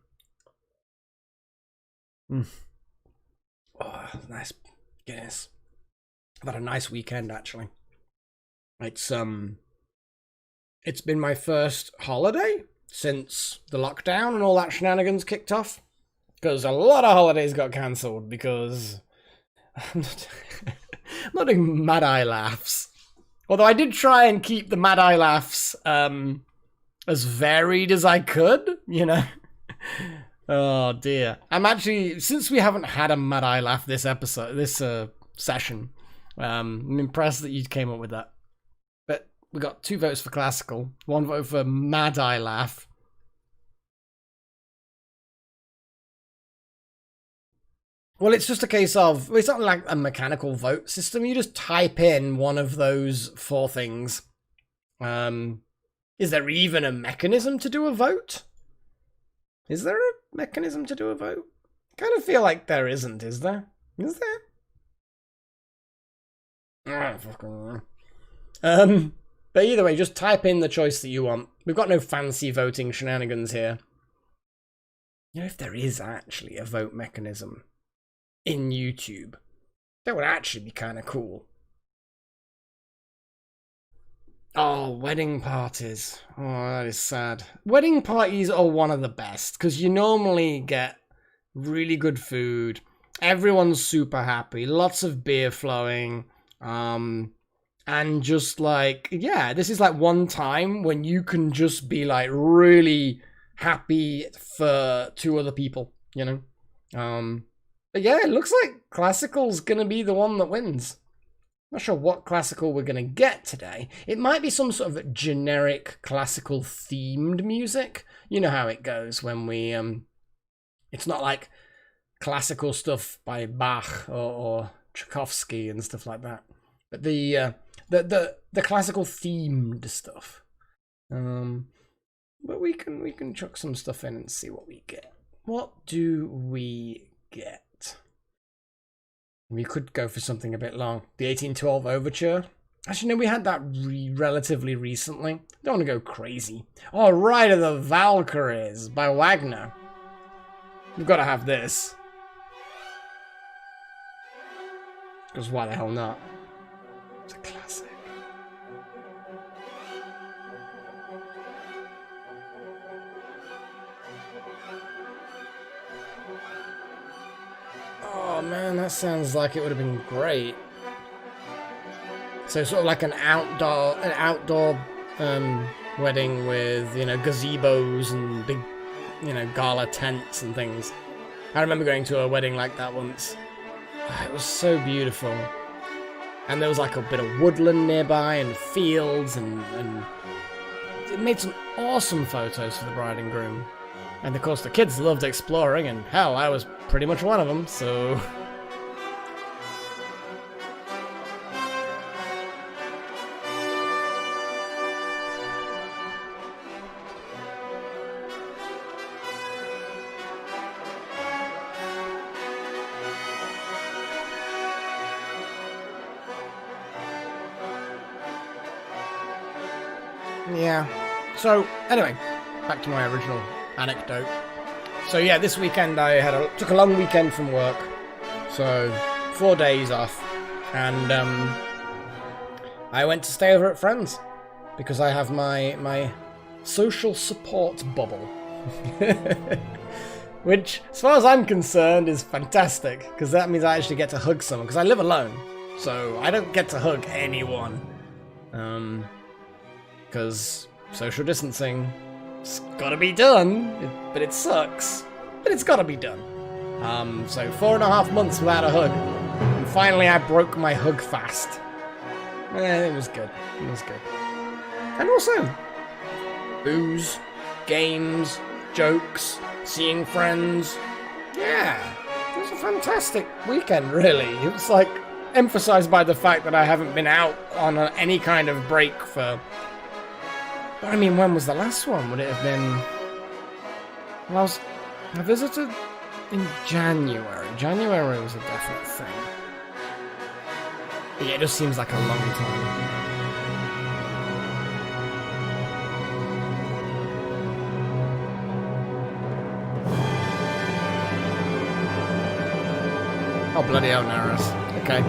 Oh, nice Guinness. I've had a nice weekend actually. It's been my first holiday since the lockdown and all that shenanigans kicked off. Because a lot of holidays got cancelled because I'm not doing mad eye laughs. Although I did try and keep the mad eye laughs as varied as I could, you know. Oh dear. I'm actually, since we haven't had a mad eye laugh this session, I'm impressed that you came up with that. But we got 2 votes for classical, 1 vote for mad eye laugh. Well, it's just a case of, it's not like a mechanical vote system. You just type in one of those 4 things. Is there even a mechanism to do a vote? Is there a mechanism to do a vote? I kind of feel like there isn't, is there? Is there? But either way, just type in the choice that you want. We've got no fancy voting shenanigans here. You know, if there is actually a vote mechanism in YouTube, that would actually be kind of cool. Oh, wedding parties. Oh, that is sad. Wedding parties are one of the best because you normally get really good food. Everyone's super happy. Lots of beer flowing. And just like, yeah, this is like one time when you can just be like really happy for 2 other people, you know? But yeah, it looks like classical's gonna be the one that wins. Not sure what classical we're gonna get today. It might be some sort of generic classical themed music. You know how it goes when we it's not like classical stuff by Bach or Tchaikovsky and stuff like that. But the classical themed stuff. But we can chuck some stuff in and see what we get. What do we get? We could go for something a bit long. The 1812 Overture. Actually, no, we had that relatively recently. Don't want to go crazy. Oh, Ride of the Valkyries by Wagner. We've got to have this. Because why the hell not? It's a classic. Oh man, that sounds like it would have been great. So sort of like an outdoor wedding with, you know, gazebos and big, you know, gala tents and things. I remember going to a wedding like that once. It was so beautiful. And there was like a bit of woodland nearby and fields and it made some awesome photos for the bride and groom. And of course the kids loved exploring, and hell, I was pretty much one of them, so... Yeah. So, anyway, back to my original anecdote. So yeah, this weekend I took a long weekend from work. So, 4 days off. And I went to stay over at friends. Because I have my social support bubble. Which, as far as I'm concerned, is fantastic. Because that means I actually get to hug someone. Because I live alone. So I don't get to hug anyone. Because social distancing, it's gotta be done. But it sucks. But it's gotta be done. So 4.5 months without a hug. And finally I broke my hug fast. It was good. It was good. And also, booze, games, jokes, seeing friends. Yeah, it was a fantastic weekend, really. It was like emphasized by the fact that I haven't been out on any kind of break for... I mean, when was the last one? Would it have been... Well, I visited in January. January was a definite thing. But yeah, it just seems like a long time. Oh, bloody hell, Naras. Okay.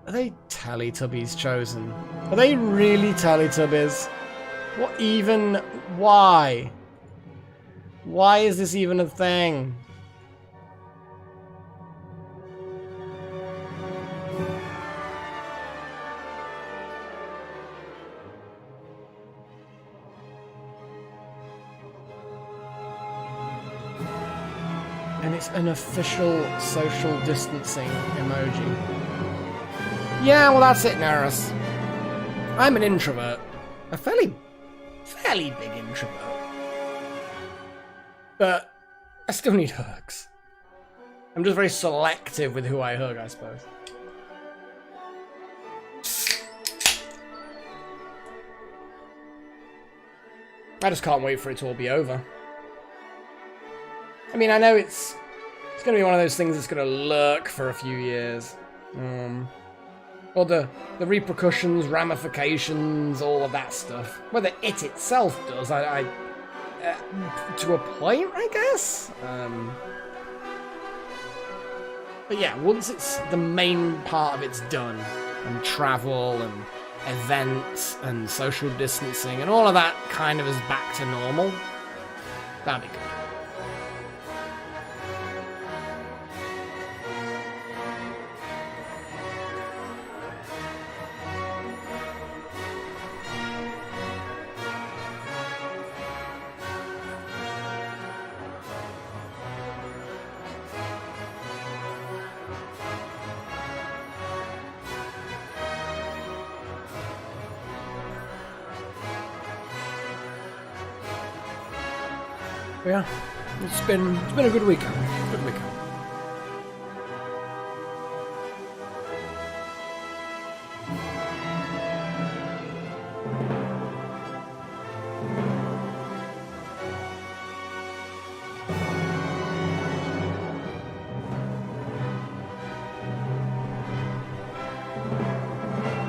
Are they Teletubbies chosen? Are they really Teletubbies? What even? Why? Why is this even a thing? And it's an official social distancing emoji. Yeah, well that's it, Naras. I'm an introvert. A fairly big introvert. But I still need hugs. I'm just very selective with who I hug, I suppose. I just can't wait for it to all be over. I mean, I know it's going to be one of those things that's going to lurk for a few years. Or the repercussions, ramifications, all of that stuff. Whether it itself does, I to a point, I guess. But yeah, once it's the main part of it's done, and travel and events and social distancing and all of that kind of is back to normal, that'd be good. Yeah, it's been a good weekend. Good weekend.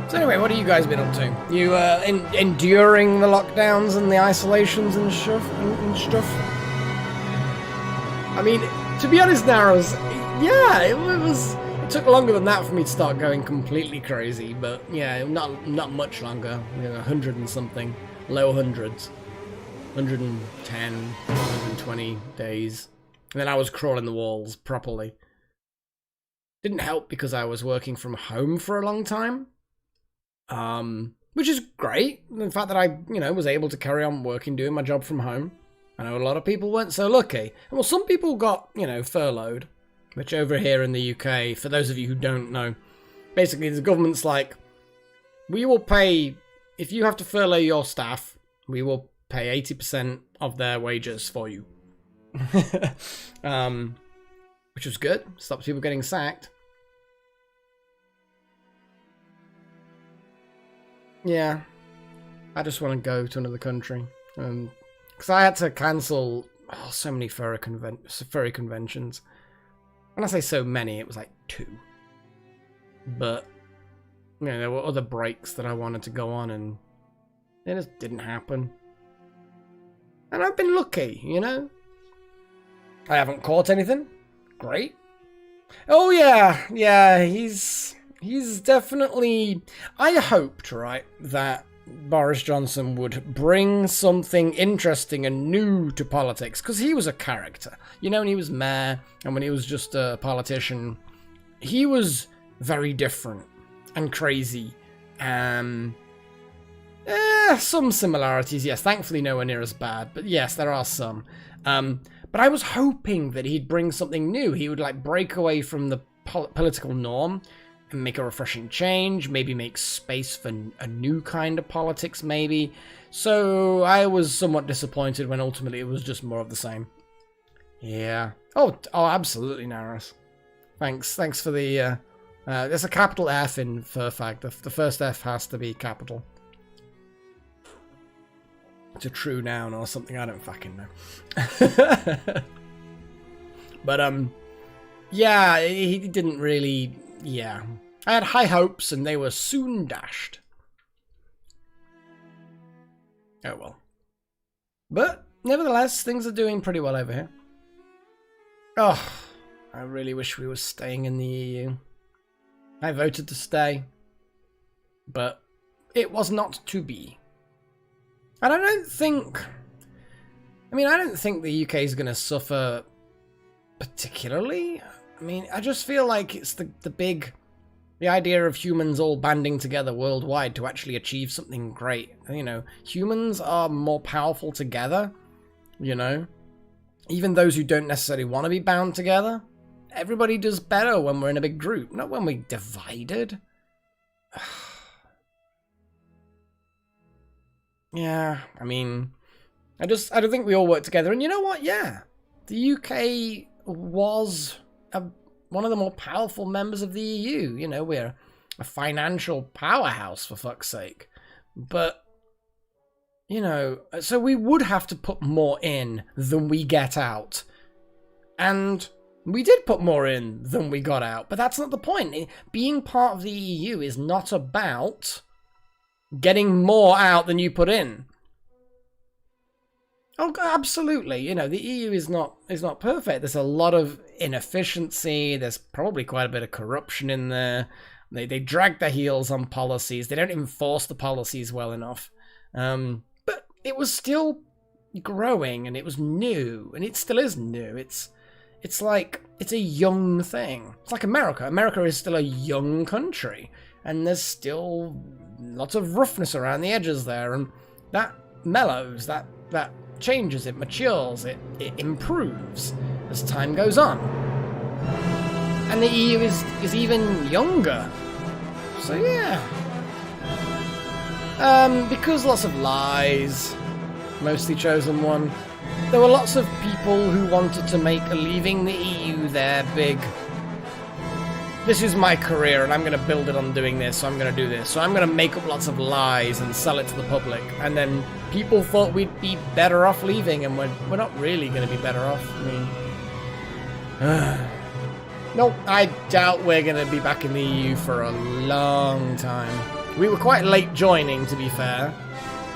So anyway, what have you guys been up to? You enduring the lockdowns and the isolations and stuff? I mean, to be honest, Narrows, yeah, it took longer than that for me to start going completely crazy, but yeah, not much longer, 100 and something, low hundreds, 110, 120 days, and then I was crawling the walls properly. Didn't help because I was working from home for a long time, which is great, the fact that I, was able to carry on working, doing my job from home. I know a lot of people weren't so lucky. Well, some people got, furloughed, which over here in the UK, for those of you who don't know, basically the government's like, we will pay, if you have to furlough your staff, we will pay 80% of their wages for you. Which was good. Stops people getting sacked. Yeah. I just want to go to another country. Because I had to cancel so many furry conventions. When I say so many, it was like 2. But you know, there were other breaks that I wanted to go on, and it just didn't happen. And I've been lucky, you know? I haven't caught anything. Great. Oh yeah, he's definitely... I hoped, right, that Boris Johnson would bring something interesting and new to politics, because he was a character. You know, when he was mayor and when he was just a politician, he was very different and crazy. Some similarities, yes. Thankfully, nowhere near as bad, but yes, there are some. But I was hoping that he'd bring something new. He would like break away from the political norm and make a refreshing change, maybe make space for a new kind of politics, maybe. So I was somewhat disappointed when ultimately it was just more of the same. Yeah. Oh, absolutely, Naris. Thanks for the... there's a capital F in Furfag. The first F has to be capital. It's a true noun or something, I don't fucking know. But, yeah, he didn't really... Yeah. I had high hopes and they were soon dashed. Oh well. But, nevertheless, things are doing pretty well over here. Oh, I really wish we were staying in the EU. I voted to stay. But it was not to be. And I don't think the UK is going to suffer particularly. I mean, I just feel like it's the idea of humans all banding together worldwide to actually achieve something great. You know, humans are more powerful together, you know. Even those who don't necessarily want to be bound together. Everybody does better when we're in a big group, not when we're divided. Yeah, I mean, I don't think we all work together. And you know what? Yeah, the UK was one of the more powerful members of the EU. You know, we're a financial powerhouse, for fuck's sake. But, you know, so we would have to put more in than we get out. And we did put more in than we got out. But that's not the point. Being part of the EU is not about getting more out than you put in. Oh, absolutely. You know, the EU is not perfect. There's a lot of inefficiency. There's probably quite a bit of corruption in there. They drag their heels on policies. They don't enforce the policies well enough. But it was still growing, and it was new, and it still is new. It's like, it's a young thing. It's like America. America is still a young country, and there's still lots of roughness around the edges there, and that mellows, that changes, it matures, it improves as time goes on. And the EU is even younger. So yeah. Because lots of lies, mostly chosen one, there were lots of people who wanted to make leaving the EU their big, this is my career and I'm going to build it on doing this, so I'm going to do this. So I'm going to make up lots of lies and sell it to the public. And then people thought we'd be better off leaving, and we're not really going to be better off. I mean, nope, I doubt we're going to be back in the EU for a long time. We were quite late joining, to be fair.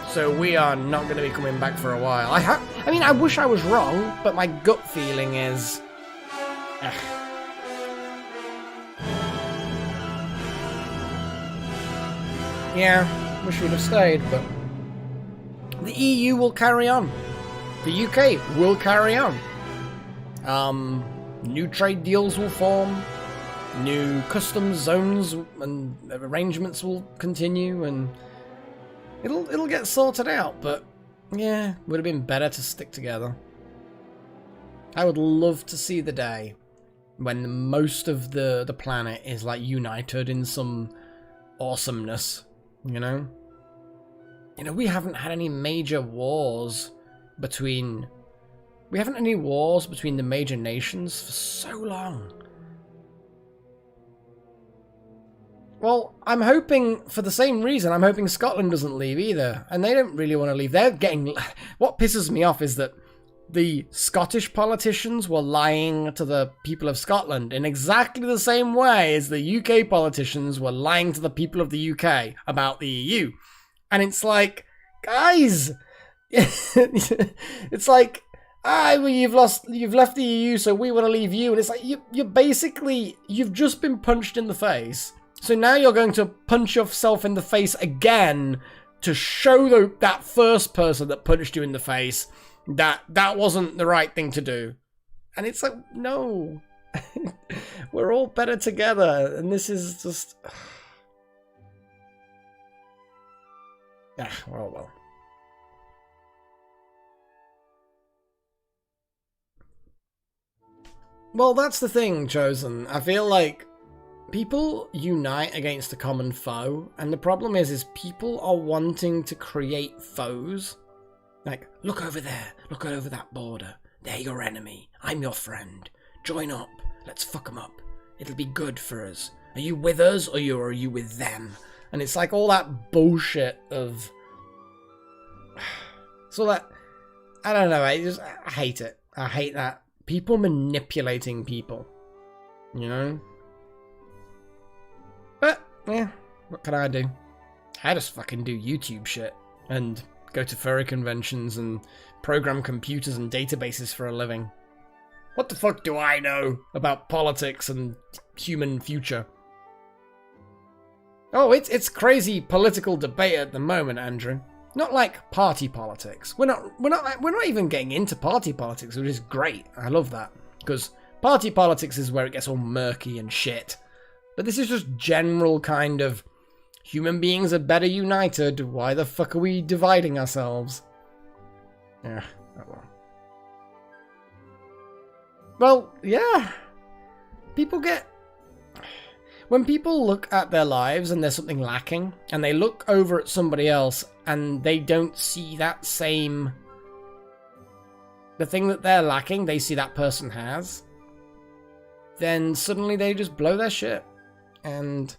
So we are not going to be coming back for a while. I mean, I wish I was wrong, but my gut feeling is... Yeah, wish we'd have stayed, but the EU will carry on. The UK will carry on. New trade deals will form. New customs zones and arrangements will continue, and it'll get sorted out. But yeah, would have been better to stick together. I would love to see the day when most of the planet is like united in some awesomeness. You know, we haven't had any major wars between... We haven't had any wars between the major nations for so long. Well, I'm hoping, for the same reason, I'm hoping Scotland doesn't leave either. And they don't really want to leave. They're getting... What pisses me off is that the Scottish politicians were lying to the people of Scotland in exactly the same way as the UK politicians were lying to the people of the UK about the EU. And it's like, guys, it's like, well, you've left the EU, so we want to leave you. And it's like, you've just been punched in the face. So now you're going to punch yourself in the face again to show that first person that punched you in the face that wasn't the right thing to do. And it's like, no. We're all better together. And this is just... well. Well, that's the thing, Chosen. I feel like people unite against a common foe, and the problem is people are wanting to create foes. Like, look over there, look over that border. They're your enemy, I'm your friend. Join up, let's fuck them up. It'll be good for us. Are you with us, or are you with them? And it's like all that bullshit of... So that... I don't know, I hate it. I hate that. People manipulating people. You know? But, yeah, what can I do? I just fucking do YouTube shit. And go to furry conventions and program computers and databases for a living. What the fuck do I know about politics and human future? Oh, it's crazy political debate at the moment, Andrew. Not like party politics. We're not even getting into party politics, which is great. I love that, because party politics is where it gets all murky and shit. But this is just general kind of human beings are better united. Why the fuck are we dividing ourselves? Yeah, that one. Well, yeah. When people look at their lives and there's something lacking, and they look over at somebody else and they don't see that same... the thing that they're lacking, they see that person has, then suddenly they just blow their shit. And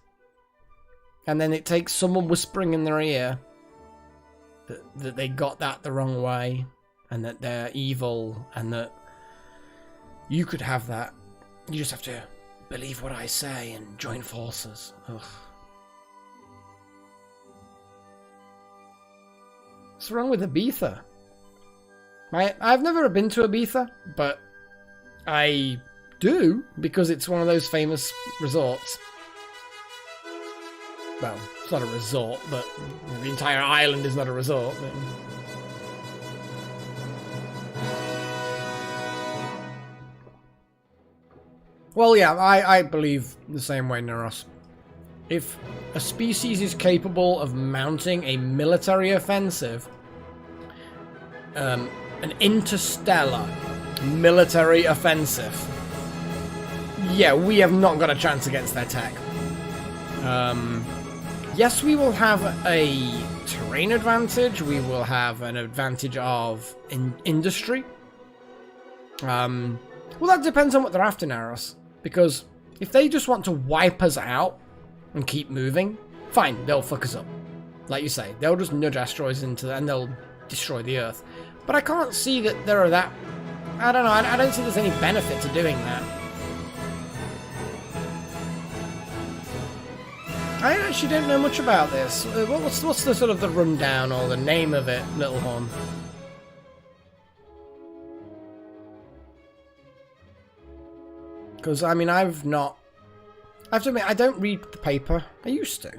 then it takes someone whispering in their ear that they got that the wrong way, and that they're evil, and that you could have that. You just have to believe what I say and join forces. Ugh. What's wrong with Ibiza? I've never been to Ibiza, but I do, because it's one of those famous resorts. Well, it's not a resort, but the entire island is not a resort. But... well, yeah, I believe the same way, Neros. If a species is capable of mounting a military offensive, an interstellar military offensive, yeah, we have not got a chance against their tech. Yes, we will have a terrain advantage. We will have an advantage of industry. Well, that depends on what they're after, Naros. Because if they just want to wipe us out and keep moving, fine, they'll fuck us up. Like you say, they'll just nudge asteroids into and they'll destroy the Earth. But I can't see that there are that... I don't know, I don't see there's any benefit to doing that. I actually don't know much about this. What's the sort of the rundown or the name of it, Little Horn? Because, I mean, I have to admit, I don't read the paper. I used to.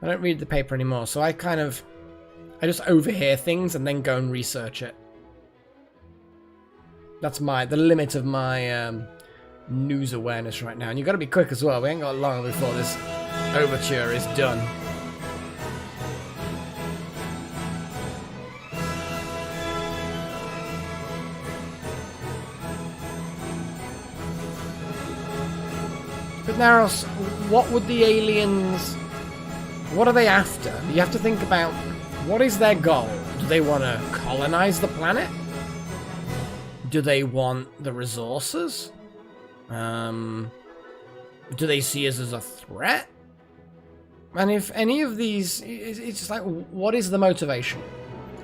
I don't read the paper anymore, so I just overhear things and then go and research it. That's the limit of my news awareness right now. And you've got to be quick as well. We ain't got long before this overture is done. But Naros, what would the aliens... what are they after? You have to think about, what is their goal? Do they want to colonize the planet? Do they want the resources? Do they see us as a threat? And if any of these... it's just like, what is the motivation?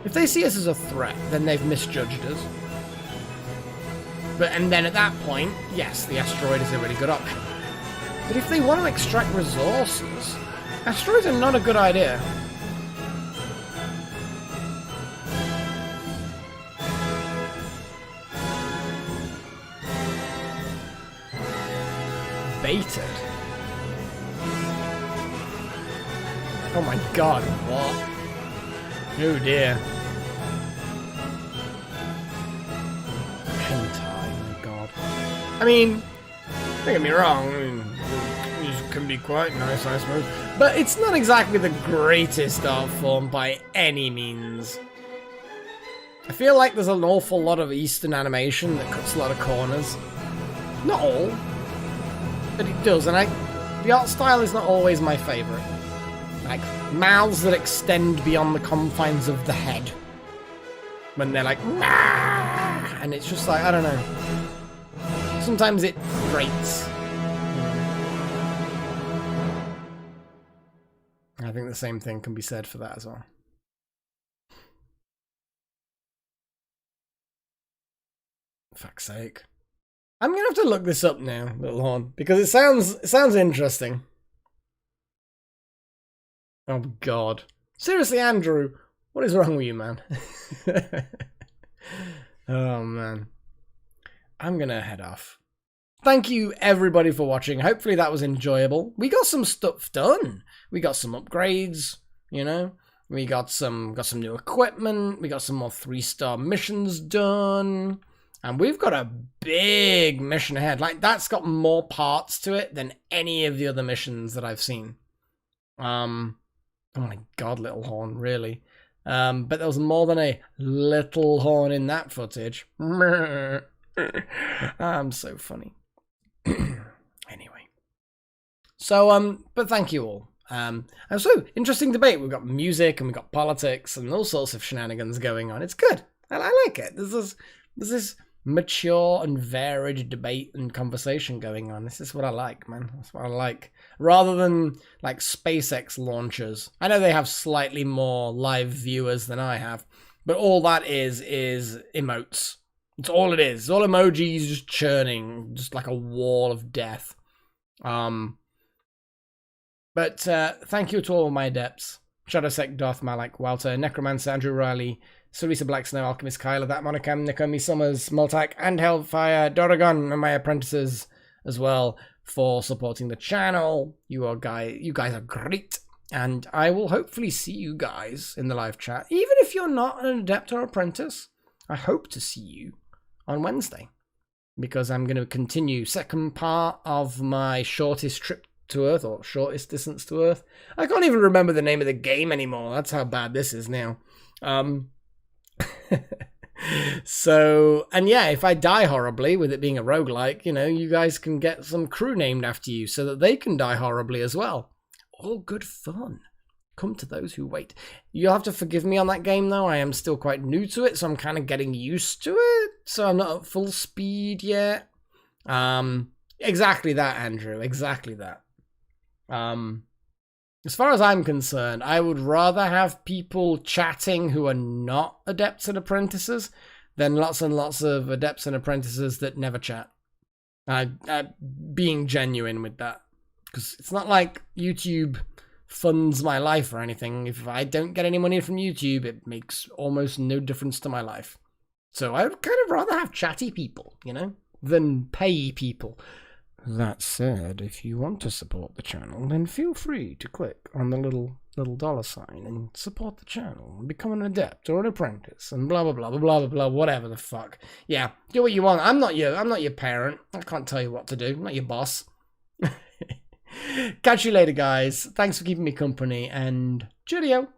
If they see us as a threat, then they've misjudged us. And then at that point, yes, the asteroid is a really good option. But if they want to extract resources, asteroids are not a good idea. Baited? Oh my god, what? Oh dear. Hentai, my god. I mean, don't get me wrong, it can be quite nice, I suppose. But it's not exactly the greatest art form by any means. I feel like there's an awful lot of Eastern animation that cuts a lot of corners. Not all, but it does, and the art style is not always my favourite. Like, mouths that extend beyond the confines of the head. When they're like, nah! And it's just like, I don't know. Sometimes it grates. I think the same thing can be said for that as well. Fuck's sake. I'm gonna have to look this up now, Little Horn, because it sounds interesting. Oh god. Seriously, Andrew, what is wrong with you, man? Oh man. I'm gonna head off. Thank you everybody for watching. Hopefully that was enjoyable. We got some stuff done. We got some upgrades, you know. We got some new equipment. We got some more 3-star missions done. And we've got a big mission ahead. Like, that's got more parts to it than any of the other missions that I've seen. Oh my god, Little Horn, really? But there was more than a little horn in that footage. I'm so funny. Anyway. So, but thank you all. And so, interesting debate. We've got music and we've got politics and all sorts of shenanigans going on. It's good. I like it. There's this mature and varied debate and conversation going on. This is what I like, man. That's what I like. Rather than like SpaceX launchers. I know they have slightly more live viewers than I have, but all that is emotes. It's all it is. It's all emojis just churning, just like a wall of death. But thank you to all my adepts. Shadowsec, Darth Malak, Walter, Necromancer, Andrew Riley, Sarisa Black Snow, Alchemist Kyla, That Monocam, Nakomi Summers, Multak, and Hellfire, Doragon, and my apprentices as well for supporting the channel. You guys are great. And I will hopefully see you guys in the live chat. Even if you're not an adept or apprentice, I hope to see you on Wednesday. Because I'm going to continue second part of my shortest trip to Earth, or shortest distance to Earth. I can't even remember the name of the game anymore. That's how bad this is now. So, and yeah, if I die horribly with it being a roguelike, you know, you guys can get some crew named after you so that they can die horribly as well. All good fun. Come to those who wait. You'll have to forgive me on that game though. I am still quite new to it, so I'm kind of getting used to it. So I'm not at full speed yet. Exactly that, Andrew. Exactly that. As far as I'm concerned, I would rather have people chatting who are not adepts and apprentices than lots and lots of adepts and apprentices that never chat. Being genuine with that. Because it's not like YouTube funds my life or anything. If I don't get any money from YouTube, it makes almost no difference to my life. So I would kind of rather have chatty people, you know, than pay people. That said, if you want to support the channel, then feel free to click on the little dollar sign and support the channel and become an adept or an apprentice and blah blah blah blah blah blah, whatever the fuck. Yeah, do what you want. I'm not your parent. I can't tell you what to do. I'm not your boss. Catch you later, guys. Thanks for keeping me company, and cheerio.